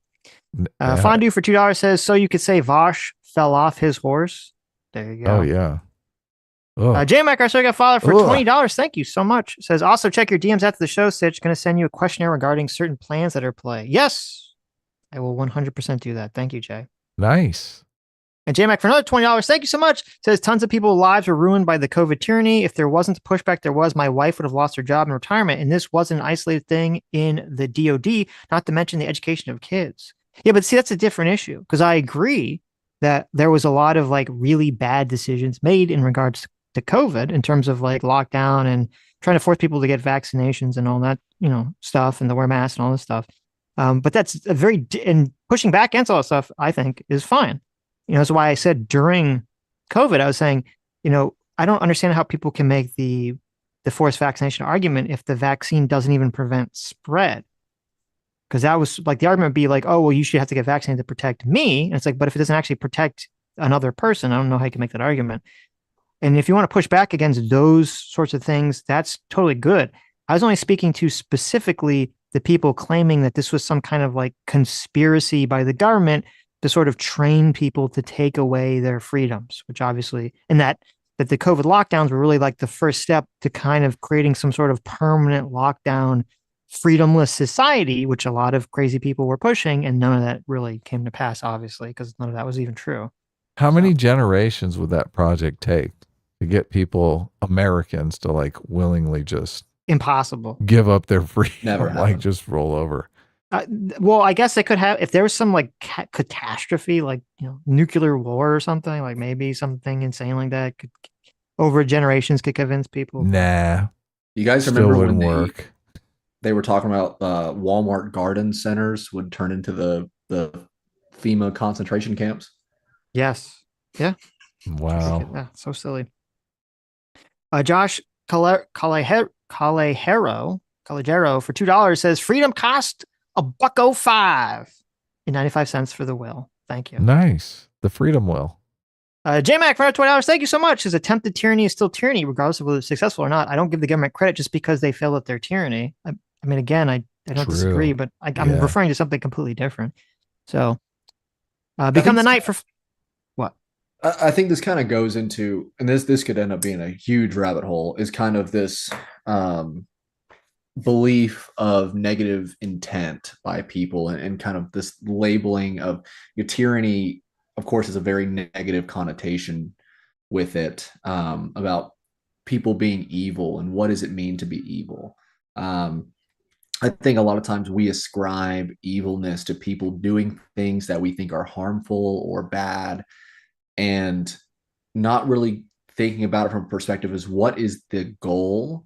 Yeah. Fondue for $2 says, so you could say Vosh fell off his horse. There you go. Oh, yeah. Oh, JMac, our got father for Ugh. $20. Thank you so much. Says, also check your DMs after the show, Sitch. Going to send you a questionnaire regarding certain plans that are play. Yes, I will 100% do that. Thank you, Jay. nice. And JMac for another $20. Thank you so much. Says, tons of people's lives were ruined by the COVID tyranny. If there wasn't the pushback there was, my wife would have lost her job in retirement. And this wasn't an isolated thing in the DOD, not to mention the education of kids. Yeah, but see, that's a different issue because I agree that there was a lot of like really bad decisions made in regards to COVID in terms of like lockdown and trying to force people to get vaccinations and all that, stuff and to wear masks and all this stuff. But that's a and pushing back against all that stuff, I think, is fine. That's why I said during COVID, I was saying, I don't understand how people can make the forced vaccination argument if the vaccine doesn't even prevent spread. Because that was like the argument would be like, oh, well, you should have to get vaccinated to protect me. And it's like, but if it doesn't actually protect another person, I don't know how you can make that argument. And if you want to push back against those sorts of things, that's totally good. I was only speaking to specifically the people claiming that this was some kind of like conspiracy by the government to sort of train people to take away their freedoms, which obviously, and that the COVID lockdowns were really like the first step to kind of creating some sort of permanent lockdown, freedomless society, which a lot of crazy people were pushing, and none of that really came to pass, obviously, because none of that was even true. How many generations would that project take to get people, Americans, to like willingly just impossible give up their freedom, Never like just roll over? Well, I guess they could have, if there was some like catastrophe, like nuclear war or something, like maybe something insane like that could over generations could convince people. Nah, You guys still remember when wouldn't work. they were talking about Walmart garden centers would turn into the FEMA concentration camps? Yes. Yeah. Wow. Yeah, so silly. Josh Calejero for $2 says freedom cost $1.05 and 95 cents for the will. Thank you. Nice. The freedom will. J-Mac for $20. Thank you so much. His attempted tyranny is still tyranny, regardless of whether it's successful or not. I don't give the government credit just because they failed at their tyranny. I mean, again, I don't disagree, but I'm referring to something completely different. So, become the knight for what? I think this kind of goes into, and this could end up being a huge rabbit hole, is kind of this belief of negative intent by people and kind of this labeling of tyranny, of course, is a very negative connotation with it, about people being evil and what does it mean to be evil. I think a lot of times we ascribe evilness to people doing things that we think are harmful or bad, and not really thinking about it from a perspective as what is the goal.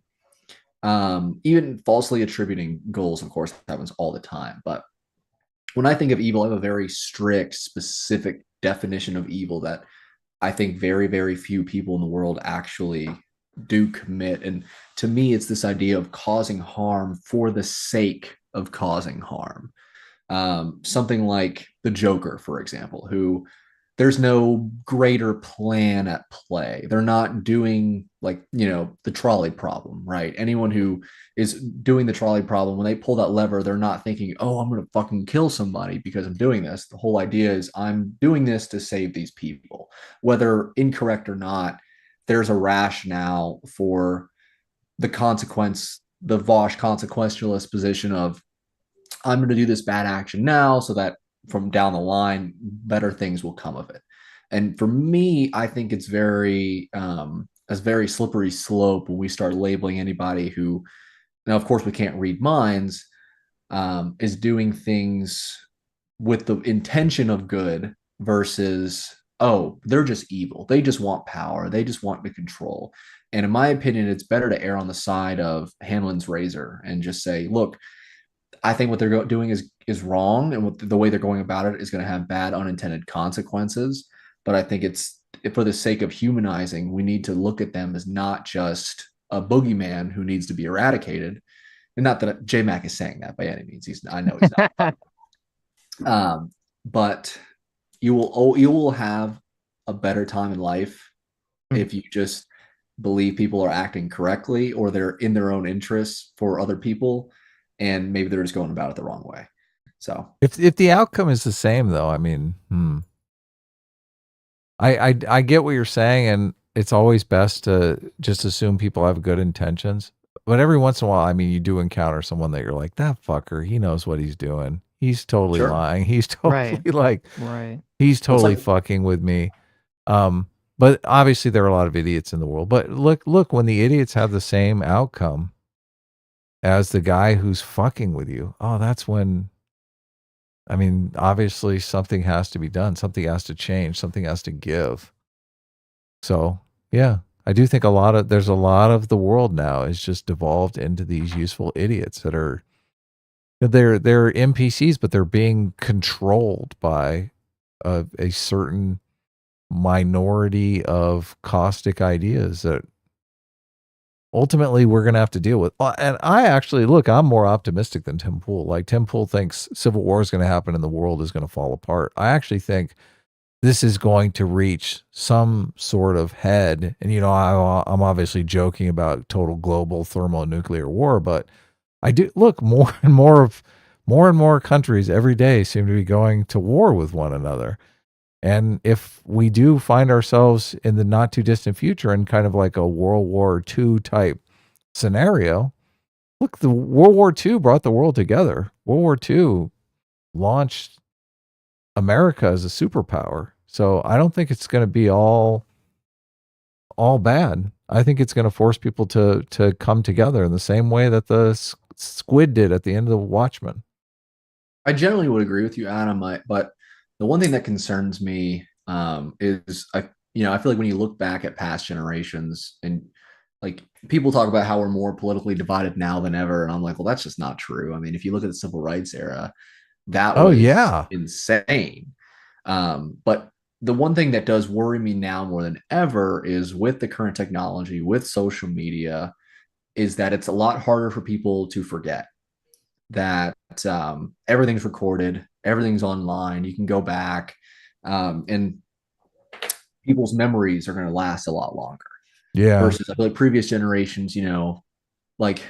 Even falsely attributing goals, of course, happens all the time. But when I think of evil, I have a very strict, specific definition of evil that I think very, very few people in the world actually do commit. And to me, it's this idea of causing harm for the sake of causing harm. Something like the Joker, for example, who there's no greater plan at play. They're not doing like, the trolley problem, right? Anyone who is doing the trolley problem, when they pull that lever, they're not thinking, oh, I'm going to fucking kill somebody because I'm doing this. The whole idea is I'm doing this to save these people. Whether incorrect or not, there's a rationale for the consequence, the Vosh consequentialist position of I'm going to do this bad action now so that from down the line, better things will come of it. And for me, I think it's very, a very slippery slope when we start labeling anybody who, now, of course, we can't read minds, is doing things with the intention of good versus, oh, they're just evil. They just want power. They just want to control. And in my opinion, it's better to err on the side of Hanlon's razor and just say, look, I think what they're doing is wrong, and the way they're going about it is going to have bad unintended consequences. But I think it's for the sake of humanizing, we need to look at them as not just a boogeyman who needs to be eradicated. And not that J-Mac is saying that by any means. I know he's not. But you will have a better time in life if you just believe people are acting correctly or they're in their own interests for other people, and maybe they're just going about it the wrong way. So if the outcome is the same, though, I mean, I get what you're saying, and it's always best to just assume people have good intentions. But every once in a while, I mean, you do encounter someone that you're like, that fucker, he knows what he's doing. He's totally lying. He's totally he's totally fucking with me. But obviously there are a lot of idiots in the world. But look, when the idiots have the same outcome as the guy who's fucking with you, oh, that's when, I mean, obviously something has to be done. Something has to change. Something has to give. So, yeah, I do think there's a lot of the world now is just devolved into these useful idiots that are they're NPCs, but they're being controlled by a certain minority of caustic ideas that ultimately we're going to have to deal with. And I actually, look, I'm more optimistic than Tim Pool. Like, Tim Pool thinks civil war is going to happen and the world is going to fall apart. I actually think this is going to reach some sort of head. And, I'm obviously joking about total global thermonuclear war, but I do look, more and more countries every day seem to be going to war with one another. And if we do find ourselves in the not too distant future in kind of like a World War II type scenario, look, the World War II brought the world together. World War II launched America as a superpower. So I don't think it's going to be all bad. I think it's going to force people to come together in the same way that the squid did at the end of the Watchmen. I generally would agree with you, Adam. But the one thing that concerns me is I feel like when you look back at past generations and like people talk about how we're more politically divided now than ever, and I'm like, well, that's just not true. I mean, if you look at the civil rights era, that was insane. But the one thing that does worry me now more than ever is with the current technology, with social media, is that it's a lot harder for people to forget that everything's recorded, everything's online. You can go back, and people's memories are going to last a lot longer. Yeah. Versus I feel like previous generations, like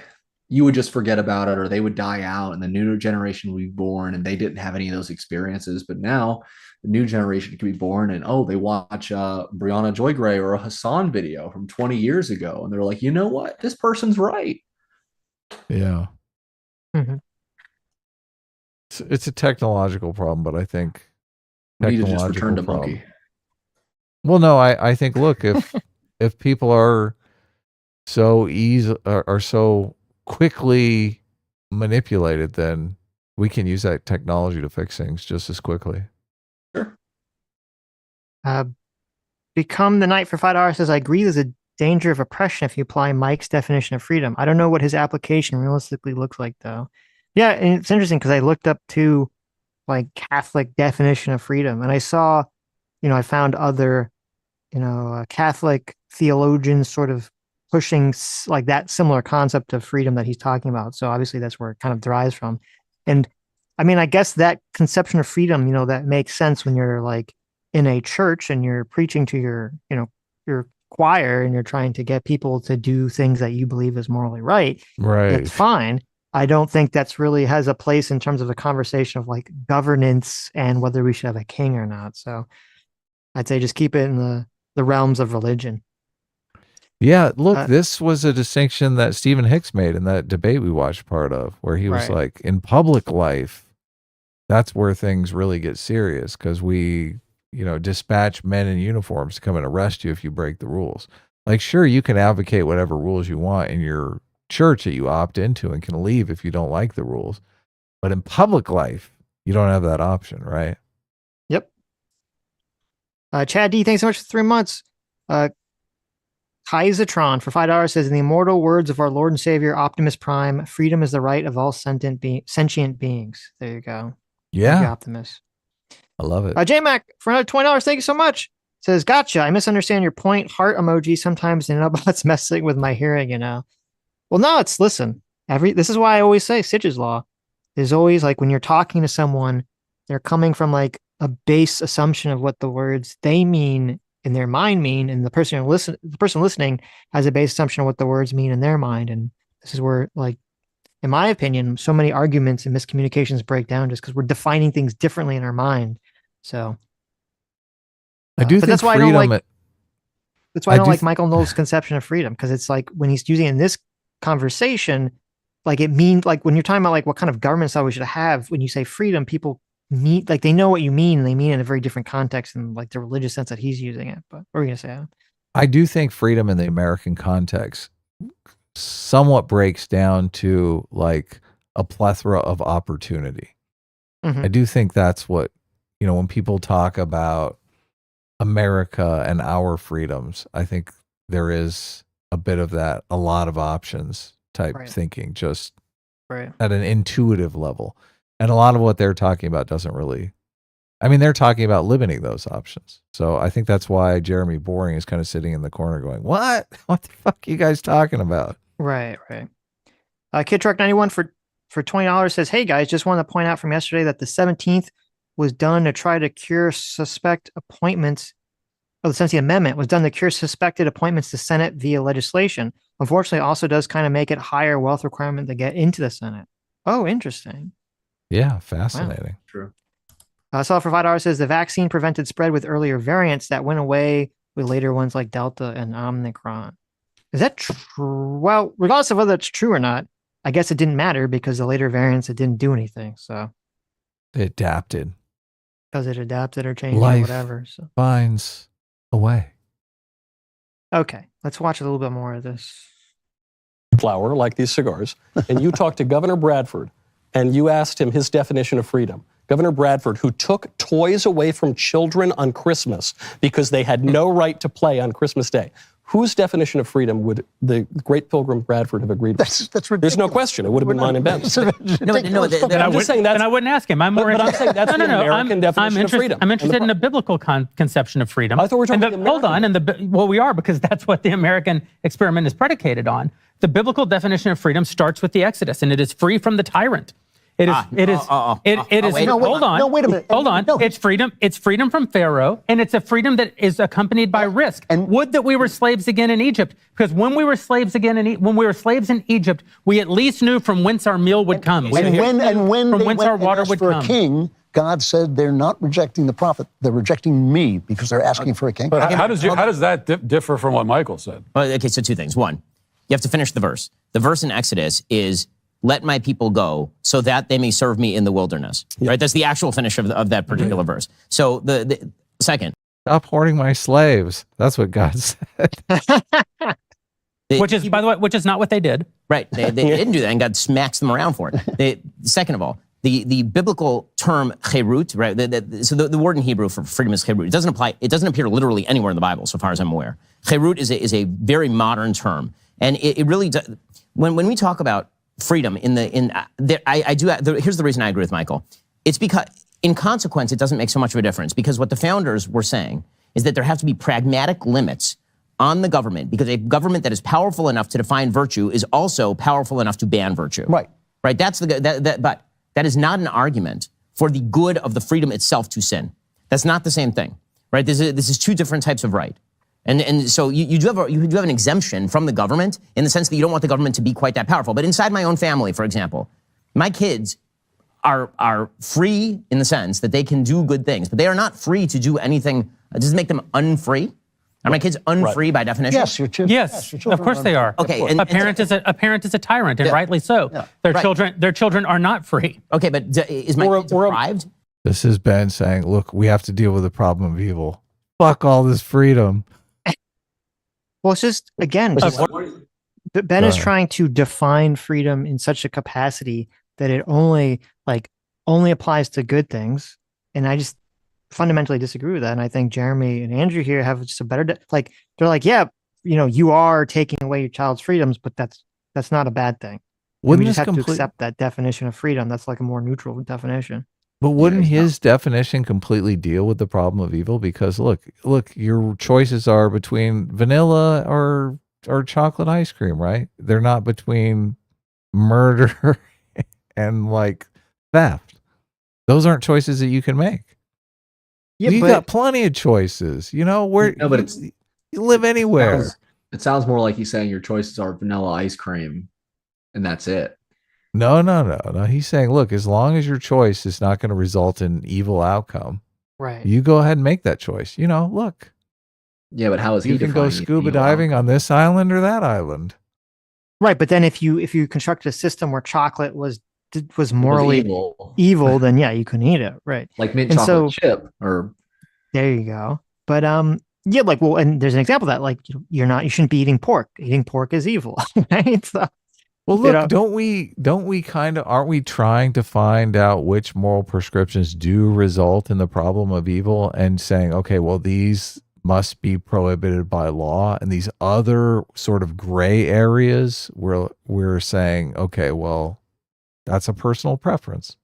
you would just forget about it, or they would die out, and the new generation would be born, and they didn't have any of those experiences. But now the new generation can be born, and they watch Brianna Joy Gray or a Hassan video from 20 years ago, and they're like, you know what, this person's right. Yeah. Mm-hmm. It's a technological problem, but I think we need to just return to monkey. Well, no, I think, look, if people are so are so quickly manipulated, then we can use that technology to fix things just as quickly. Sure. Become the Knight for $5 says, I agree there's a danger of oppression if you apply Mike's definition of freedom. I don't know what his application realistically looks like, though. Yeah, and it's interesting because I looked up to like Catholic definition of freedom, and I saw, I found other, Catholic theologians sort of pushing like that similar concept of freedom that he's talking about. So obviously that's where it kind of derives from. And I mean, I guess that conception of freedom, that makes sense when you're like in a church and you're preaching to your choir and you're trying to get people to do things that you believe is morally right. Right. That's fine. I don't think that's really has a place in terms of the conversation of like governance and whether we should have a king or not. So I'd say just keep it in the realms of religion. Yeah, look, this was a distinction that Stephen Hicks made in that debate we watched part of, where he was like, in public life, that's where things really get serious because we, dispatch men in uniforms to come and arrest you if you break the rules. Like, sure, you can advocate whatever rules you want in your church that you opt into and can leave if you don't like the rules. But in public life, you don't have that option, right? Yep. Chad D, thanks so much for 3 months. Kaizatron for $5 says, in the immortal words of our Lord and Savior Optimus Prime, freedom is the right of all sentient beings. There you go. Yeah. Thank you, Optimus. I love it. J-Mac for another $20. Thank you so much. Says, gotcha. I misunderstand your point. Heart emoji. Sometimes the nanobots messing with my hearing, Well, no, listen, this is why I always say Sitch's law. There's always like when you're talking to someone, they're coming from like a base assumption of what the words they mean in their mind mean, and the person listening has a base assumption of what the words mean in their mind. And this is where, like, in my opinion, so many arguments and miscommunications break down just because we're defining things differently in our mind. So I do think that's why freedom. That's why I don't like Michael Knowles' conception of freedom, because it's like when he's using it in this conversation, like it means like when you're talking about like what kind of government style we should have, when you say freedom, people mean like they know what you mean, and they mean it in a very different context than like the religious sense that he's using it. But what are we gonna say? I do think freedom in the American context somewhat breaks down to like a plethora of opportunity. Mm-hmm. I do think that's what, when people talk about America and our freedoms, I think there is a bit of that, a lot of options type thinking, just right. at an intuitive level. And a lot of what they're talking about doesn't really, I mean, they're talking about limiting those options. So I think that's why Jeremy Boring is kind of sitting in the corner going, what? What the fuck are you guys talking about? Right. Kid Truck 91 for $20 says, "Hey guys, just wanted to point out from yesterday that the 17th was done to try to cure suspect appointments. Oh, the 17th Amendment was done to cure suspected appointments to Senate via legislation. Unfortunately, it also does kind of make it higher wealth requirement to get into the Senate." Oh, interesting. Yeah, fascinating. True. Saw for $5 says the vaccine prevented spread with earlier variants that went away with later ones like Delta and Omicron. Is that true? Well, regardless of whether it's true or not, I guess it didn't matter because the later variants, it didn't do anything. So They adapted. because it adapted or changed or Life whatever. So finds a way. okay, let's watch a little bit more of this. Flower, like these cigars, and you talked to Governor Bradford, and you asked him his definition of freedom. Governor Bradford, who took toys away from children on Christmas because they had no right to play on Christmas Day. Whose definition of freedom would the great Pilgrim Bradford have agreed with? That's ridiculous. There's no question. It would have been mine and Ben's. No, I'm just saying that's. And I wouldn't ask him. I'm more. But I'm saying that's the American definition of freedom. I'm interested in the biblical conception of freedom. I thought we were talking about hold on, well, we are because that's what the American experiment is predicated on. The biblical definition of freedom starts with the Exodus, and it is free from the tyrant. It is. It is. Hold on. No, wait a minute. Hold on. No. It's freedom. It's freedom from Pharaoh, and it's a freedom that is accompanied by risk. And would that we were slaves again in Egypt, because when we were slaves in Egypt, we at least knew from whence our meal would come. when they from went whence our and water asked would for come. a king, God said they're not rejecting the prophet. They're rejecting me because they're asking for a king. But how does that differ from what Michael said? Okay, so two things. One, you have to finish the verse. The verse in Exodus is, "Let my people go so that they may serve me in the wilderness." Right? That's the actual finish of that particular verse. So the second. Stop hoarding my slaves. That's what God said. Which is, by the way, which is not what they did. Right. They didn't do that, and God smacks them around for it. Second of all, the biblical term cherut, right? So the word in Hebrew for freedom is cherut. It doesn't apply. It doesn't appear literally anywhere in the Bible, so far as I'm aware. Cherut is a very modern term, and it really does. When we talk about freedom here's the reason I agree with Michael. It's because in consequence, it doesn't make so much of a difference, because what the founders were saying is that there have to be pragmatic limits on the government, because a government that is powerful enough to define virtue is also powerful enough to ban virtue. Right. Right. But that is not an argument for the good of the freedom itself to sin. That's not the same thing. Right. This is two different types of right. And so you do have an exemption from the government in the sense that you don't want the government to be quite that powerful. But inside my own family, for example, my kids are free in the sense that they can do good things, but they are not free to do anything. Does it make them unfree? Are my kids unfree by definition? Yes, your children. Yes, of course they are. Okay, a parent is a tyrant, and rightly so. Yeah. Their children are not free. Okay, but is my kid deprived? This is Ben saying, look, we have to deal with the problem of evil. Fuck all this freedom. Well, it's just, again, Ben is trying to define freedom in such a capacity that it only applies to good things. And I just fundamentally disagree with that. And I think Jeremy and Andrew here have just a better, they're like, yeah, you are taking away your child's freedoms, but that's not a bad thing. We just have to accept that definition of freedom. That's like a more neutral definition. But wouldn't his definition completely deal with the problem of evil? Because look, your choices are between vanilla or chocolate ice cream, right? They're not between murder and like theft. Those aren't choices that you can make. Yeah, you got plenty of choices. You live anywhere. It sounds more like he's saying your choices are vanilla ice cream, and that's it. No. He's saying, look, as long as your choice is not going to result in evil outcome, right? You go ahead and make that choice. Look. Yeah, but how is he? You can go scuba diving on this island or that island. Right, but then if you constructed a system where chocolate was morally evil, then yeah, you couldn't eat it, right? Like mint chocolate chip, or there you go. But yeah, and there's an example of that, like you shouldn't be eating pork. Eating pork is evil, right? So, well, look, aren't we trying to find out which moral prescriptions do result in the problem of evil and saying, okay, well, these must be prohibited by law, and these other sort of gray areas where we're saying, okay, well, That's a personal preference.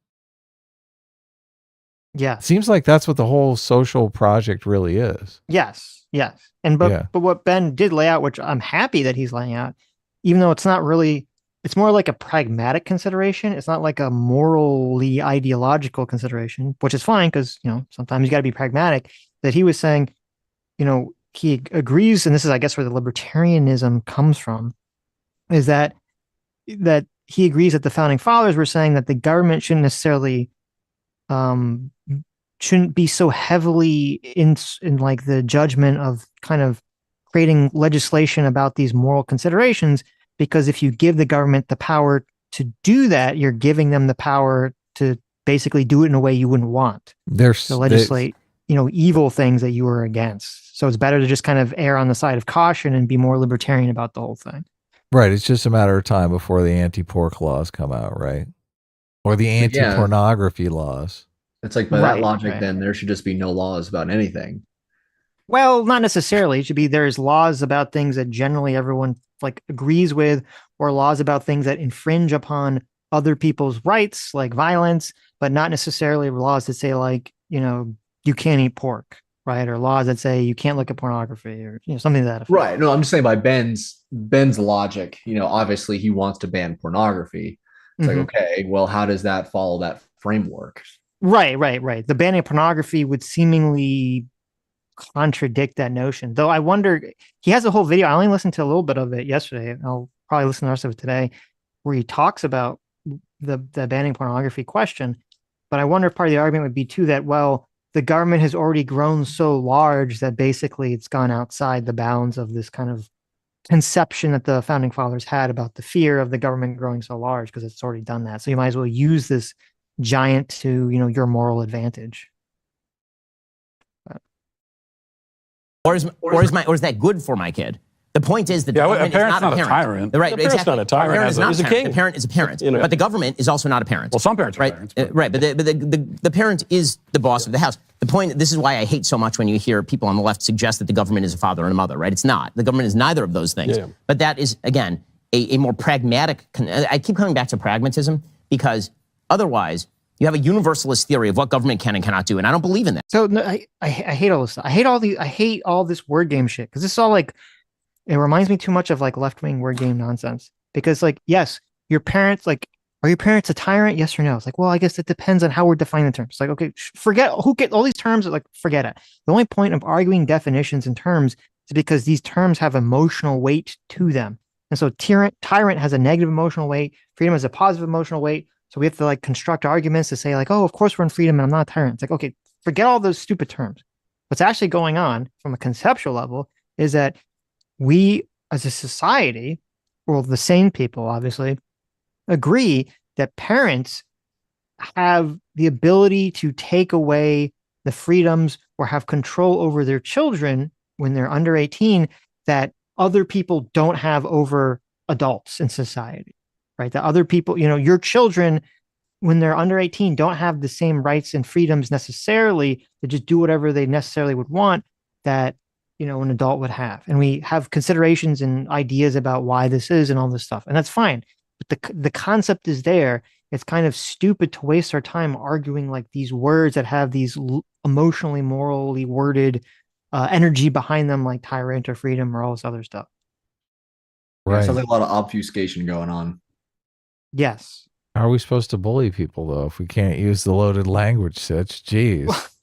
Yeah. Seems like that's what the whole social project really is. Yes. And but what Ben did lay out, which I'm happy that he's laying out, even though it's not really, it's more like a pragmatic consideration. It's not like a morally ideological consideration, which is fine because, sometimes you got to be pragmatic. That he was saying, he agrees, and this is, I guess, where the libertarianism comes from, is that he agrees that the founding fathers were saying that the government shouldn't necessarily shouldn't be so heavily in like the judgment of kind of creating legislation about these moral considerations, because if you give the government the power to do that, you're giving them the power to basically do it in a way you wouldn't want. To legislate, evil things that you were against. So it's better to just kind of err on the side of caution and be more libertarian about the whole thing. Right. It's just a matter of time before the anti-pork laws come out, right? Or the anti-pornography laws. It's like, by that logic, then there should just be no laws about anything. Well, not necessarily. It should be there's laws about things that generally everyone like agrees with, or laws about things that infringe upon other people's rights, like violence, but not necessarily laws that say like, you can't eat pork, right? Or laws that say you can't look at pornography, or something to that effect. Right. No, I'm just saying by Ben's logic, obviously he wants to ban pornography. It's like, okay, well, how does that follow that framework? Right. The banning of pornography would seemingly contradict that notion. Though I wonder, he has a whole video. I only listened to a little bit of it yesterday. I'll probably listen to the rest of it today, where he talks about the banning pornography question. But I wonder if part of the argument would be too that, well, the government has already grown so large that basically it's gone outside the bounds of this kind of conception that the founding fathers had about the fear of the government growing so large, because it's already done that. So you might as well use this giant to, your moral advantage. Or is that good for my kid? The point is that the government is not a parent. Tyrant. Right, the parent's not a tyrant. He's a king. The parent is a parent, but the government is also not a parent. Well, some parents are parents. Right, but the parent is the boss of the house. The point, this is why I hate so much when you hear people on the left suggest that the government is a father and a mother, right? It's not. The government is neither of those things. Yeah. But that is, again, a more pragmatic, I keep coming back to pragmatism, because otherwise you have a universalist theory of what government can and cannot do, and I don't believe in that. So no, I hate all this stuff. I hate all this word game shit, because this is all like, it reminds me too much of like left-wing word game nonsense. Because like, yes, your parents, like, are your parents a tyrant? Yes or no? It's like, well, I guess it depends on how we're defining the terms. It's like, okay, forget who get all these terms. Like, forget it. The only point of arguing definitions and terms is because these terms have emotional weight to them. And so tyrant has a negative emotional weight. Freedom has a positive emotional weight. So we have to like construct arguments to say like, oh, of course we're in freedom and I'm not a tyrant. It's like, okay, forget all those stupid terms. What's actually going on from a conceptual level is that we as a society, well, the sane people obviously, agree that parents have the ability to take away the freedoms or have control over their children when they're under 18 that other people don't have over adults in society, right? That other people, your children, when they're under 18, don't have the same rights and freedoms necessarily to just do whatever they necessarily would want that, an adult would have. And we have considerations and ideas about why this is and all this stuff. And that's fine. But the concept is there. It's kind of stupid to waste our time arguing like these words that have these emotionally, morally worded energy behind them, like tyrant or freedom or all this other stuff. Right. Sounds like a lot of obfuscation going on. Yes. How are we supposed to bully people, though, if we can't use the loaded language, Sitch? Jeez.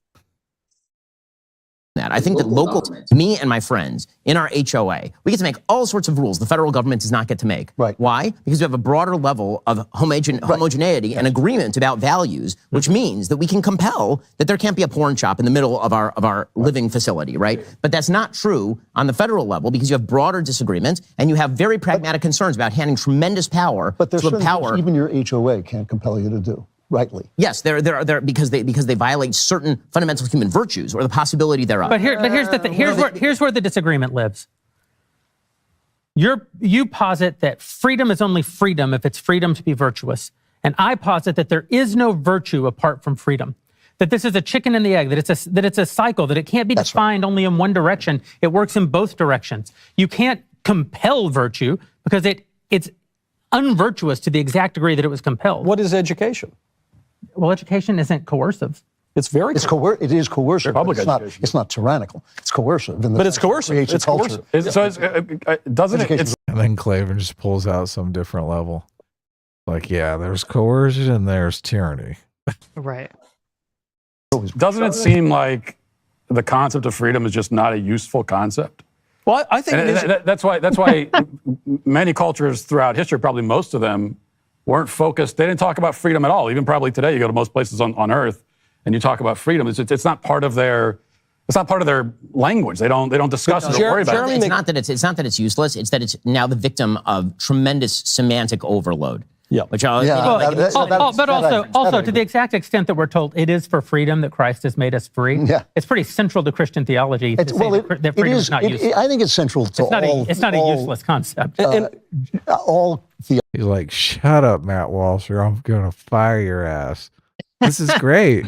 That I think that me and my friends in our HOA, we get to make all sorts of rules the federal government does not get to make. Right. Why? Because we have a broader level of homogeneity and agreement about values, which means that we can compel that there can't be a porn shop in the middle of our living facility, right? But that's not true on the federal level, because you have broader disagreements and you have very pragmatic concerns about handing tremendous power to a power. Even your HOA can't compel you to do. Rightly. Yes, they're because they violate certain fundamental human virtues or the possibility thereof. But here's the thing. Here's where the disagreement lives. You posit that freedom is only freedom if it's freedom to be virtuous, and I posit that there is no virtue apart from freedom. That this is a chicken and the egg. That it's a cycle. That it can't be defined only in one direction. It works in both directions. You can't compel virtue because it's unvirtuous to the exact degree that it was compelled. What is education? Well, education isn't coercive. It's very. It is coercive. But Public it's not. education. It's not tyrannical. It's coercive. But it's coercive. Creates a It's culture. coercive. Doesn't it? It's, And then Clavin just pulls out some different level. Like, yeah, there's coercion and there's tyranny. Right. doesn't it seem like the concept of freedom is just not a useful concept? Well, I think And it is. that's why many cultures throughout history, probably most of them, weren't focused. They didn't talk about freedom at all. Even probably today, you go to most places on Earth and you talk about freedom. It's not part of their. It's not part of their language. They don't discuss it. Don't worry about it. It's not that it's useless. It's that it's now the victim of tremendous semantic overload. Yeah. Which Yeah. But also to the exact extent that we're told it is for freedom that Christ has made us free. Yeah. It's pretty central to Christian theology to say that freedom is not useful. I think it's central to all. It's not a useless concept. All the He's like, shut up, Matt Walsh, or I'm going to fire your ass. This is great.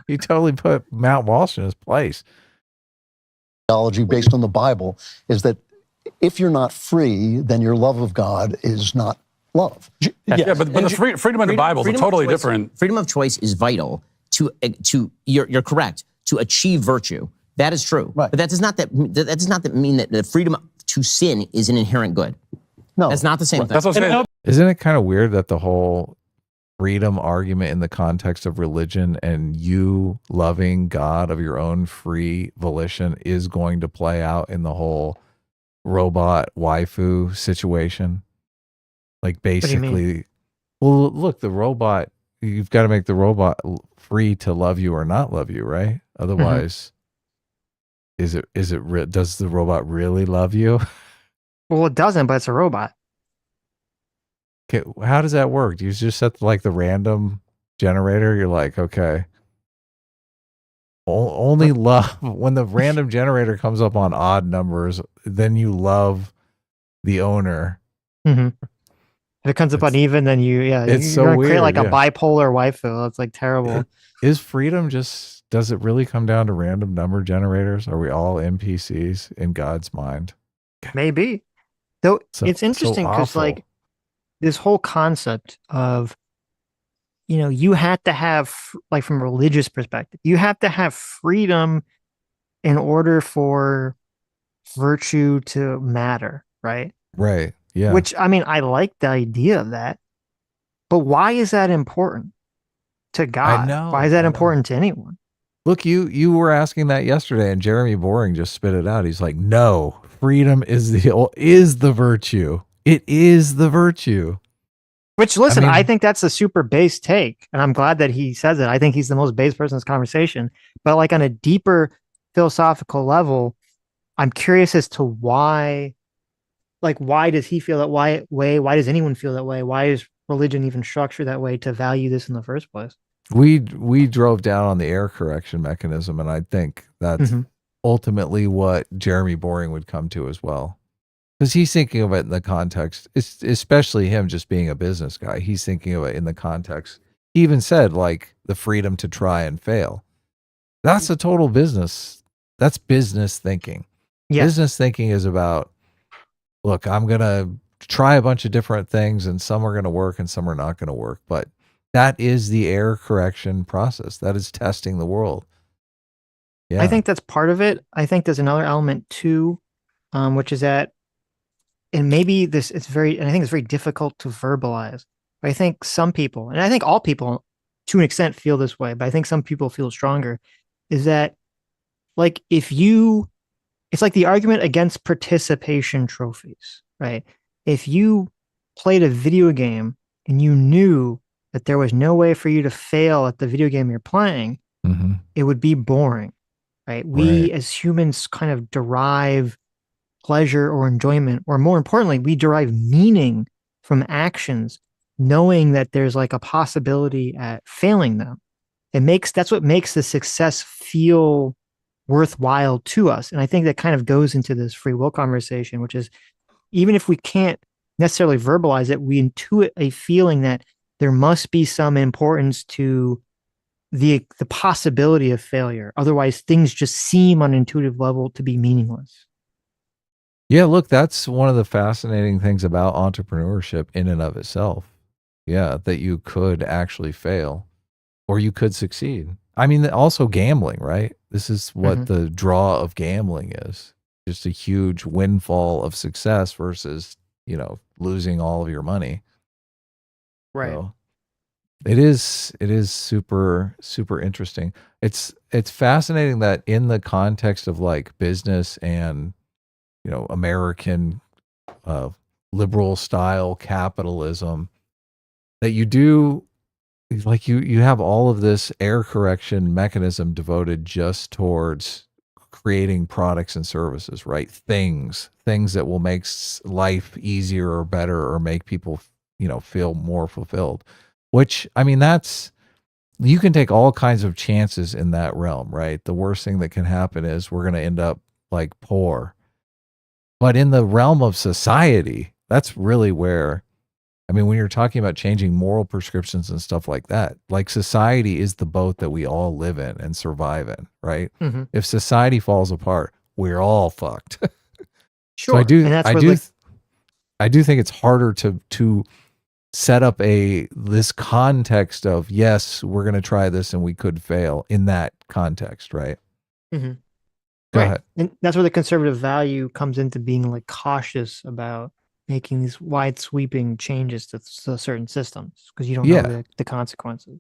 He totally put Matt Walsh in his place. theology based on the Bible is that if you're not free, then your love of God is not love. Yeah, but the freedom in the Bible is totally different. Freedom of choice is vital to you're correct, to achieve virtue. That is true. Right. But that does not mean that the freedom to sin is an inherent good. No. That's not the same thing. That's what I'm saying. Isn't it kind of weird that the whole freedom argument in the context of religion and you loving God of your own free volition is going to play out in the whole robot waifu situation? Like basically, well, look, the robot, you've got to make the robot free to love you or not love you, right? Otherwise, does the robot really love you? Well, it doesn't, but it's a robot. Okay, how does that work? Do you just set like the random generator? You're like, okay, only love when the random generator comes up on odd numbers, then you love the owner. Mm-hmm. If it comes up uneven, then it's you're so gonna create weird, like a yeah. bipolar waifu. It's like terrible. Is freedom just, does it really come down to random number generators? Are we all NPCs in God's mind? Maybe. Though So- it's interesting so because awful. like this whole concept of, you had to have, like from a religious perspective, you have to have freedom in order for virtue to matter, right? Right. Yeah. Which, I mean, I like the idea of that, but why is that important to God? know, Why is that I know. important to anyone? Look, you were asking that yesterday, and Jeremy Boring just spit it out. He's like, "No, freedom is the virtue. It is the virtue." Which, listen, mean- I think that's a super base take, and I'm glad that he says it. I think he's the most base person in this conversation. But like on a deeper philosophical level, I'm curious as to why. Like, why does he feel that way? Why does anyone feel that way? Why is religion even structured that way to value this in the first place? We drove down on the error correction mechanism, and I think that's ultimately what Jeremy Boring would come to as well. Because he's thinking of it in the context, especially him just being a business guy. He's thinking of it in the context. He even said, like, the freedom to try and fail. That's a total business. That's business thinking. Yeah. Business thinking is about, look, I'm going to try a bunch of different things, and some are going to work and some are not going to work. But that is the error correction process. That is testing the world. Yeah. I think that's part of it. I think there's another element too, which is that, and maybe I think it's very difficult to verbalize. But I think some people, and I think all people to an extent feel this way, but I think some people feel stronger, is that like it's like the argument against participation trophies, right? If you played a video game and you knew that there was no way for you to fail at the video game you're playing, it would be boring, right? We as humans kind of derive pleasure or enjoyment, or more importantly, we derive meaning from actions, knowing that there's like a possibility at failing them. That's what makes the success feel worthwhile to us. And I think that kind of goes into this free will conversation, which is, even if we can't necessarily verbalize it, we intuit a feeling that there must be some importance to the possibility of failure. Otherwise, things just seem on an intuitive level to be meaningless. Yeah, look, that's one of the fascinating things about entrepreneurship in and of itself. Yeah, that you could actually fail or you could succeed. I mean, also gambling, right? This is what the draw of gambling is. Just a huge windfall of success versus, losing all of your money. Right. So it is super, super interesting. It's fascinating that in the context of like business and American liberal style capitalism, that you do like you have all of this error correction mechanism devoted just towards creating products and services, right? Things that will make life easier or better or make people feel more fulfilled. Which, I mean, you can take all kinds of chances in that realm, right? The worst thing that can happen is we're going to end up like poor. But in the realm of society, that's really where, I mean, when you're talking about changing moral prescriptions and stuff like that, like society is the boat that we all live in and survive in, right? Mm-hmm. If society falls apart, we're all fucked. Sure. So I do, And that's I where, do, like, I do think it's harder to set up this context of, yes, we're going to try this and we could fail in that context, right? Mm-hmm. Go right. ahead. And that's where the conservative value comes into being like cautious about making these wide sweeping changes to certain systems because you don't know the consequences.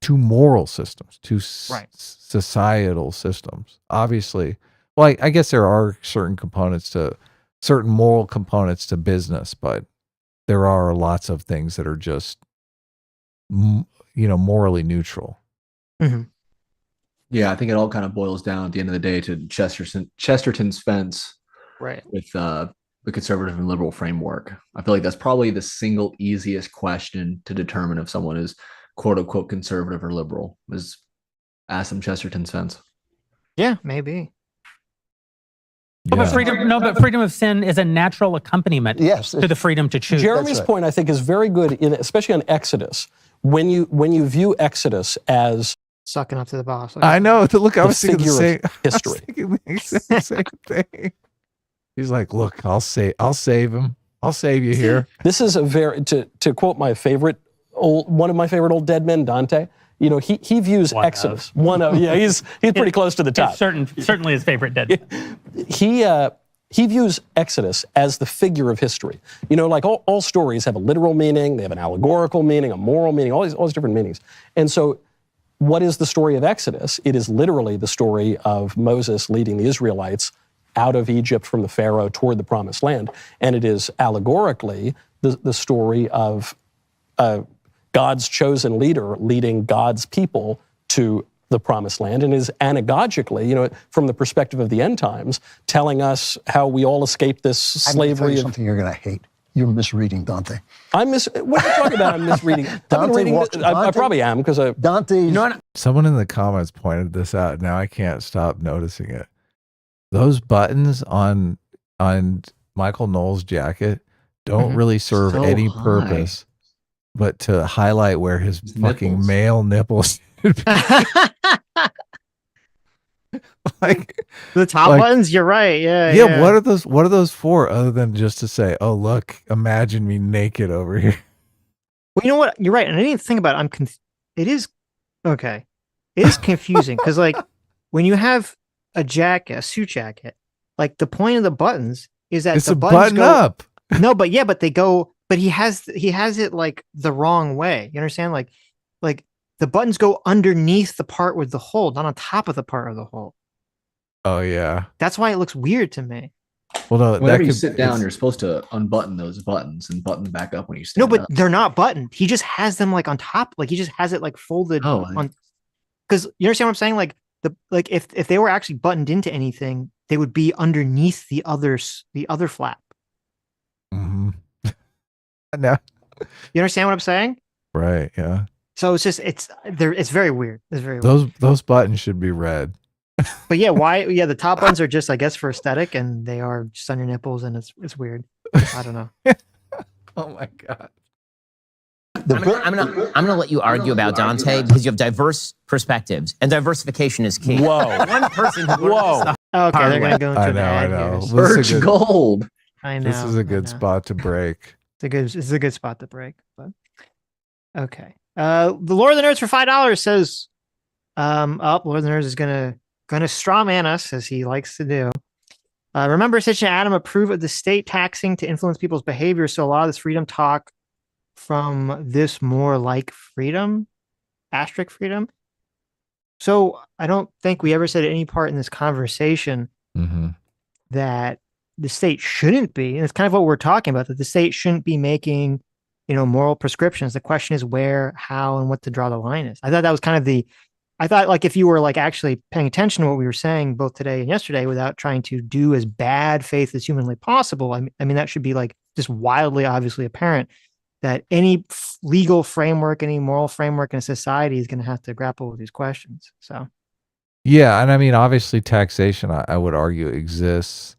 To moral systems, to Right. societal systems. Obviously, well, I guess there are certain moral components to business, but there are lots of things that are just, morally neutral. Mm-hmm. Yeah, I think it all kind of boils down at the end of the day to Chesterton's fence, right, with the conservative and liberal framework. I feel like that's probably the single easiest question to determine if someone is quote unquote conservative or liberal, is ask them Chesterton's fence. Yeah, maybe. Yeah. But freedom of sin is a natural accompaniment to the freedom to choose. Jeremy's point, I think, is very good, especially on Exodus. When you view Exodus as sucking up to the boss. I know. Look, I was thinking the same history. Same thing. He's like, look, I'll save him. I'll save you here. This is a very, to quote one of my favorite old dead men, Dante. He views Exodus. He's pretty close to the top. Certainly his favorite dead man. He views Exodus as the figure of history. Like all stories have a literal meaning, they have an allegorical meaning, a moral meaning, all these different meanings. And so what is the story of Exodus? It is literally the story of Moses leading the Israelites out of Egypt from the Pharaoh toward the Promised Land. And it is allegorically the story of God's chosen leader leading God's people to the Promised Land, and is anagogically, from the perspective of the end times, telling us how we all escaped this slavery. Something you're going to hate. You're misreading Dante. What are you talking about? I'm misreading. I probably am because Dante. Someone in the comments pointed this out. Now I can't stop noticing it. Those buttons on Michael Knowles' jacket don't really serve any purpose, but to highlight where his fucking male nipples should be. Like the top buttons, you're right. Yeah. What are those for, other than just to say, oh look, imagine me naked over here? Well, you know what? You're right. And I didn't think about it. It is confusing because like when you have a suit jacket, like the point of the buttons is that it's the a buttons button go up. No, but they go, but he has it like the wrong way. You understand? Like the buttons go underneath the part with the hole, not on top of the part of the hole. Oh yeah. That's why it looks weird to me. Well, no, whenever you sit down, you're supposed to unbutton those buttons and button back up when you stand up. No, but they're not buttoned. He just has them like on top. Like he just has it like folded on. Because you understand what I'm saying? Like if they were actually buttoned into anything, they would be underneath the other flap. Mm-hmm. No. You understand what I'm saying? Right. Yeah. So it's very weird. It's very weird. Those buttons should be red. But yeah, why? Yeah, the top buttons are just, I guess, for aesthetic, and they are just on your nipples, and it's weird. I don't know. Oh my god. I'm gonna let you argue about Dante because you have diverse perspectives, and diversification is key. Whoa. One person who Okay, they're going to go into I an know, ad I here. know. So- This is a Search good- gold. I know. This is a I good know. spot to break. This is a good spot to break. But okay. The Lord of the Nerds for $5 says, Lord of the Nerds is gonna straw man us as he likes to do. Remember, Sitch and Adam approve of the state taxing to influence people's behavior. So a lot of this freedom talk from this more like freedom, asterisk freedom. So I don't think we ever said at any part in this conversation Mm-hmm. that the state shouldn't be, and it's kind of what we're talking about, that the state shouldn't be making, moral prescriptions. The question is where, how, and what to draw the line is. I thought that was kind of I thought like if you were like actually paying attention to what we were saying both today and yesterday without trying to do as bad faith as humanly possible, I mean that should be like just wildly obviously apparent that any legal framework, any moral framework in a society is going to have to grapple with these questions. So, Yeah, and I mean, obviously, taxation, I would argue, exists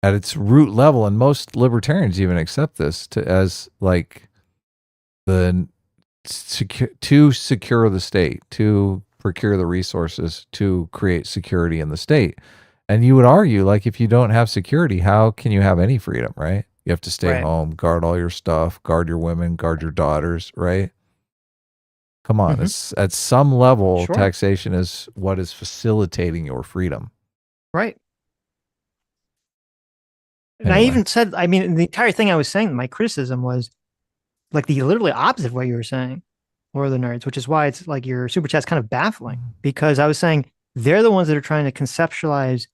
at its root level, and most libertarians even accept this as like to secure the state, to procure the resources, to create security in the state. And you would argue, like, if you don't have security, how can you have any freedom, right? You have to stay Right. home, guard all your stuff, guard your women, guard your daughters, right? Come on, Mhm. it's at some level, Sure. taxation is what is facilitating your freedom. right. And I Anyway. even said, I mean, the entire thing I was saying, my criticism was like the literally opposite of what you were saying, or the nerds, which is why it's like your super chat's kind of baffling because I was saying they're the ones that are trying to conceptualize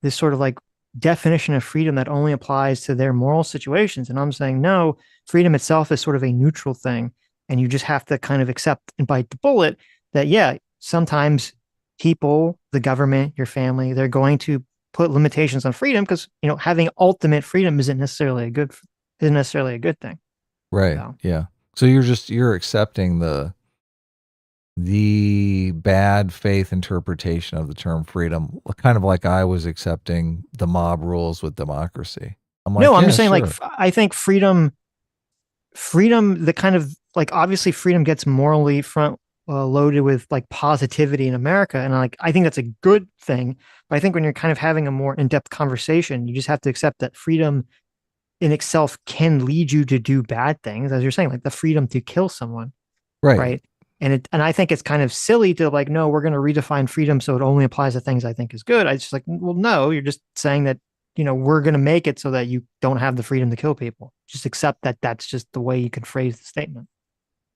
this sort of like definition of freedom that only applies to their moral situations. And I'm saying, no, freedom itself is sort of a neutral thing. And you just have to kind of accept and bite the bullet that, yeah, sometimes people, the government, your family, they're going to put limitations on freedom because, having ultimate freedom isn't necessarily a good thing. Right. So. Yeah. So you're accepting the bad faith interpretation of the term freedom, kind of like I was accepting the mob rules with democracy. I'm like, No, I'm yeah, just saying, sure. like, I think freedom, the kind of like, obviously, freedom gets morally front loaded with like positivity in America, and I think that's a good thing. But I think when you're kind of having a more in-depth conversation, you just have to accept that freedom in itself can lead you to do bad things, as you're saying, like the freedom to kill someone, right? And I think it's kind of silly to like, no, we're going to redefine freedom so it only applies to things I think is good. I just like, well, no, you're just saying that, we're going to make it so that you don't have the freedom to kill people. Just accept that that's just the way you can phrase the statement.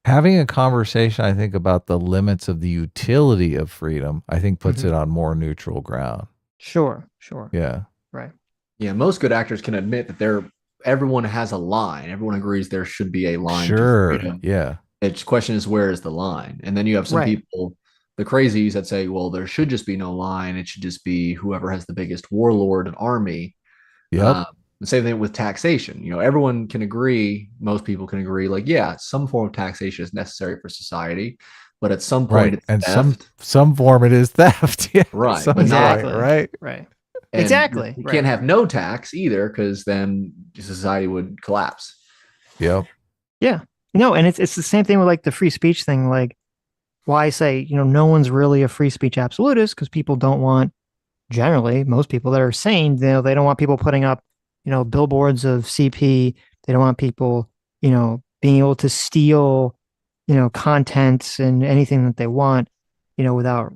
Having a conversation, I think, about the limits of the utility of freedom, I think puts it on more neutral ground. Sure. Yeah. Right. Yeah, most good actors can admit that everyone has a line. Everyone agrees there should be a line. Sure. To freedom. Yeah. Its question is, where is the line? And then you have some Right. people, the crazies, that say, well, there should just be no line. It should just be whoever has the biggest warlord and army. Yep. The same thing with taxation. Everyone can agree, most people can agree, like, yeah, some form of taxation is necessary for society, but at some point it's and theft. some form it is theft. Yeah. Right. Some Exactly. point, right. Right. And Exactly. You Right. can't have no tax either, because then society would collapse. Yep. Yeah. No, and it's the same thing with like the free speech thing. Like, why I say, no one's really a free speech absolutist because people don't want, generally, most people that are sane, they don't want people putting up, billboards of CP. They don't want people, being able to steal, content and anything that they want, without,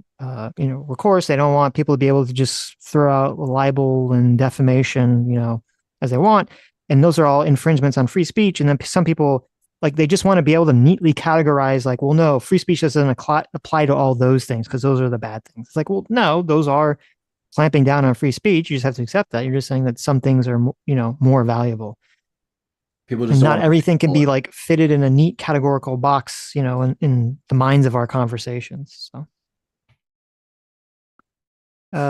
recourse. They don't want people to be able to just throw out libel and defamation, as they want. And those are all infringements on free speech. And then some people, like, they just want to be able to neatly categorize, like, well, no, free speech doesn't apply to all those things because those are the bad things. It's like, well, no, those are clamping down on free speech. You just have to accept that. You're just saying that some things are, more valuable. People just And don't not want everything can be to- like fitted in a neat categorical box, in the minds of our conversations. So,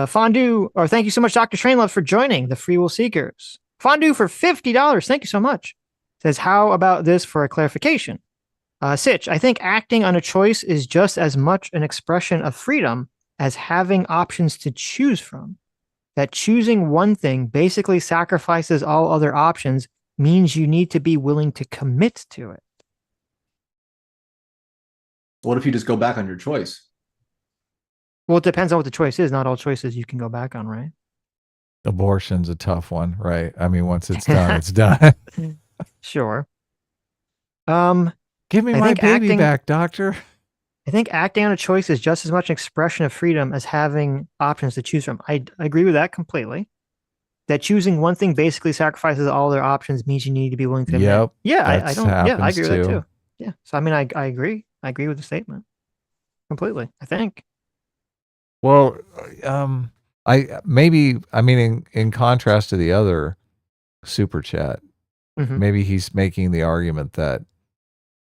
Fondue, or thank you so much, Dr. Trainlove, for joining the Free Will Seekers. Fondue for $50. Thank you so much. Says, how about this for a clarification? Sitch, I think acting on a choice is just as much an expression of freedom as having options to choose from. That choosing one thing basically sacrifices all other options means you need to be willing to commit to it. What if you just go back on your choice? Well, it depends on what the choice is. Not all choices you can go back on, right? Abortion's a tough one, right? I mean, once it's done, it's done. Sure. Give me I my think baby acting- back, doctor. I think acting on a choice is just as much an expression of freedom as having options to choose from. I agree with that completely. That choosing one thing basically sacrifices all their options means you need to be willing to admit. Yep. Yeah, I That's don't. Yeah, I happens agree with that too. too. Yeah. So I mean, I agree. I agree with the statement completely. I think. Well, I mean, in contrast to the other super chat, Mhm. maybe he's making the argument that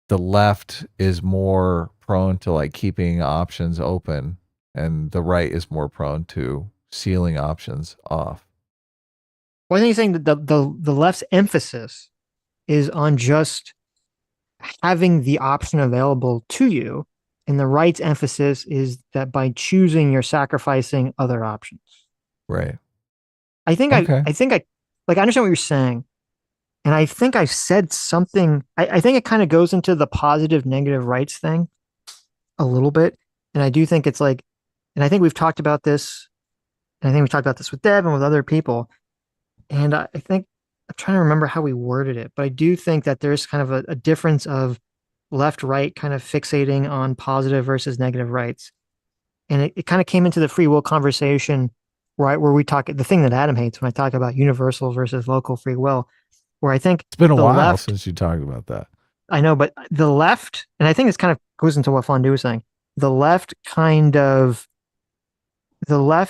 the left is more prone to like keeping options open, and the right is more prone to sealing options off. Well, I think he's saying that the left's emphasis is on just having the option available to you, and the right's emphasis is that by choosing, you're sacrificing other options. Right. I think Okay. I like I understand what you're saying. And I think I said something. I think it kind of goes into the positive, negative rights thing a little bit. And I do think it's like, and I think we've talked about this, and I think we've talked about this with Deb and with other people. And I think I'm trying to remember how we worded it, but I do think that there's kind of a difference of left, right, kind of fixating on positive versus negative rights. And it kind of came into the free will conversation, right? Where we talk, the thing that Adam hates when I talk about universal versus local free will, where I think It's been a the while left, since you talked about that. I know, but the left, and I think this kind of goes into what Fondu was saying. The left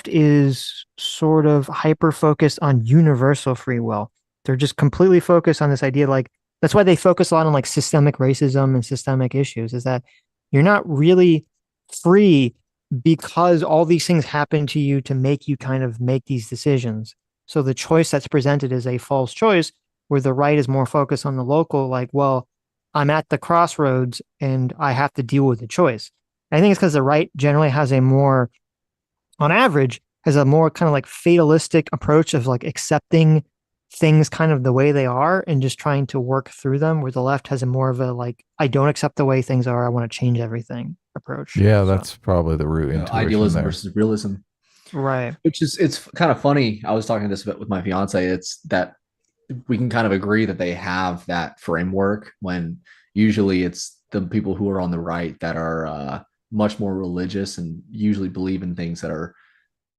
is sort of hyper focused on universal free will. They're just completely focused on this idea. Like, that's why they focus a lot on like systemic racism and systemic issues, is that you're not really free because all these things happen to you to make you kind of make these decisions. So the choice that's presented is a false choice, where the right is more focused on the local, like, well, I'm at the crossroads and I have to deal with the choice. And I think it's because the right generally has a more, on average, has a more kind of like fatalistic approach of like accepting things kind of the way they are and just trying to work through them, where the left has a more of a like, I don't accept the way things are, I want to change everything approach. Yeah, So, that's probably the root intuition Idealism there. versus realism. right. Which is, it's kind of funny. I was talking this bit with my fiance. It's that we can kind of agree that they have that framework, when usually it's the people who are on the right that are much more religious and usually believe in things that are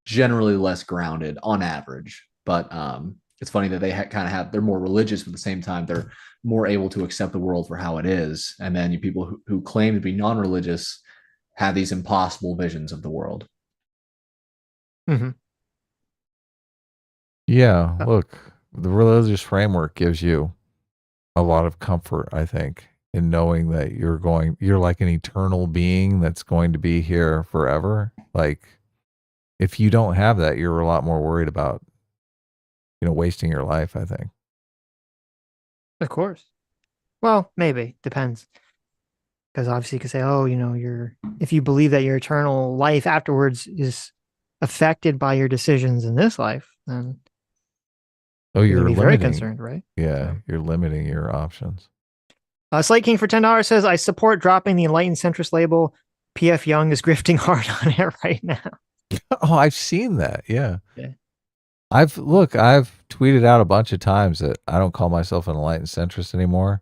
generally less grounded on average. But it's funny that they kind of they're more religious, but at the same time, they're more able to accept the world for how it is. And then you people who claim to be non-religious have these impossible visions of the world. Mm-hmm. Yeah, look, the religious framework gives you a lot of comfort, I think, in knowing that you're like an eternal being that's going to be here forever. Like, if you don't have that, you're a lot more worried about, wasting your life, I think. Of course. Well, maybe. Depends. Because obviously you could say, oh, if you believe that your eternal life afterwards is affected by your decisions in this life, then Oh, you're you're be very limiting. concerned, right? Yeah, you're limiting your options. Slate King for $10 says, I support dropping the enlightened centrist label. PF Young is grifting hard on it right now. Oh, I've seen that. Yeah. Yeah. I've tweeted out a bunch of times that I don't call myself an enlightened centrist anymore.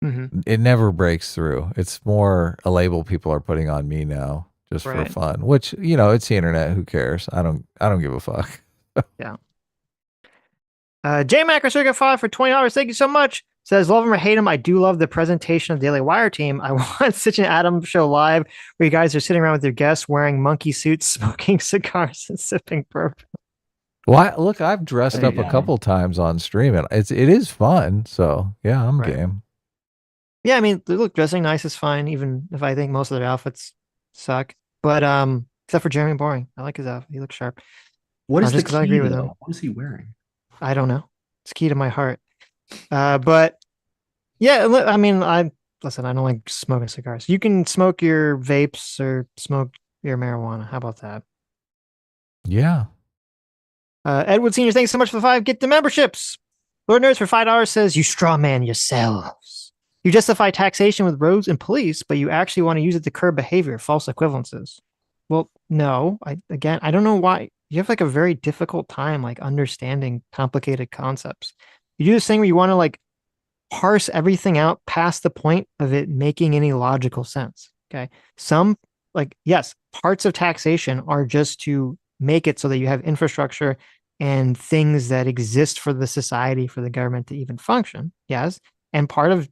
Mm-hmm. It never breaks through. It's more a label people are putting on me now just for Right. fun, which, it's the internet. Who cares? I don't give a fuck. Yeah. J Mac Circuit 5 for $20. Thank you so much. Says, love him or hate him, I do love the presentation of Daily Wire team. I want such an Adam show live where you guys are sitting around with your guests wearing monkey suits, smoking cigars, and sipping bourbon. Well, look, I've dressed up a Yeah. couple times on stream, and it is fun. So yeah, I'm Right. game. Yeah, I mean, look, dressing nice is fine, even if I think most of their outfits suck. But except for Jeremy Boring, I like his outfit. He looks sharp. What is just the 'cause I key, agree with though? him. What is he wearing? I don't know. It's key to my heart. But yeah, I mean, I don't like smoking cigars. You can smoke your vapes or smoke your marijuana. How about that? Yeah. Edward Senior, thanks so much for the 5. Get the memberships. Lord Nerds for $5 says, you straw man yourselves. You justify taxation with roads and police, but you actually want to use it to curb behavior, false equivalences. Well, no. I don't know why. you have like a very difficult time like understanding complicated concepts. You do this thing where you want to like parse everything out past the point of it making any logical sense. Okay. Some, like, yes, parts of taxation are just to make it so that you have infrastructure and things that exist for the society, for the government to even function. Yes. And part of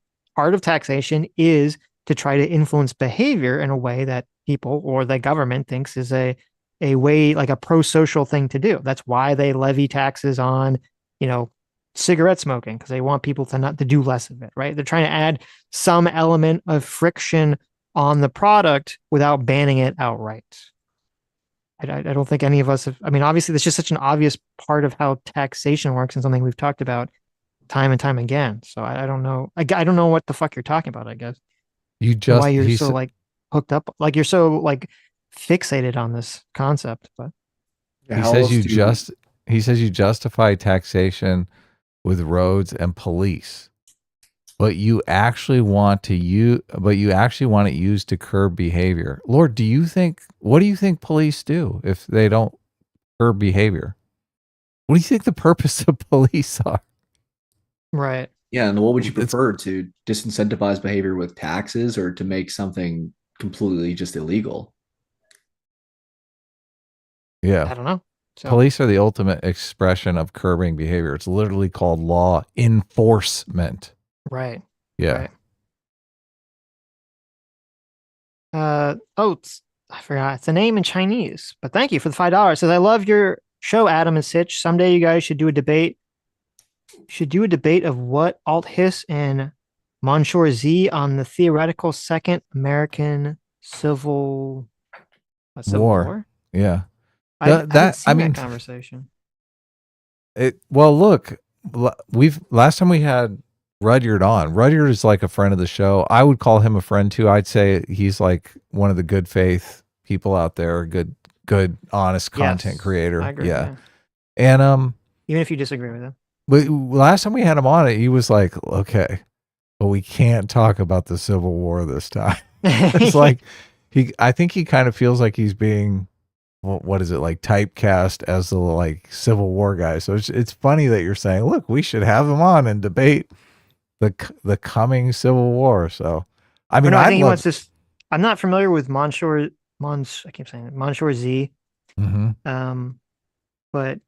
taxation is to try to influence behavior in a way that people or the government thinks is a way, like a pro-social thing to do. That's why they levy taxes on, cigarette smoking, because they want people to not to do less of it, right? They're trying to add some element of friction on the product without banning it outright. I don't think any of us have. I mean, obviously, that's just such an obvious part of how taxation works and something we've talked about time and time again. So I don't know. I don't know what the fuck you're talking about, I guess. Why you're so like hooked up, like you're so like fixated on this concept. But he says you justify taxation with roads and police, but you actually want it used to curb behavior. Lord, what do you think police do if they don't curb behavior? What do you think the purpose of police are? Right. Yeah, and what would you prefer, to disincentivize behavior with taxes or to make something completely just illegal? Yeah. I don't know. So, police are the ultimate expression of curbing behavior. It's literally called law enforcement. right. Yeah. Right. I forgot. It's a name in Chinese, but thank you for the $5. It says, I love your show, Adam and Sitch. Someday you guys should do a debate. Of what alt-his and Monsieur Z on the theoretical Second American Civil War. Yeah. I haven't seen that conversation. Look, last time we had Rudyard on. Rudyard is like a friend of the show. I would call him a friend too. I'd say he's like one of the good faith people out there, good, honest content creator. I agree, yeah. And even if you disagree with him. But last time we had him on it, he was like, okay, but we can't talk about the Civil War this time. It's like I think he kind of feels like he's being, what is it, like typecast as the like Civil War guy. So it's funny that you're saying, look, we should have him on and debate the coming Civil War. So I mean, I think he wants this. I'm not familiar with Monsieur Z. Mm-hmm. But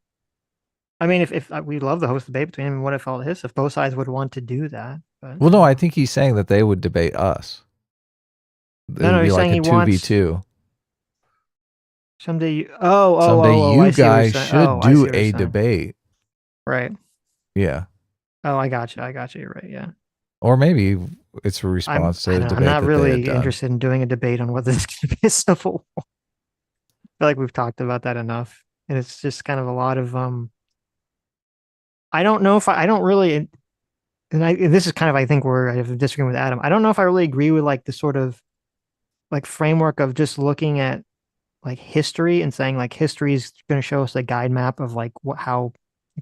I mean, if we love the host debate between him and what if all his, if both sides would want to do that. But, well, no, I think he's saying that they would debate us. No, he's saying he wants 2v2. Someday you guys should do a debate. Right. Yeah. Oh, I got you. You're right. Yeah. Or maybe it's a response to the debate. I'm not really interested in doing a debate on whether this could be a civil war. I feel like we've talked about that enough. And it's just kind of a lot of I don't know if I don't really, and this is kind of, I think, where I have a disagreement with Adam. I don't know if I really agree with like the sort of like framework of just looking at like history and saying like history is going to show us a guide map of like how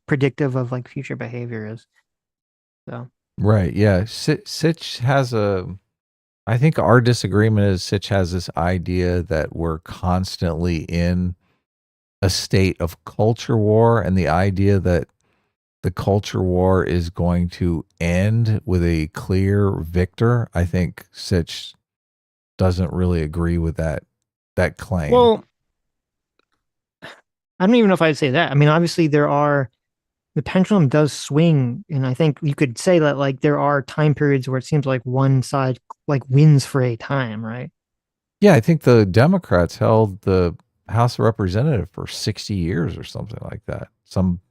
predictive of like future behavior is. So right, yeah. Sitch has I think our disagreement is Sitch has this idea that we're constantly in a state of culture war, and the idea that the culture war is going to end with a clear victor. I think Sitch doesn't really agree with that claim. Well, I don't even know if I'd say that. I mean, obviously the pendulum does swing, and I think you could say that like there are time periods where it seems like one side like wins for a time, right? Yeah, I think the Democrats held the House of Representatives for 60 years or something like that. Some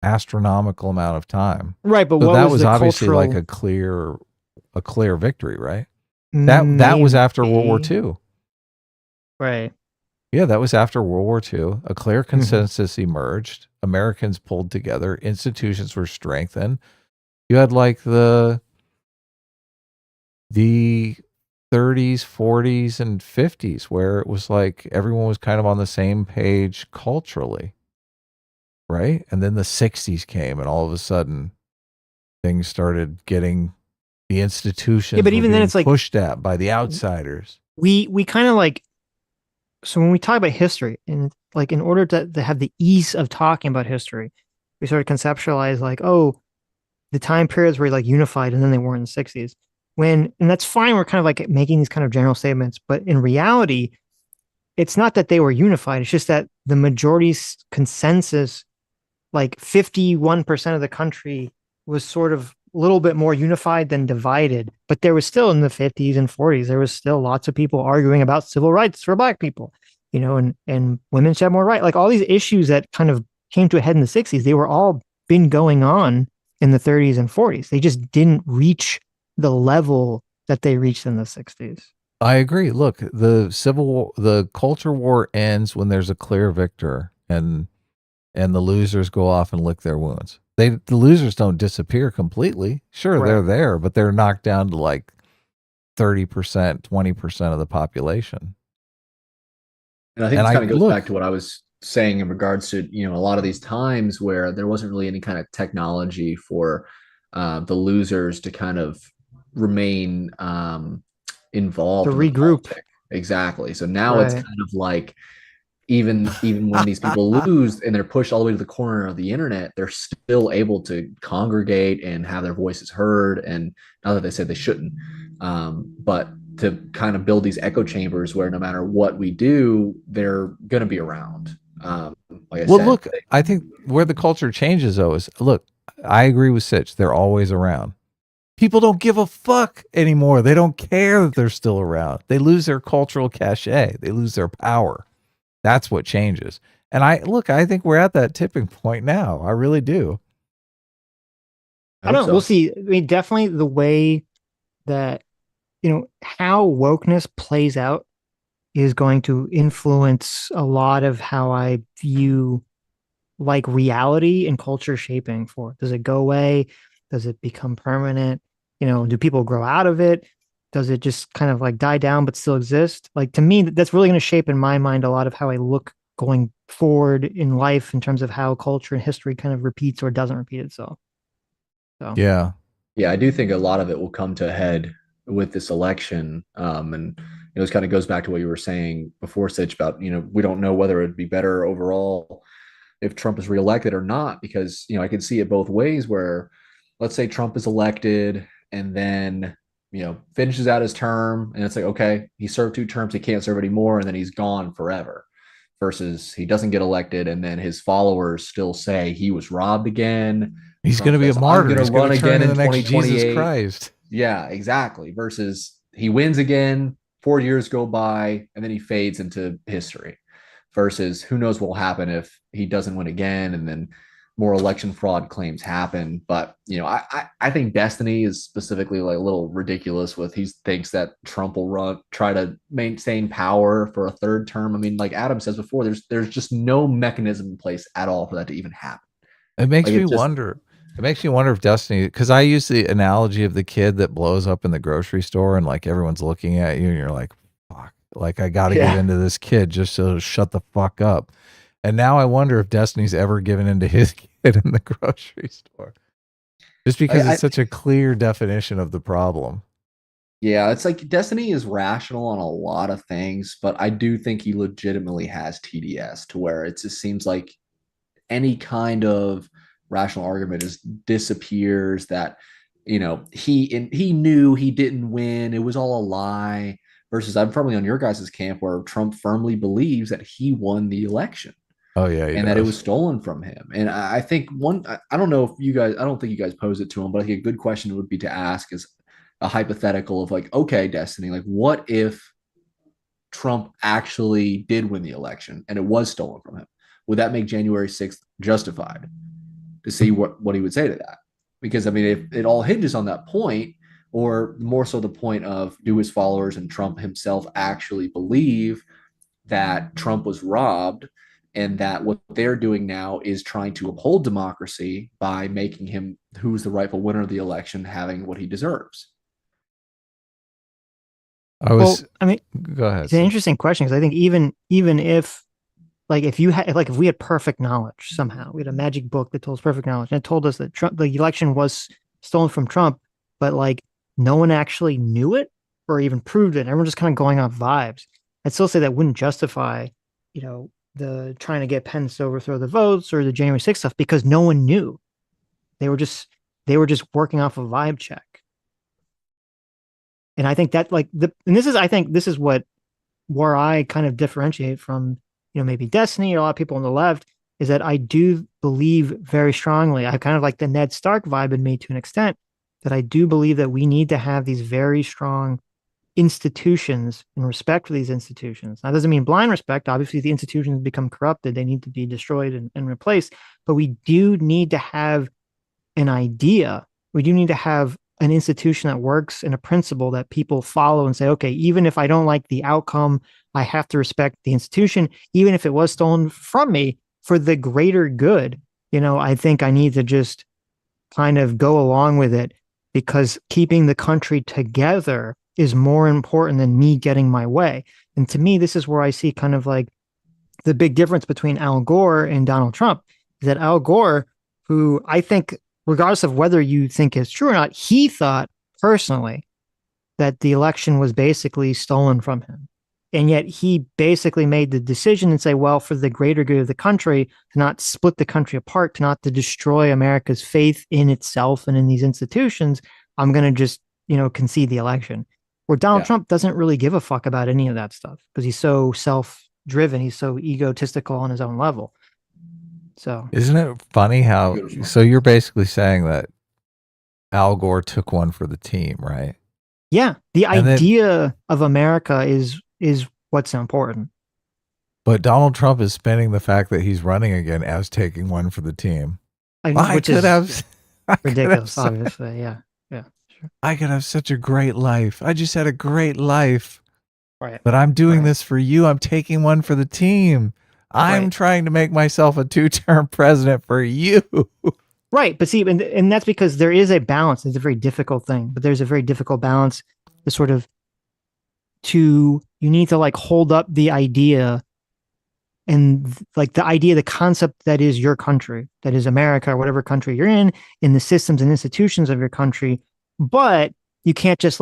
astronomical amount of time. Right, but so that was obviously cultural... like a clear victory, right? That was after World War II. Right. Yeah, that was after World War II. A clear consensus emerged. Americans pulled together. Institutions were strengthened. You had like the 30s, 40s, and 50s where it was like everyone was kind of on the same page culturally, right? And then the 60s came, and all of a sudden things started getting, the institutions but even then it's like pushed at by the outsiders. We kind of like So when we talk about history, and like in order to have the ease of talking about history, we sort of conceptualize like, oh, the time periods were like unified and then they weren't in the 60s. And that's fine, we're kind of like making these kind of general statements, but in reality, it's not that they were unified. It's just that the majority's consensus, like 51% of the country, was sort of a little bit more unified than divided. But there was still in the 50s and 40s, there was still lots of people arguing about civil rights for Black people, and women should have more right. Like all these issues that kind of came to a head in the 60s, they were all been going on in the 30s and 40s. They just didn't reach the level that they reached in the 60s. I agree. Look, the culture war ends when there's a clear victor, and the losers go off and lick their wounds. The losers don't disappear completely. Sure, Right. they're there, but they're knocked down to like 30%, 20% of the population. And I think And this kind of goes look, back to what I was saying in regards to, a lot of these times where there wasn't really any kind of technology for the losers to kind of remain involved To in the regroup. politics. Exactly. So now it's Right. kind of like even when these people lose and they're pushed all the way to the corner of the internet, they're still able to congregate and have their voices heard. And not that they said they shouldn't, but to kind of build these echo chambers where no matter what we do, they're going to be around. Like I well, said, look, I think where the culture changes though is, look, I agree with Sitch. They're always around. People don't give a fuck anymore. They don't care that they're still around. They lose their cultural cachet. They lose their power. That's what changes. And I think we're at that tipping point now. I really do. I don't know. so. We'll see. I mean, definitely the way that, how wokeness plays out is going to influence a lot of how I view like reality and culture shaping for. Does it go away? Does it become permanent? Do people grow out of it? Does it just kind of like die down but still exist? Like to me, that's really going to shape in my mind a lot of how I look going forward in life in terms of how culture and history kind of repeats or doesn't repeat itself. So Yeah. Yeah, I do think a lot of it will come to a head with this election. And this kind of goes back to what you were saying before, Sitch, about, we don't know whether it'd be better overall if Trump is reelected or not, because, I can see it both ways where, let's say Trump is elected and then, finishes out his term and it's like, okay, he served 2 terms, he can't serve anymore, and then he's gone forever. Versus he doesn't get elected and then his followers still say he was robbed again. He's Trump going to be a says, martyr. I'm going He's to going run to turn again into in the next Jesus 2028. Christ. Yeah, exactly. Versus he wins again, 4 years go by, and then he fades into history. Versus who knows what will happen if he doesn't win again, and then more election fraud claims happen. But I think Destiny is specifically like a little ridiculous with he thinks that Trump will try to maintain power for a 3rd term. I mean, like Adam says before, there's just no mechanism in place at all for that to even happen. It makes Like, me wonder. It makes me wonder if Destiny, because I use the analogy of the kid that blows up in the grocery store and like everyone's looking at you and you're like, fuck, like I got to get into this kid just to shut the fuck up. And now I wonder if Destiny's ever given into his kid in the grocery store. Just because it's such a clear definition of the problem. Yeah, it's like Destiny is rational on a lot of things, but I do think he legitimately has TDS to where it just seems like any kind of rational argument just disappears, that he knew he didn't win, it was all a lie. Versus I'm firmly on your guys' camp where Trump firmly believes that he won the election. Oh yeah, and that it was stolen from him. And I think I don't know if you guys, I don't think you guys posed it to him, but I think a good question would be to ask is a hypothetical of like, okay, Destiny, like what if Trump actually did win the election and it was stolen from him? Would that make January 6th justified? To see what he would say to that. Because I mean, if it all hinges on that point, or more so the point of, do his followers and Trump himself actually believe that Trump was robbed, and that what they're doing now is trying to uphold democracy by making him, who's the rightful winner of the election, having what he deserves. Go ahead. It's an interesting question, because I think even if like if we had perfect knowledge somehow, we had a magic book that told us perfect knowledge and it told us that Trump, the election was stolen from Trump, but like no one actually knew it or even proved it. Everyone's just kind of going off vibes. I'd still say that wouldn't justify, the trying to get Pence to overthrow the votes or the January 6th stuff, because no one knew. They were just working off a vibe check. And I think that I think this is where I kind of differentiate from, maybe Destiny or a lot of people on the left, is that I do believe very strongly, I kind of like the Ned Stark vibe in me to an extent, that I do believe that we need to have these very strong institutions and respect for these institutions. That doesn't mean blind respect. Obviously, the institutions become corrupted. They need to be destroyed and replaced. But we do need to have an idea. We do need to have an institution that works and a principle that people follow and say, okay, even if I don't like the outcome, I have to respect the institution, even if it was stolen from me for the greater good. I think I need to just kind of go along with it, because keeping the country together is more important than me getting my way. And to me, this is where I see kind of like the big difference between Al Gore and Donald Trump, is that Al Gore, who I think, regardless of whether you think is true or not, he thought personally that the election was basically stolen from him. And yet he basically made the decision and say, well, for the greater good of the country, to not split the country apart, to not to destroy America's faith in itself and in these institutions, I'm going to just, concede the election. Where Donald Trump doesn't really give a fuck about any of that stuff, because he's so self-driven. He's so egotistical on his own level. So isn't it funny how, so you're basically saying that Al Gore took one for the team, right? Yeah. The idea of America is what's important. But Donald Trump is spinning the fact that he's running again as taking one for the team. Which is ridiculous, obviously. Yeah. Yeah. Sure. I could have such a great life. I just had a great life. Right. But I'm doing this for you. I'm taking one for the team. I'm trying to make myself a 2-term president for you. Right. But see, and that's because there is a balance. It's a very difficult thing, but there's a very difficult balance you need to hold up the idea, and the concept that is your country, that is America, or whatever country you're in the systems and institutions of your country. But you can't just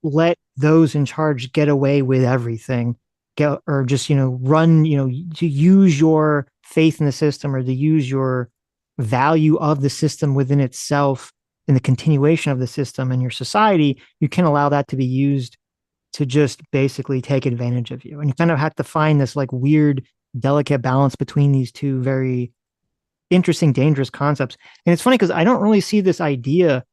let those in charge get away with everything, or just, run, to use your faith in the system, or to use your value of the system within itself in the continuation of the system and your society. You can't allow that to be used to just basically take advantage of you. And you kind of have to find this weird, delicate balance between these two very interesting, dangerous concepts. And it's funny because I don't really see this idea.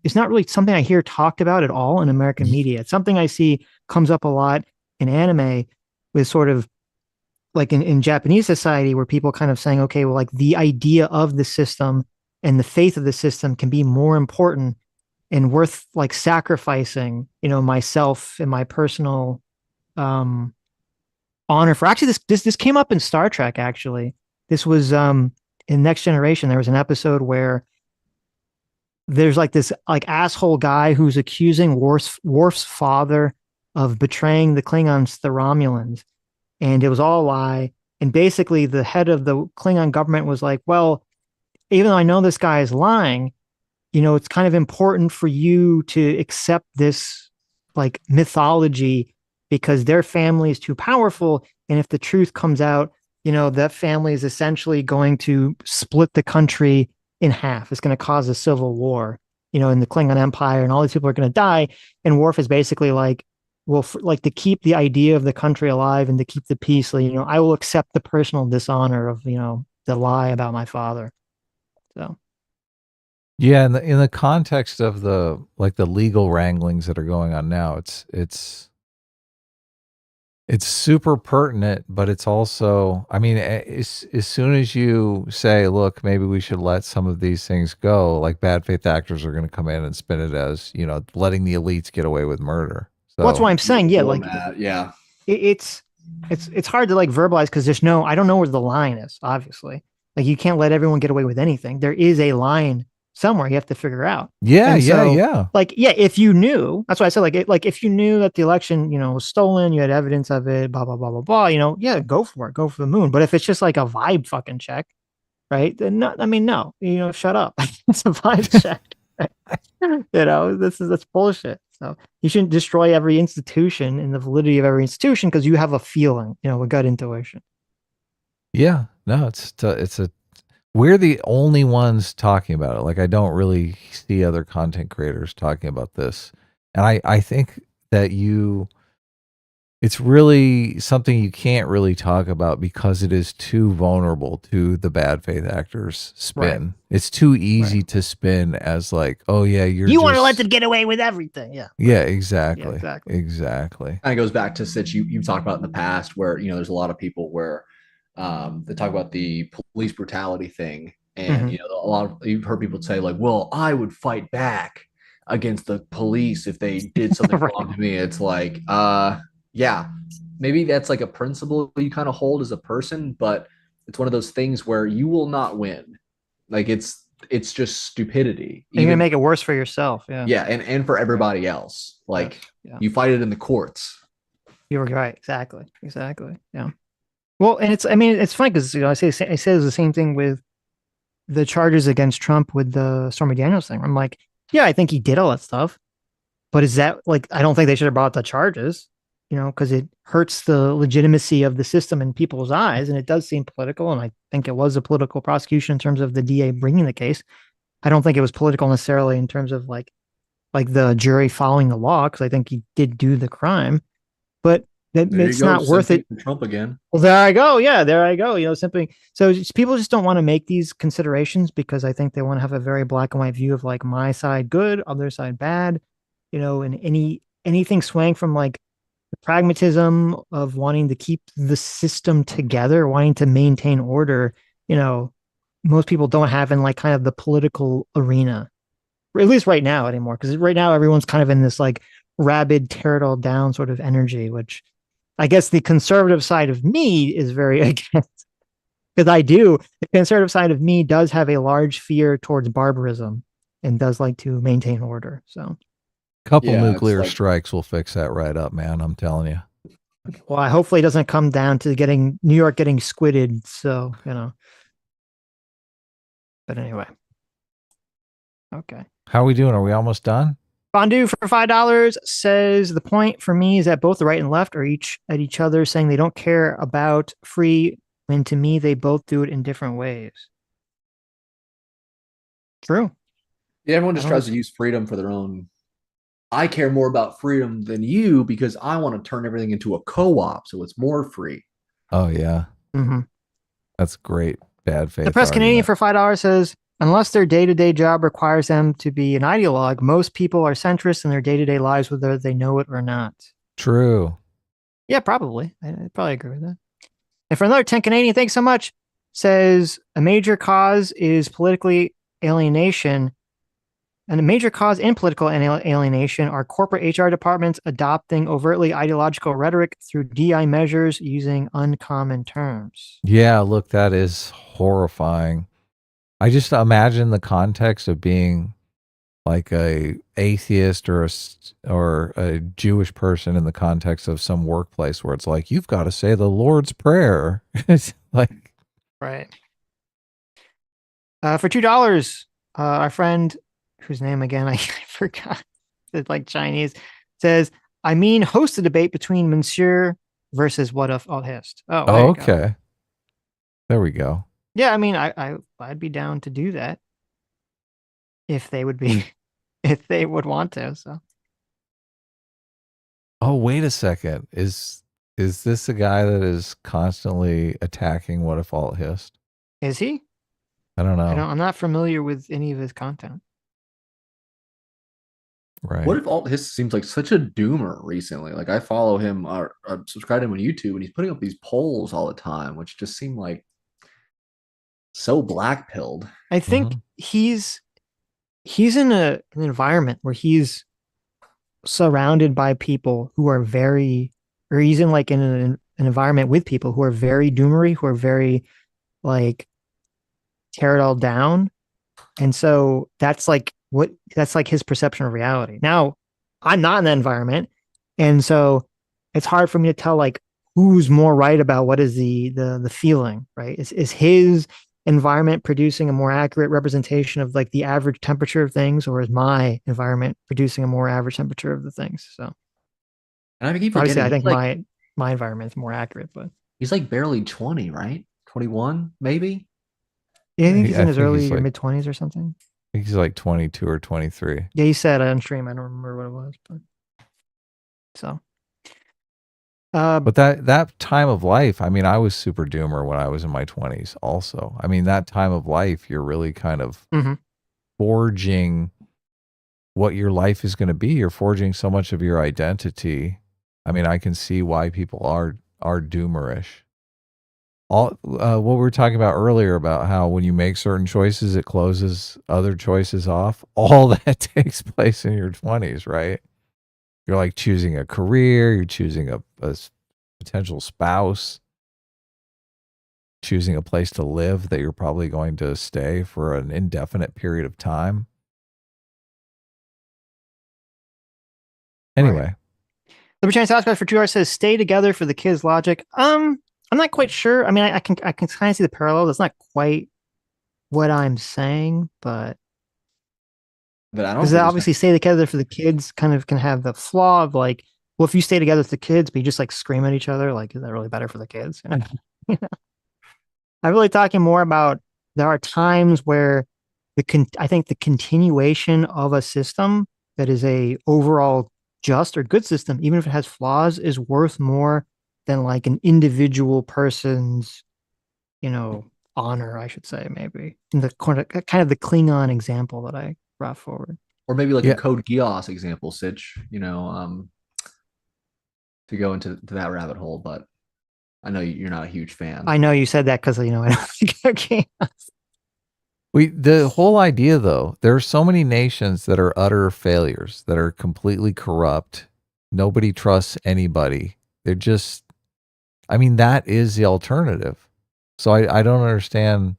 It's not really something I hear talked about at all in American media. It's something I see comes up a lot in anime, with sort of in Japanese society, where people kind of saying, okay, well, the idea of the system and the faith of the system can be more important and worth sacrificing, myself and my personal honor for. Actually, this came up in Star Trek. Actually, this was in Next Generation. There was an episode where there's this asshole guy who's accusing Worf's father of betraying the Klingons, the Romulans, and it was all a lie. And basically, the head of the Klingon government was like, well, even though I know this guy is lying, it's kind of important for you to accept this mythology, because their family is too powerful. And if the truth comes out, that family is essentially going to split the country in half. It's going to cause a civil war, in the Klingon Empire, and all these people are going to die. And Worf is basically well, to keep the idea of the country alive and to keep the peace, I will accept the personal dishonor of, the lie about my father. So. Yeah, in the context of the legal wranglings that are going on now, it's super pertinent, but it's also, I mean, as soon as you say, look, maybe we should let some of these things go, bad faith actors are going to come in and spin it as, letting the elites get away with murder. So that's why I'm saying, yeah, it's hard to verbalize, because I don't know where the line is, obviously. You can't let everyone get away with anything. There is a line somewhere you have to figure out. Yeah. If you knew, that's why I said, if you knew that the election, was stolen, you had evidence of it, blah, blah, blah, blah, blah, yeah, go for it, go for the moon. But if it's just a vibe fucking check, right? Then no, shut up. It's a vibe check. That's bullshit. So you shouldn't destroy every institution and the validity of every institution because you have a feeling, a gut intuition. Yeah, no, we're the only ones talking about it. Like, I don't really see other content creators talking about this. And I think that it's really something you can't really talk about because it is too vulnerable to the bad faith actors spin. Right. It's too easy to spin as like, oh yeah, you want to let them get away with everything. Yeah. Yeah, exactly. Yeah, exactly. Kind of goes back to Sitch you've talked about in the past where, there's a lot of people where they talk about the police brutality thing. And, you've heard people say like, well, I would fight back against the police if they did something Right. wrong to me. It's like, yeah, maybe that's like a principle you kind of hold as a person, but it's one of those things where you will not win. Like it's just stupidity. You're gonna make it worse for yourself. Yeah. Yeah, and for everybody else. Like you fight it in the courts. You're right. Exactly. Yeah. Well, and it's funny because I say the same thing with the charges against Trump with the Stormy Daniels thing. I'm like, yeah, I think he did all that stuff, but is that like I don't think they should have brought the charges. Because it hurts the legitimacy of the system in people's eyes. And it does seem political. And I think it was a political prosecution in terms of the DA bringing the case. I don't think it was political necessarily in terms of like the jury following the law, because I think he did do the crime. But it's not worth it. Trump again. Well, there I go. Yeah, there I go. Simply. So people just don't want to make these considerations because I think they want to have a very black and white view of like my side good, other side bad, and anything swaying from like the pragmatism of wanting to keep the system together, wanting to maintain order, most people don't have in like kind of the political arena, or at least right now anymore. Because right now everyone's kind of in this like rabid, tear it all down sort of energy, which I guess the conservative side of me is very against. Because the conservative side of me does have a large fear towards barbarism and does like to maintain order. So. Couple nuclear strikes will fix that right up, man. I'm telling you. Well, hopefully it doesn't come down to New York getting squidded. So, But anyway. Okay. How are we doing? Are we almost done? Fondue for $5 says the point for me is that both the right and left are at each other saying they don't care about free, when to me they both do it in different ways. True. Yeah, everyone just tries to use freedom for their own. I care more about freedom than you because I want to turn everything into a co-op so it's more free. Oh, yeah. Mm-hmm. That's great. Bad faith. The Press Canadian for $5 says, unless their day-to-day job requires them to be an ideologue, most people are centrist in their day-to-day lives, whether they know it or not. True. Yeah, probably. I probably agree with that. And for another 10 Canadian, thanks so much, says a major cause is politically alienation. And a major cause in political alienation are corporate HR departments adopting overtly ideological rhetoric through DI measures using uncommon terms. Yeah, look, that is horrifying. I just imagine the context of being like a atheist or a Jewish person in the context of some workplace where it's like, you've got to say the Lord's Prayer. It's like, right. For $2, our friend, whose name again I forgot, it's like Chinese, says, I mean, host a debate between Monsieur versus what if hist. Oh, okay. There we go. Yeah, I mean, I'd be down to do that if they would be, if they would want to. So. Oh, wait a second. Is this a guy that is constantly attacking what if alt hist? Is he? I don't know. I'm not familiar with any of his content. Right. What if alt hist seems like such a doomer recently? Like I follow him or subscribe to him on YouTube, and he's putting up these polls all the time, which just seem like so black pilled. I think he's in an environment where he's surrounded by people who are very, or he's in like in an environment with people who are very doomery, who are very like tear it all down. And so that's like his perception of reality. Now, I'm not in that environment. And so it's hard for me to tell like who's more right about what is the feeling, right? Is his environment producing a more accurate representation of like the average temperature of things, or is my environment producing a more average temperature of the things? So And I keep obviously, forgetting, I think like, my environment is more accurate, but he's like barely 20, right? 21, maybe. yeah, I think he's I in his think early he's or like, mid 20s or something. I think he's like 22 or 23. Yeah, he said on stream. I don't remember what it was, but so. But that time of life, I mean, I was super doomer when I was in my 20s also. I mean, that time of life, you're really kind of Mhm. forging what your life is going to be. You're forging so much of your identity. I mean, I can see why people are doomerish. All what we were talking about earlier about how when you make certain choices, it closes other choices off. All that takes place in your 20s, right? You're like choosing a career, you're choosing a potential spouse, choosing a place to live that you're probably going to stay for an indefinite period of time. Anyway. Right. Libertarian Task Force for 2 hours says stay together for the kids' logic. I'm not quite sure. I mean, I can kind of see the parallel. That's not quite what I'm saying, but But I don't because think it's obviously stay together for the kids kind of can have the flaw of like, well, if you stay together with the kids, but you just like scream at each other, like, is that really better for the kids? You know? I'm really talking more about there are times where I think the continuation of a system that is a overall just or good system, even if it has flaws, is worth more than like an individual person's, honor, I should say, maybe. In the kind of the Klingon example that I brought forward. or maybe like Yeah. a Code Geass example, Sitch, to go into that rabbit hole, but I know you're not a huge fan. I know you said that because, I don't think okay. The whole idea though, there are so many nations that are utter failures, that are completely corrupt. Nobody trusts anybody. They're just, I mean, that is the alternative. So I don't understand.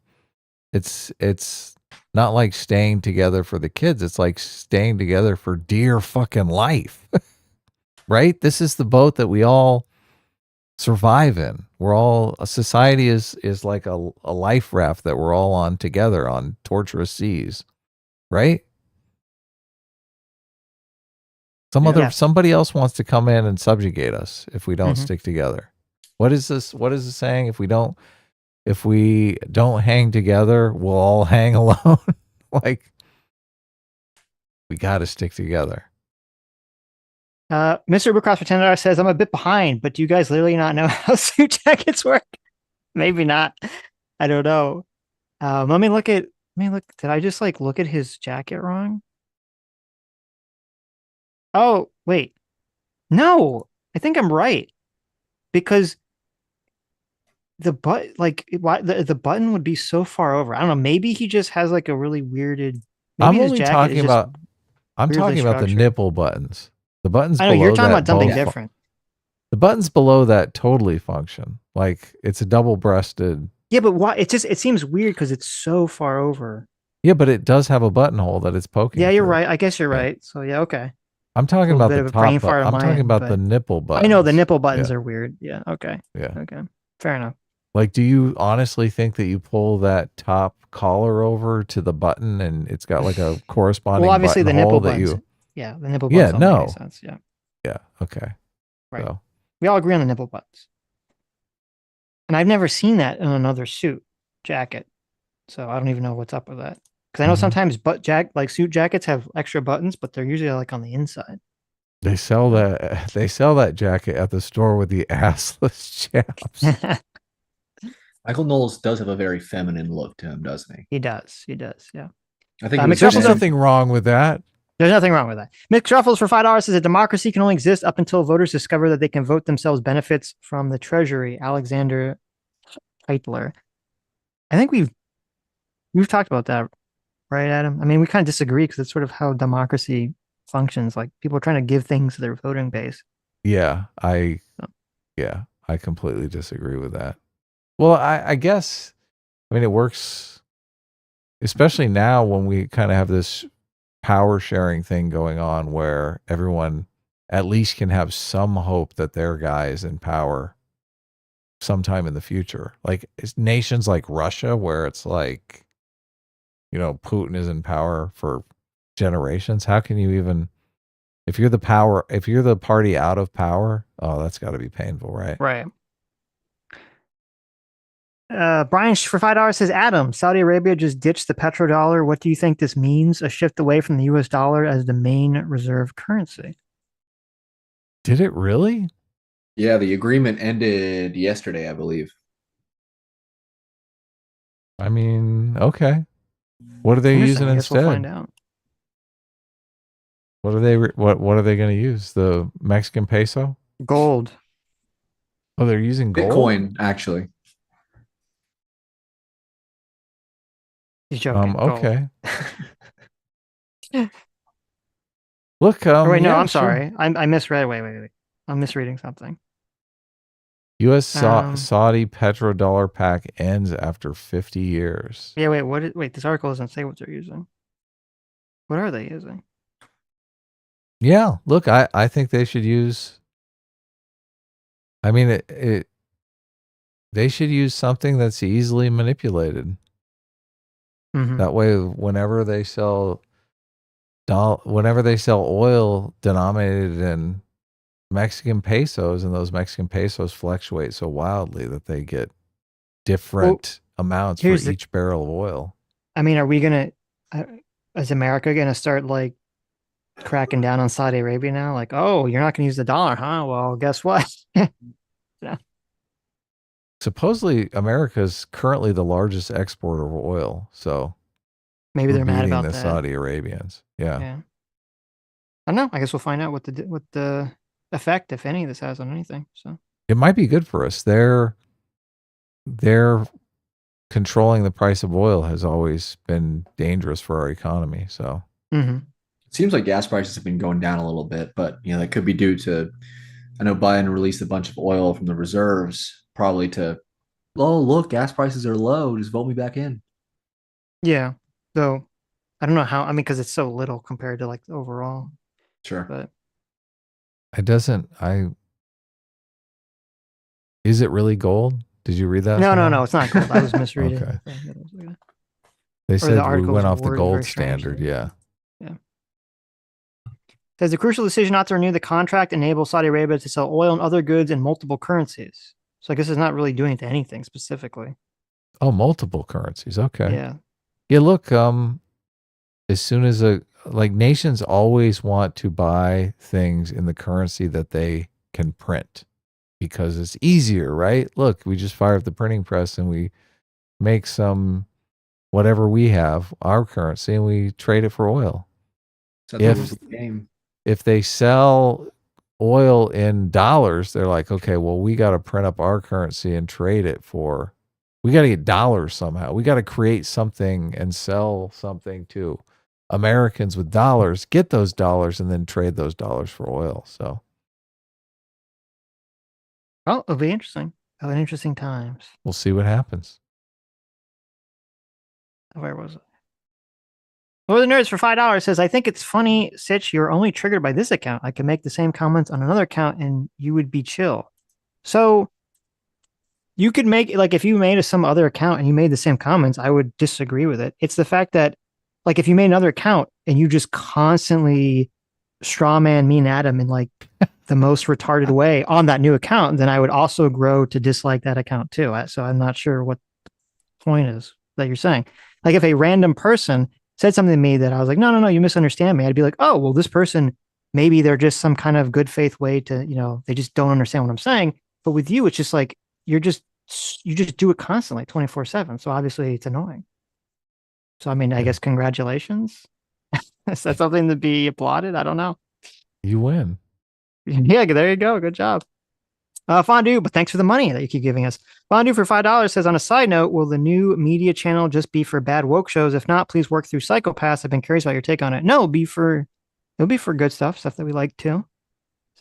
It's not like staying together for the kids. It's like staying together for dear fucking life. Right? This is the boat that we all survive in. We're all, a society is like a life raft that we're all on together on tortuous seas. Right? Somebody else wants to come in and subjugate us if we don't stick together. What is this? What is it saying? If we don't hang together, we'll all hang alone. Like, we got to stick together. Mr. Ubercross for $10 says, I'm a bit behind, but do you guys literally not know how suit jackets work? Maybe not. I don't know. Let me look. Did I just like look at his jacket wrong? Oh, wait. No, I think I'm right. Because the button would be so far over. I don't know. Maybe he just has like a really weirded. Maybe I'm only talking about the nipple buttons. The buttons. I know below you're talking that about something both different. The buttons below that totally function. Like, it's a double-breasted. Yeah, but why? It seems weird because it's so far over. Yeah, but it does have a buttonhole that it's poking. Yeah, you're through. right. I guess you're right. So yeah, okay. I'm talking about the top. I'm talking about but the nipple buttons. I know the nipple buttons are weird. Yeah. Okay. Yeah. Okay. Fair enough. Like, do you honestly think that you pull that top collar over to the button and it's got like a corresponding? Well, obviously the nipple buttons. You... Yeah, the nipple buttons. Yeah. No. Make sense. Yeah. Yeah. Okay. Right. So. We all agree on the nipple buttons. And I've never seen that in another suit jacket, so I don't even know what's up with that. Because I know sometimes suit jackets have extra buttons, but they're usually like on the inside. They sell that jacket at the store with the assless chaps. Michael Knowles does have a very feminine look to him, doesn't he? He does. Yeah. I think there's nothing wrong with that. There's nothing wrong with that. Mick Truffles for $5 says that democracy can only exist up until voters discover that they can vote themselves benefits from the treasury. Alexander Heitler. I think we've talked about that, right, Adam? I mean, we kind of disagree because it's sort of how democracy functions. Like, people are trying to give things to their voting base. Yeah, I completely disagree with that. Well, I guess, I mean, it works, especially now when we kind of have this power sharing thing going on where everyone at least can have some hope that their guy is in power sometime in the future. Like it's nations like Russia, where it's like, Putin is in power for generations. How can you even, if you're the party out of power, oh, that's got to be painful, right? Right. Brian for $5 says, Adam, Saudi Arabia just ditched the petrodollar. What do you think this means? A shift away from the US dollar as the main reserve currency. Did it really? Yeah, the agreement ended yesterday, I believe. I mean, okay. What are they using I guess instead? we'll find out. What are they what are they going to use? The Mexican peso? Gold. Oh, they're using gold? Bitcoin, actually. He's joking. Okay. Look, Oh, wait, no, yeah, I'm sure. sorry. I misread. Wait. I'm misreading something. U.S. Saudi petrodollar pact ends after 50 years. Yeah, wait, this article doesn't say what they're using. What are they using? Yeah, look, I think they should use, I mean, they should use something that's easily manipulated. Mm-hmm. That way, whenever they sell oil denominated in Mexican pesos, and those Mexican pesos fluctuate so wildly that they get different amounts for each barrel of oil. I mean, are we is America gonna start like cracking down on Saudi Arabia now? Like, oh, you're not gonna use the dollar, huh? Well, guess what? Yeah. Supposedly, America is currently the largest exporter of oil, so Maybe they're mad about the that. Saudi Arabians. Yeah. I don't know. I guess we'll find out what the effect, if any, this has on anything. So it might be good for us. They're controlling the price of oil has always been dangerous for our economy. So it seems like gas prices have been going down a little bit, but that could be due to, I know Biden released a bunch of oil from the reserves, probably to, oh, look, gas prices are low, just vote me back in. Yeah. So I don't know how, I mean, because it's so little compared to like the overall. Sure. But is it really gold? Did you read that? No, it's not gold. I was misreading. Okay. The They said we article went was off the worded gold very standard. strangely. Yeah. Says the crucial decision not to renew the contract enables Saudi Arabia to sell oil and other goods in multiple currencies. So I guess it's not really doing it to anything specifically. Oh, multiple currencies. Okay. Yeah. Yeah. Look, as soon as nations always want to buy things in the currency that they can print because it's easier, right? Look, we just fire up the printing press and we make some whatever we have, our currency, and we trade it for oil. If they sell oil in dollars, they're like, okay, well, we got to print up our currency and trade it for, we got to get dollars somehow. We got to create something and sell something to Americans with dollars, get those dollars, and then trade those dollars for oil. So, oh, it'll be interesting. Oh, interesting times. We'll see what happens. Where was it? Lord of the Nerds for $5 says, I think it's funny, Sitch, you're only triggered by this account. I can make the same comments on another account and you would be chill. So you could make, like, if you made some other account and you made the same comments, I would disagree with it. It's the fact that, like, if you made another account and you just constantly strawman me and Adam in, like, the most retarded way on that new account, then I would also grow to dislike that account too. So I'm not sure what the point is that you're saying. Like, if a random person said something to me that I was like, no, you misunderstand me, I'd be like, oh, well, this person, maybe they're just some kind of good faith way to, they just don't understand what I'm saying. But with you, it's just like, you just do it constantly 24/7. So obviously it's annoying. So, I mean, I guess congratulations. Is that something to be applauded? I don't know. You win. Yeah, there you go. Good job. Fondue, but thanks for the money that you keep giving us. Fondue for $5 says, on a side note, will the new media channel just be for bad woke shows? If not, please work through Psychopaths. I've been curious about your take on it. No, it'll be for good stuff that we like too.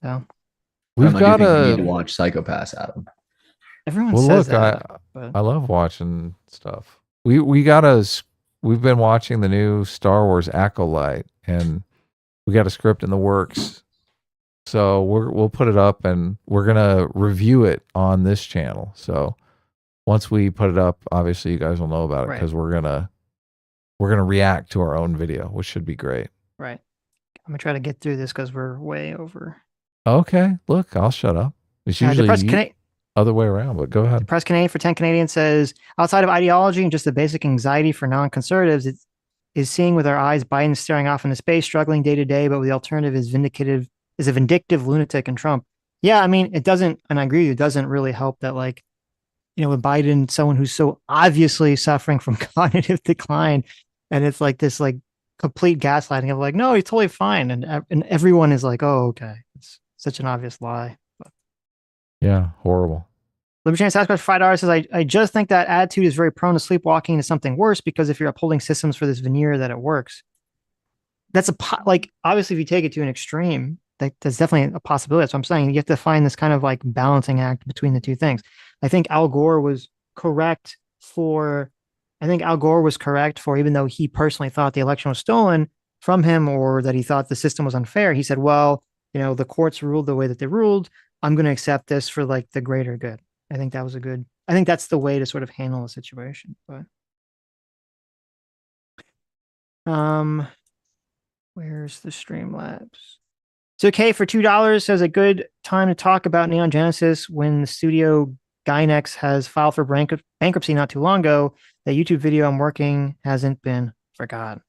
So we've got to need to watch Psychopaths, Adam. Everyone says that. I love watching stuff. We've been watching the new Star Wars Acolyte, and we got a script in the works. So we'll put it up, and we're gonna review it on this channel. So once we put it up, obviously you guys will know about it, because we're gonna react to our own video, which should be great. Right. I'm gonna try to get through this because we're way over. Okay, look, I'll shut up. It's usually other way around, but go ahead. Press Canadian for 10 Canadian says, outside of ideology and just the basic anxiety for non-conservatives, it is seeing with our eyes Biden staring off into space, struggling day to day, but with the alternative is a vindictive lunatic in Trump. Yeah, I mean, it doesn't, and I agree with you, it doesn't really help that, like, you know, with Biden, someone who's so obviously suffering from cognitive decline, and it's like this like complete gaslighting of like, no, he's totally fine, and everyone is like, oh, okay, it's such an obvious lie. But. Yeah, horrible. Libertarian Sasquatch for $5 says, I just think that attitude is very prone to sleepwalking into something worse, because if you're upholding systems for this veneer that it works, that's like, obviously if you take it to an extreme, that's definitely a possibility. That's what I'm saying. You have to find this kind of like balancing act between the two things. I think Al Gore was correct for, even though he personally thought the election was stolen from him, or that he thought the system was unfair, he said, well, you know, the courts ruled the way that they ruled. I'm going to accept this for like the greater good. I think that's the way to sort of handle the situation. But where's the Streamlabs? It's okay for $2 says, a good time to talk about Neon Genesis when the studio Gynex has filed for bankruptcy not too long ago. That YouTube video I'm working hasn't been forgotten.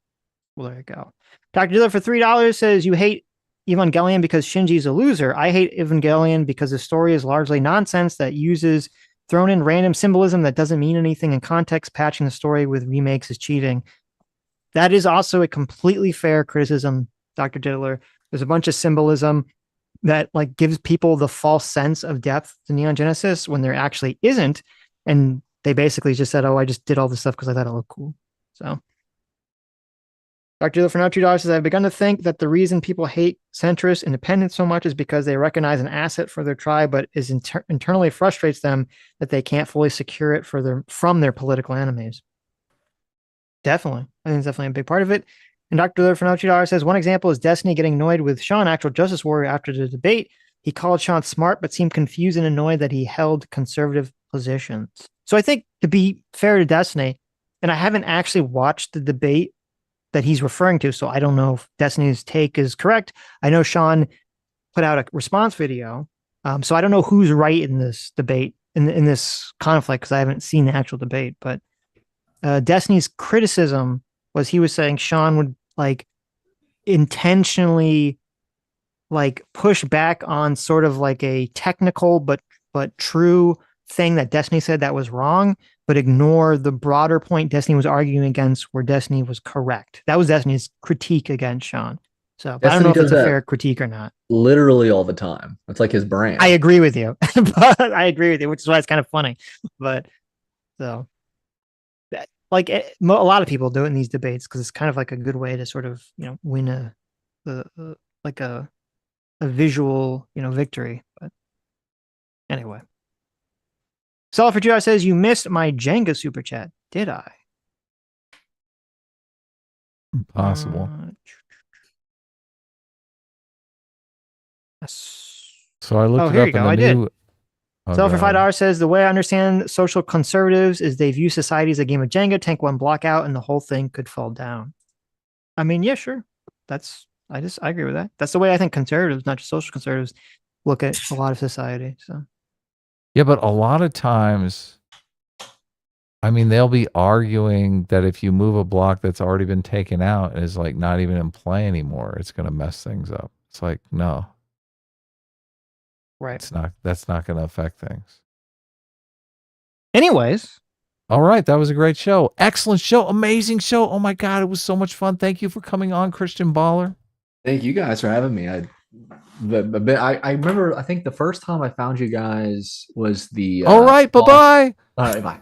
Well, there you go. Dr. Diller for $3 says, you hate Evangelion because Shinji's a loser. I hate Evangelion because the story is largely nonsense that uses thrown in random symbolism that doesn't mean anything in context. Patching the story with remakes is cheating. That is also a completely fair criticism, Dr. Diddler. There's a bunch of symbolism that like gives people the false sense of depth to Neon Genesis when there actually isn't. And they basically just said, oh, I just did all this stuff because I thought it looked cool. So Dr. Diddler for now $2 says, I've begun to think that the reason people hate centrist independence so much is because they recognize an asset for their tribe, but is internally frustrates them that they can't fully secure it from their political enemies. Definitely. I think it's definitely a big part of it. And Dr. Diddler for now $2 says, one example is Destiny getting annoyed with Sean, actual Justice Warrior, after the debate. He called Sean smart, but seemed confused and annoyed that he held conservative positions. So I think, to be fair to Destiny, and I haven't actually watched the debate that he's referring to, so I don't know if Destiny's take is correct. I know Sean put out a response video, so I don't know who's right in this debate, in this conflict, because I haven't seen the actual debate. But Destiny's criticism was, he was saying Sean would like intentionally like push back on sort of like a technical but true thing that Destiny said that was wrong, but ignore the broader point Destiny was arguing against, where Destiny was correct. That was Destiny's critique against Sean. So I don't know if it's a fair critique or not. Literally all the time. It's like his brand. I agree with you. I agree with you, which is why it's kind of funny. But so like a lot of people do it in these debates because it's kind of like a good way to sort of, you know, win a visual, you know, victory. But anyway. Solid for $2 says, you missed my Jenga super chat. Did I? Possible. So I looked here it you up go. in the I new... did. So for $5 says, the way I understand social conservatives is they view society as a game of Jenga, tank one block out, and the whole thing could fall down. I mean, yeah, sure. I agree with that. That's the way I think conservatives, not just social conservatives, look at a lot of society. So yeah, but a lot of times, I mean, they'll be arguing that if you move a block that's already been taken out and is like not even in play anymore, it's going to mess things up. It's like, no. Right. That's not going to affect things. Anyways. All right. That was a great show. Excellent show. Amazing show. Oh my God. It was so much fun. Thank you for coming on, Christian Baller. Thank you guys for having me. I remember, I think the first time I found you guys was the... all right. Bye-bye. All right. Bye.